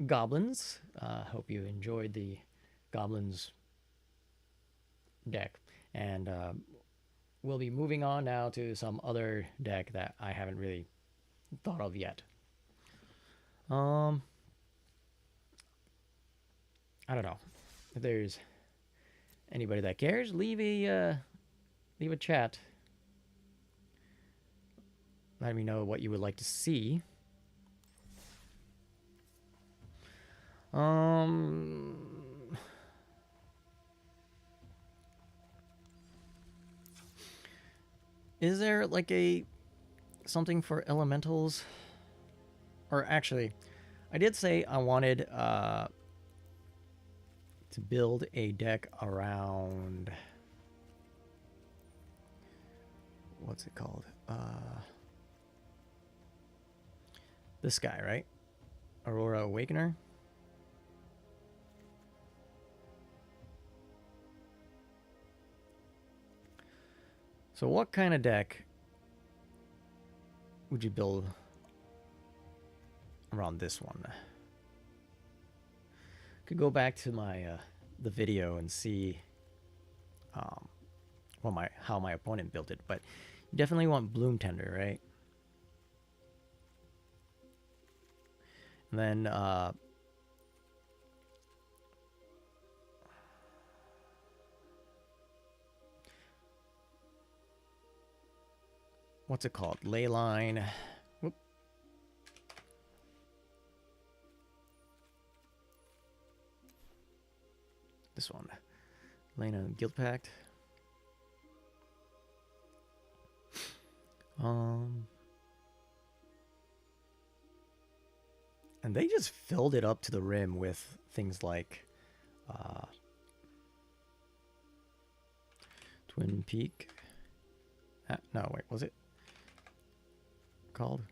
Goblins. Hope you enjoyed the Goblins deck. And we'll be moving on now to some other deck that I haven't really thought of yet. I don't know if there's anybody that cares. Leave a chat. Let me know what you would like to see. Is there like something for elementals? Or actually, I did say I wanted to build a deck around, what's it called? This guy, right? Aurora Awakener. So what kind of deck would you build around this one? Could go back to my the video and see well, how my opponent built it, but you definitely want Bloom Tender, right? And then what's it called? Leyline. Whoop. This one. Lena Guild Pact. And they just filled it up to the rim with things like Twin Peak. No, wait, was it called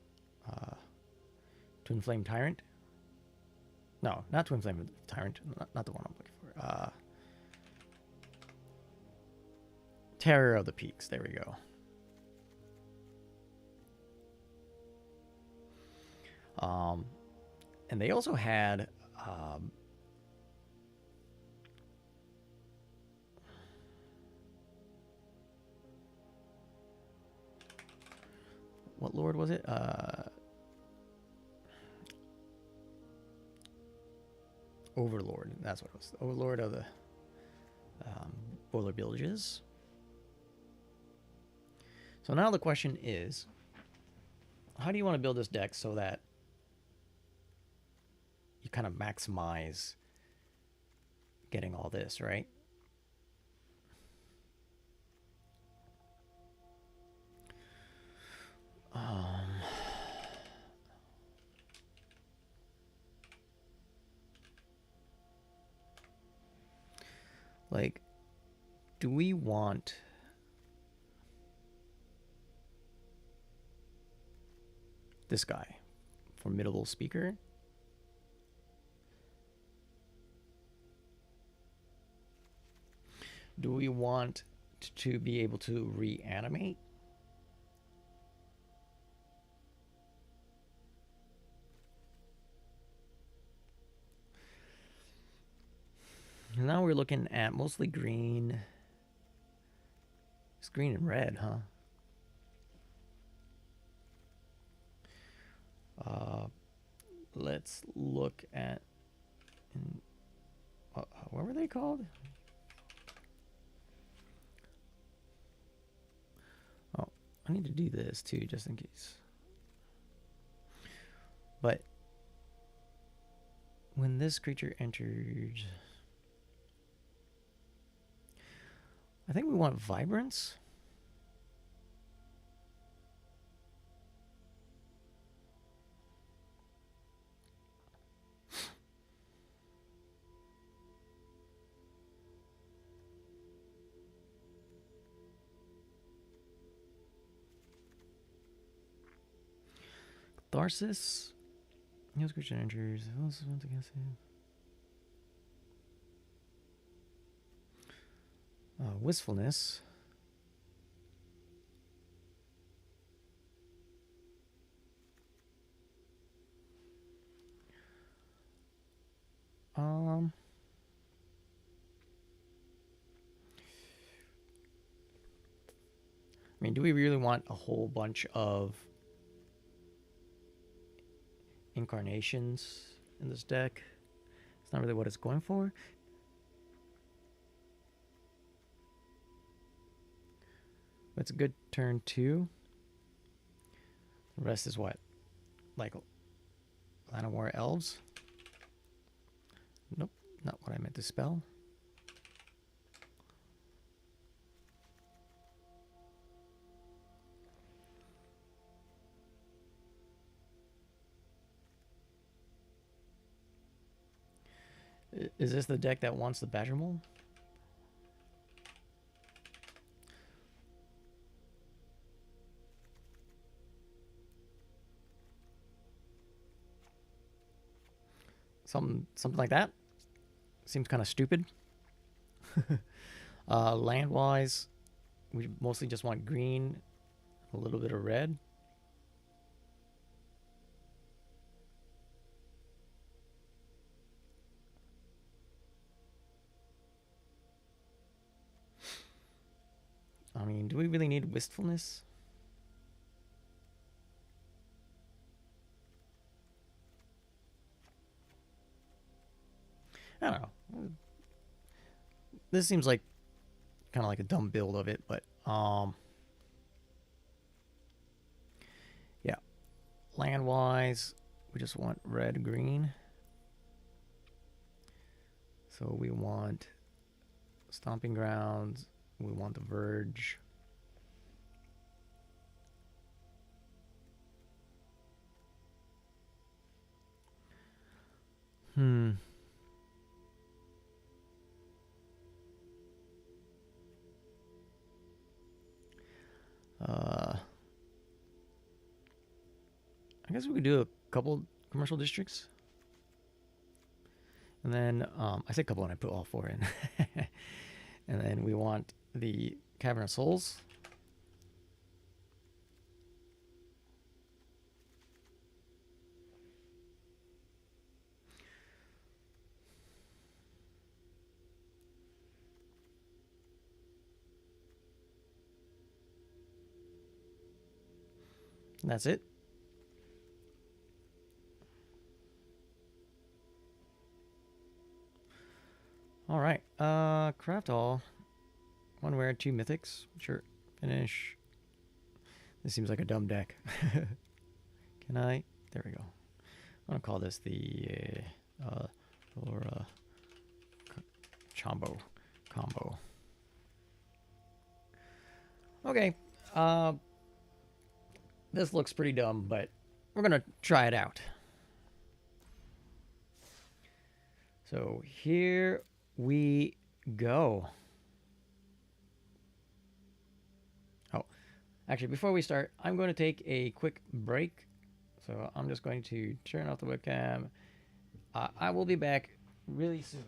Twin Flame Tyrant? No, not Twin Flame Tyrant. Not the one I'm looking for. Terror of the Peaks. There we go. And they also had what lord was it? Overlord. That's what it was. Overlord of the Boiler Villages. So now the question is, how do you want to build this deck so that you kind of maximize getting all this, right? Like, do we want this guy, Formidable Speaker? Do we want to be able to reanimate? And now we're looking at mostly green. It's green and red, huh? Let's look at... what were they called? Oh, I need to do this too, just in case. But when this creature enters... I think we want Vibrance. Catharsis. Heals creature enters. Who else wants against him? Wistfulness. I mean, do we really want a whole bunch of incarnations in this deck? It's not really what it's going for. It's a good turn too. The rest is what? Like Land of War Elves? Nope, not what I meant to spell. Is this the deck that wants the Badger Mole? Something like that. Seems kind of stupid. Land-wise, we mostly just want green, a little bit of red. I mean, do we really need wistfulness? I don't know. This seems like kind of like a dumb build of it, but yeah. Land wise, we just want red green. So we want Stomping Grounds. We want the Verge. I guess we could do a couple commercial districts. And then, I said couple and I put all four in. And then we want the Cavern of Souls. And that's it. All right. Craft all. One rare, two mythics. Sure. Finish. This seems like a dumb deck. Can I? There we go. I'm gonna call this the Laura Combo. Okay. This looks pretty dumb, but we're gonna try it out. So here we go. Oh, actually, before we start, I'm going to take a quick break. So I'm just going to turn off the webcam. I will be back really soon.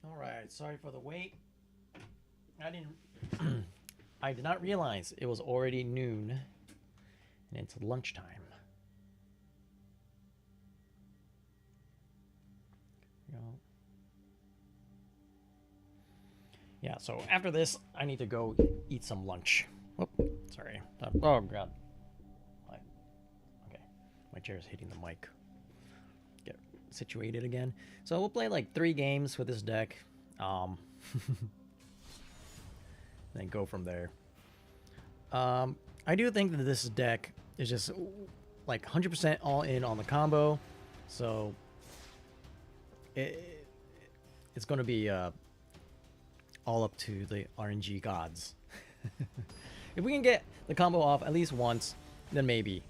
All right, sorry for the wait. I did not realize it was already noon and it's lunchtime. Yeah, so after this, I need to go eat some lunch. Oh, sorry. Oh, God. My chair's hitting the mic. Get situated again. So we'll play like 3 games with this deck. Then go from there. I do think that this deck is just like 100% all in on the combo. So it's going to be all up to the RNG gods. If we can get the combo off at least once, then maybe.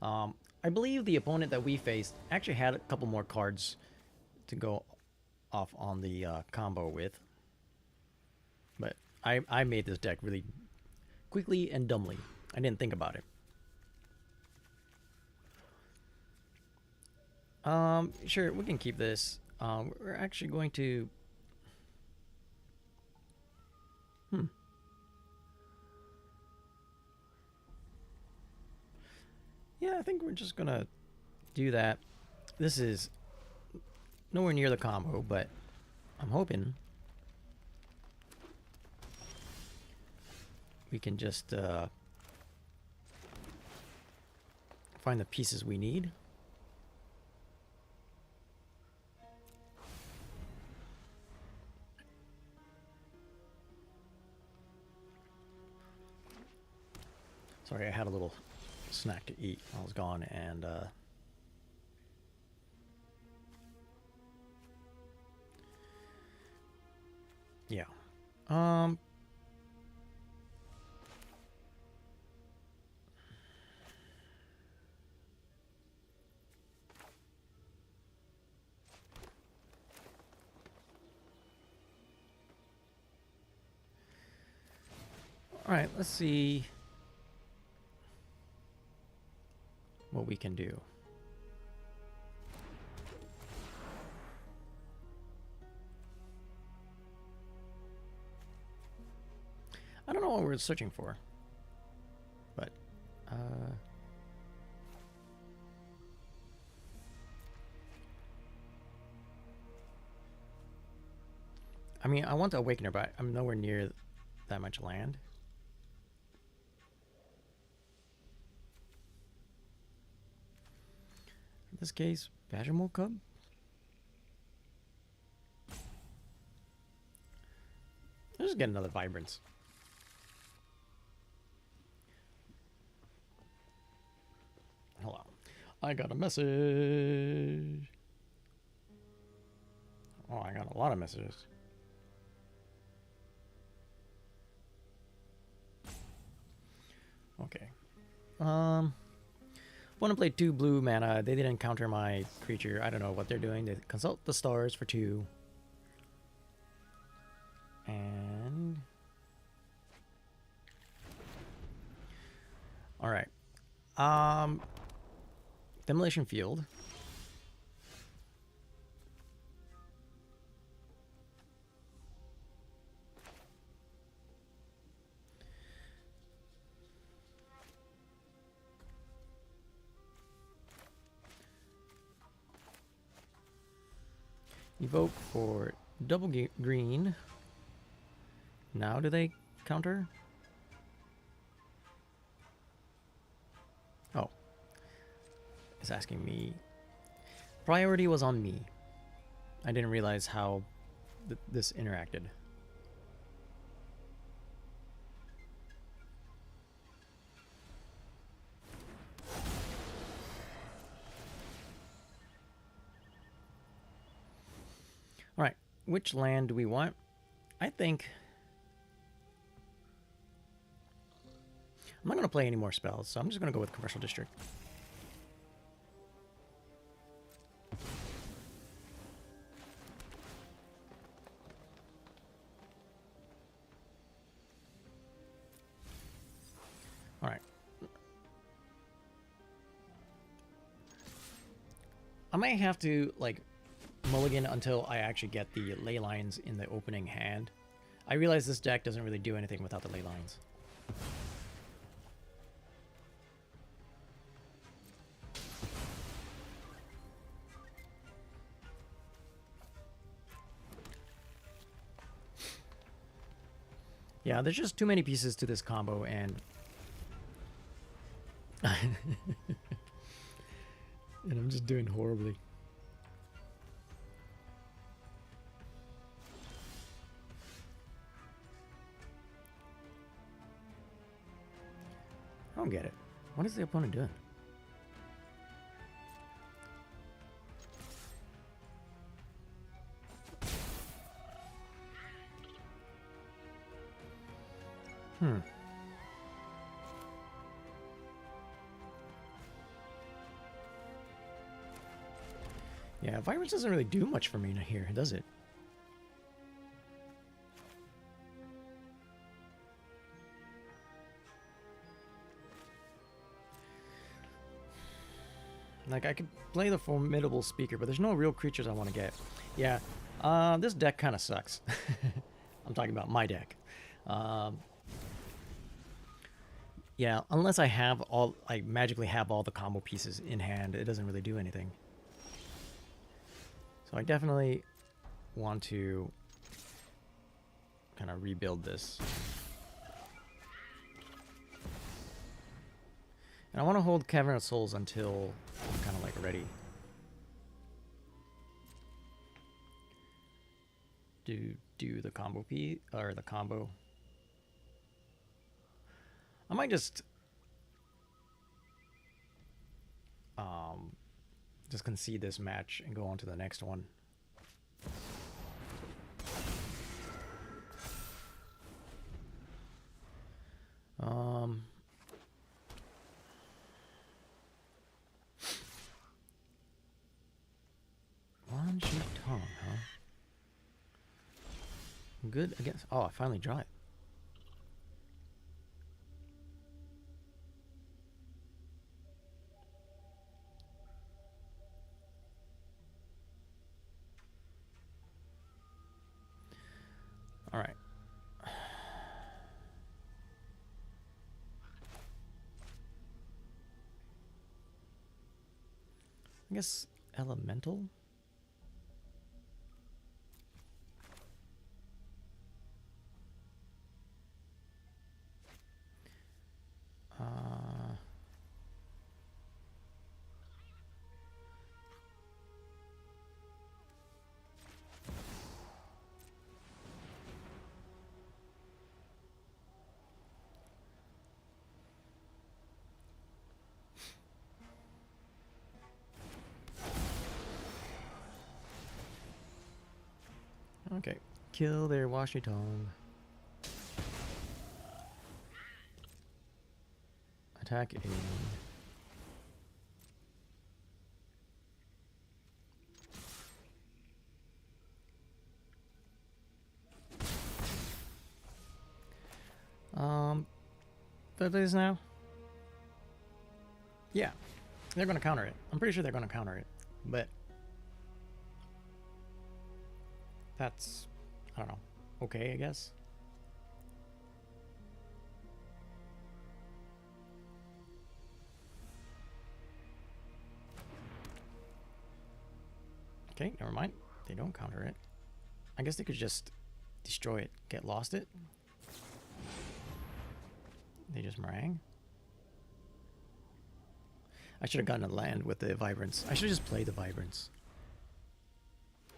I believe the opponent that we faced actually had a couple more cards to go off on the combo with. But I made this deck really quickly and dumbly. I didn't think about it. Sure, we can keep this. We're actually going to... Yeah, I think we're just gonna do that. This is nowhere near the combo, but I'm hoping we can just find the pieces we need. Sorry, I had a little snack to eat while I was gone, and yeah. All right, let's see what we can do. I don't know what we're searching for, but I mean, I want the Awakener, but I'm nowhere near that much land. In this case, Badgermole Cub. Let's just get another Vibrance. Hold on. I got a message. Oh, I got a lot of messages. Okay. Want to play 2 blue mana. They didn't counter my creature. I don't know what they're doing. They consult the stars for 2. And... Alright. Demolition Field. Evoke for double green. Now do they counter? Oh. It's asking me. Priority was on me. I didn't realize how this interacted. Alright, which land do we want? I think... I'm not going to play any more spells, so I'm just going to go with Commercial District. Alright. I might have to, like, mulligan until I actually get the ley lines in the opening hand. I realize this deck doesn't really do anything without the ley lines. Yeah, there's just too many pieces to this combo, and And I'm just doing horribly. I don't get it. What is the opponent doing? Yeah, Vibrance doesn't really do much for me here, does it? Like, I could play the Formidable Speaker, but there's no real creatures I want to get. Yeah, this deck kind of sucks. I'm talking about my deck. Yeah, unless I magically have all the combo pieces in hand, it doesn't really do anything. So I definitely want to kind of rebuild this. And I want to hold Cavern of Souls until I'm kind of like ready. Do the combo or the combo. I might just concede this match and go on to the next one. One sheep tongue, huh? Good against. Oh, I finally draw it. All right. I guess elemental. Okay, kill their washy tongue. Attack aim. That is now. Yeah, they're gonna counter it. I'm pretty sure they're gonna counter it, but that's, I don't know, okay, I guess. Okay, never mind. They don't counter it. I guess they could just destroy it, get lost it. They just meringue. I should have gotten a land with the Vibrance. I should have just played the Vibrance.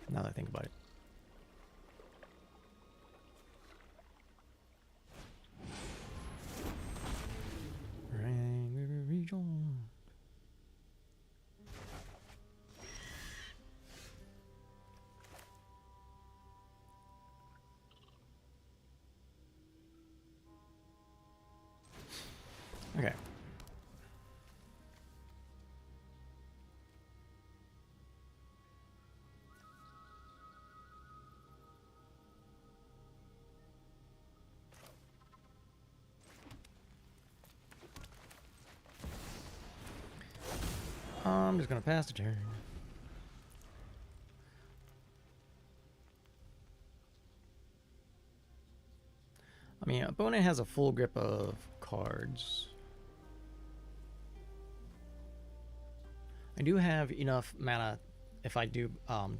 Now that I think about it. Region. Okay. I'm just gonna pass the turn. I mean, opponent has a full grip of cards. I do have enough mana if I do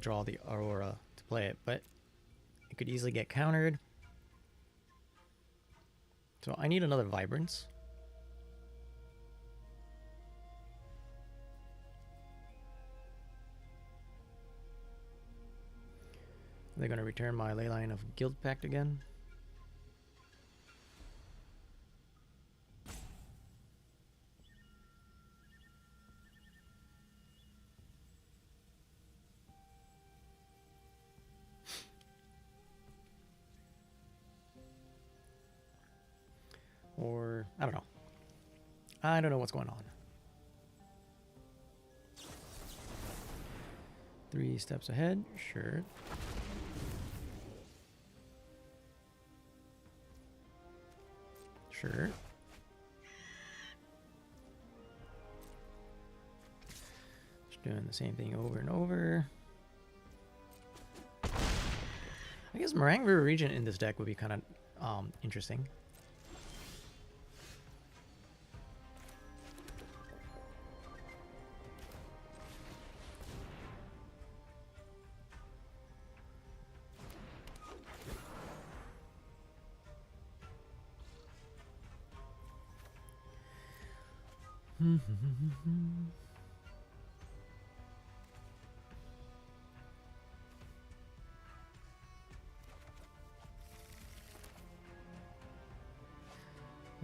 draw the Aurora to play it, but it could easily get countered. So I need another Vibrance. they're going to return my Leyline of Guild Pact again. Or, I don't know. I don't know what's going on. 3 steps ahead, sure. Sure. Just doing the same thing over and over. I guess Meringue River Region in this deck would be kind of interesting.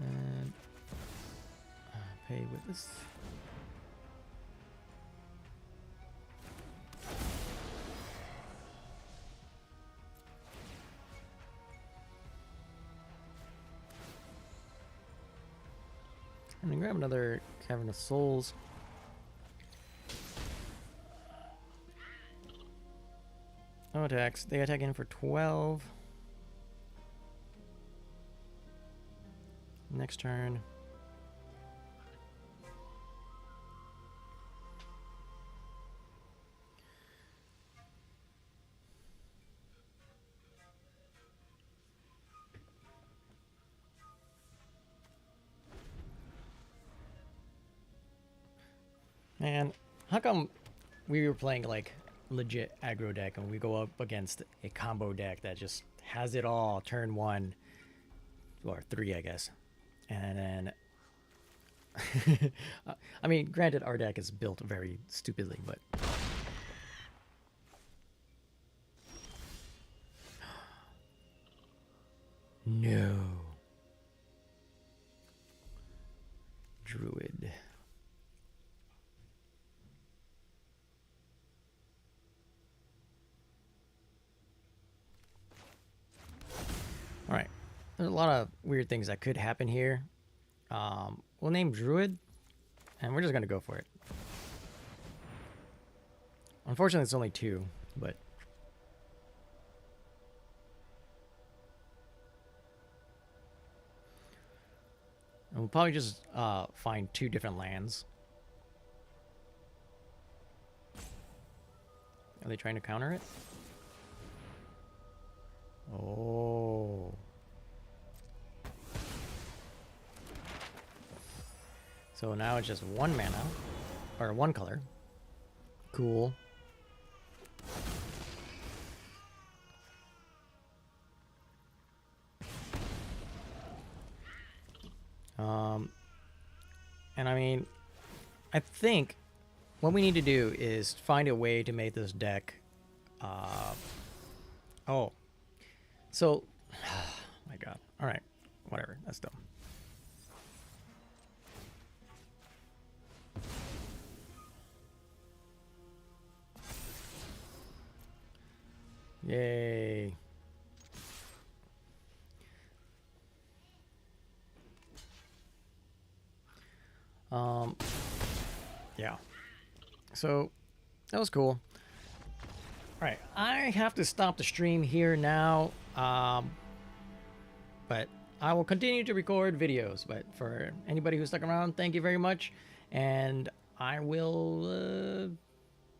And pay with this. And then grab another Cavern of Souls. No attacks. They attack in for 12. Next turn. Man, how come we were playing like legit aggro deck and we go up against a combo deck that just has it all turn 1 or 3, I guess. And then I mean, granted our deck is built very stupidly, but no. Druid. All right, there's a lot of weird things that could happen here. We'll name Druid, and we're just gonna go for it. Unfortunately, it's only 2, but and we'll probably just find 2 different lands. Are they trying to counter it? Oh. So now it's just 1 mana, or 1 color. Cool. And I mean, I think what we need to do is find a way to make this deck, oh. So, oh my god. Alright, whatever, that's dumb. Yay. Yeah. So, that was cool. Alright, I have to stop the stream here now. But I will continue to record videos. But for anybody who stuck around, thank you very much. And I will,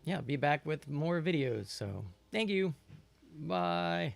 yeah, be back with more videos. So, thank you. Bye.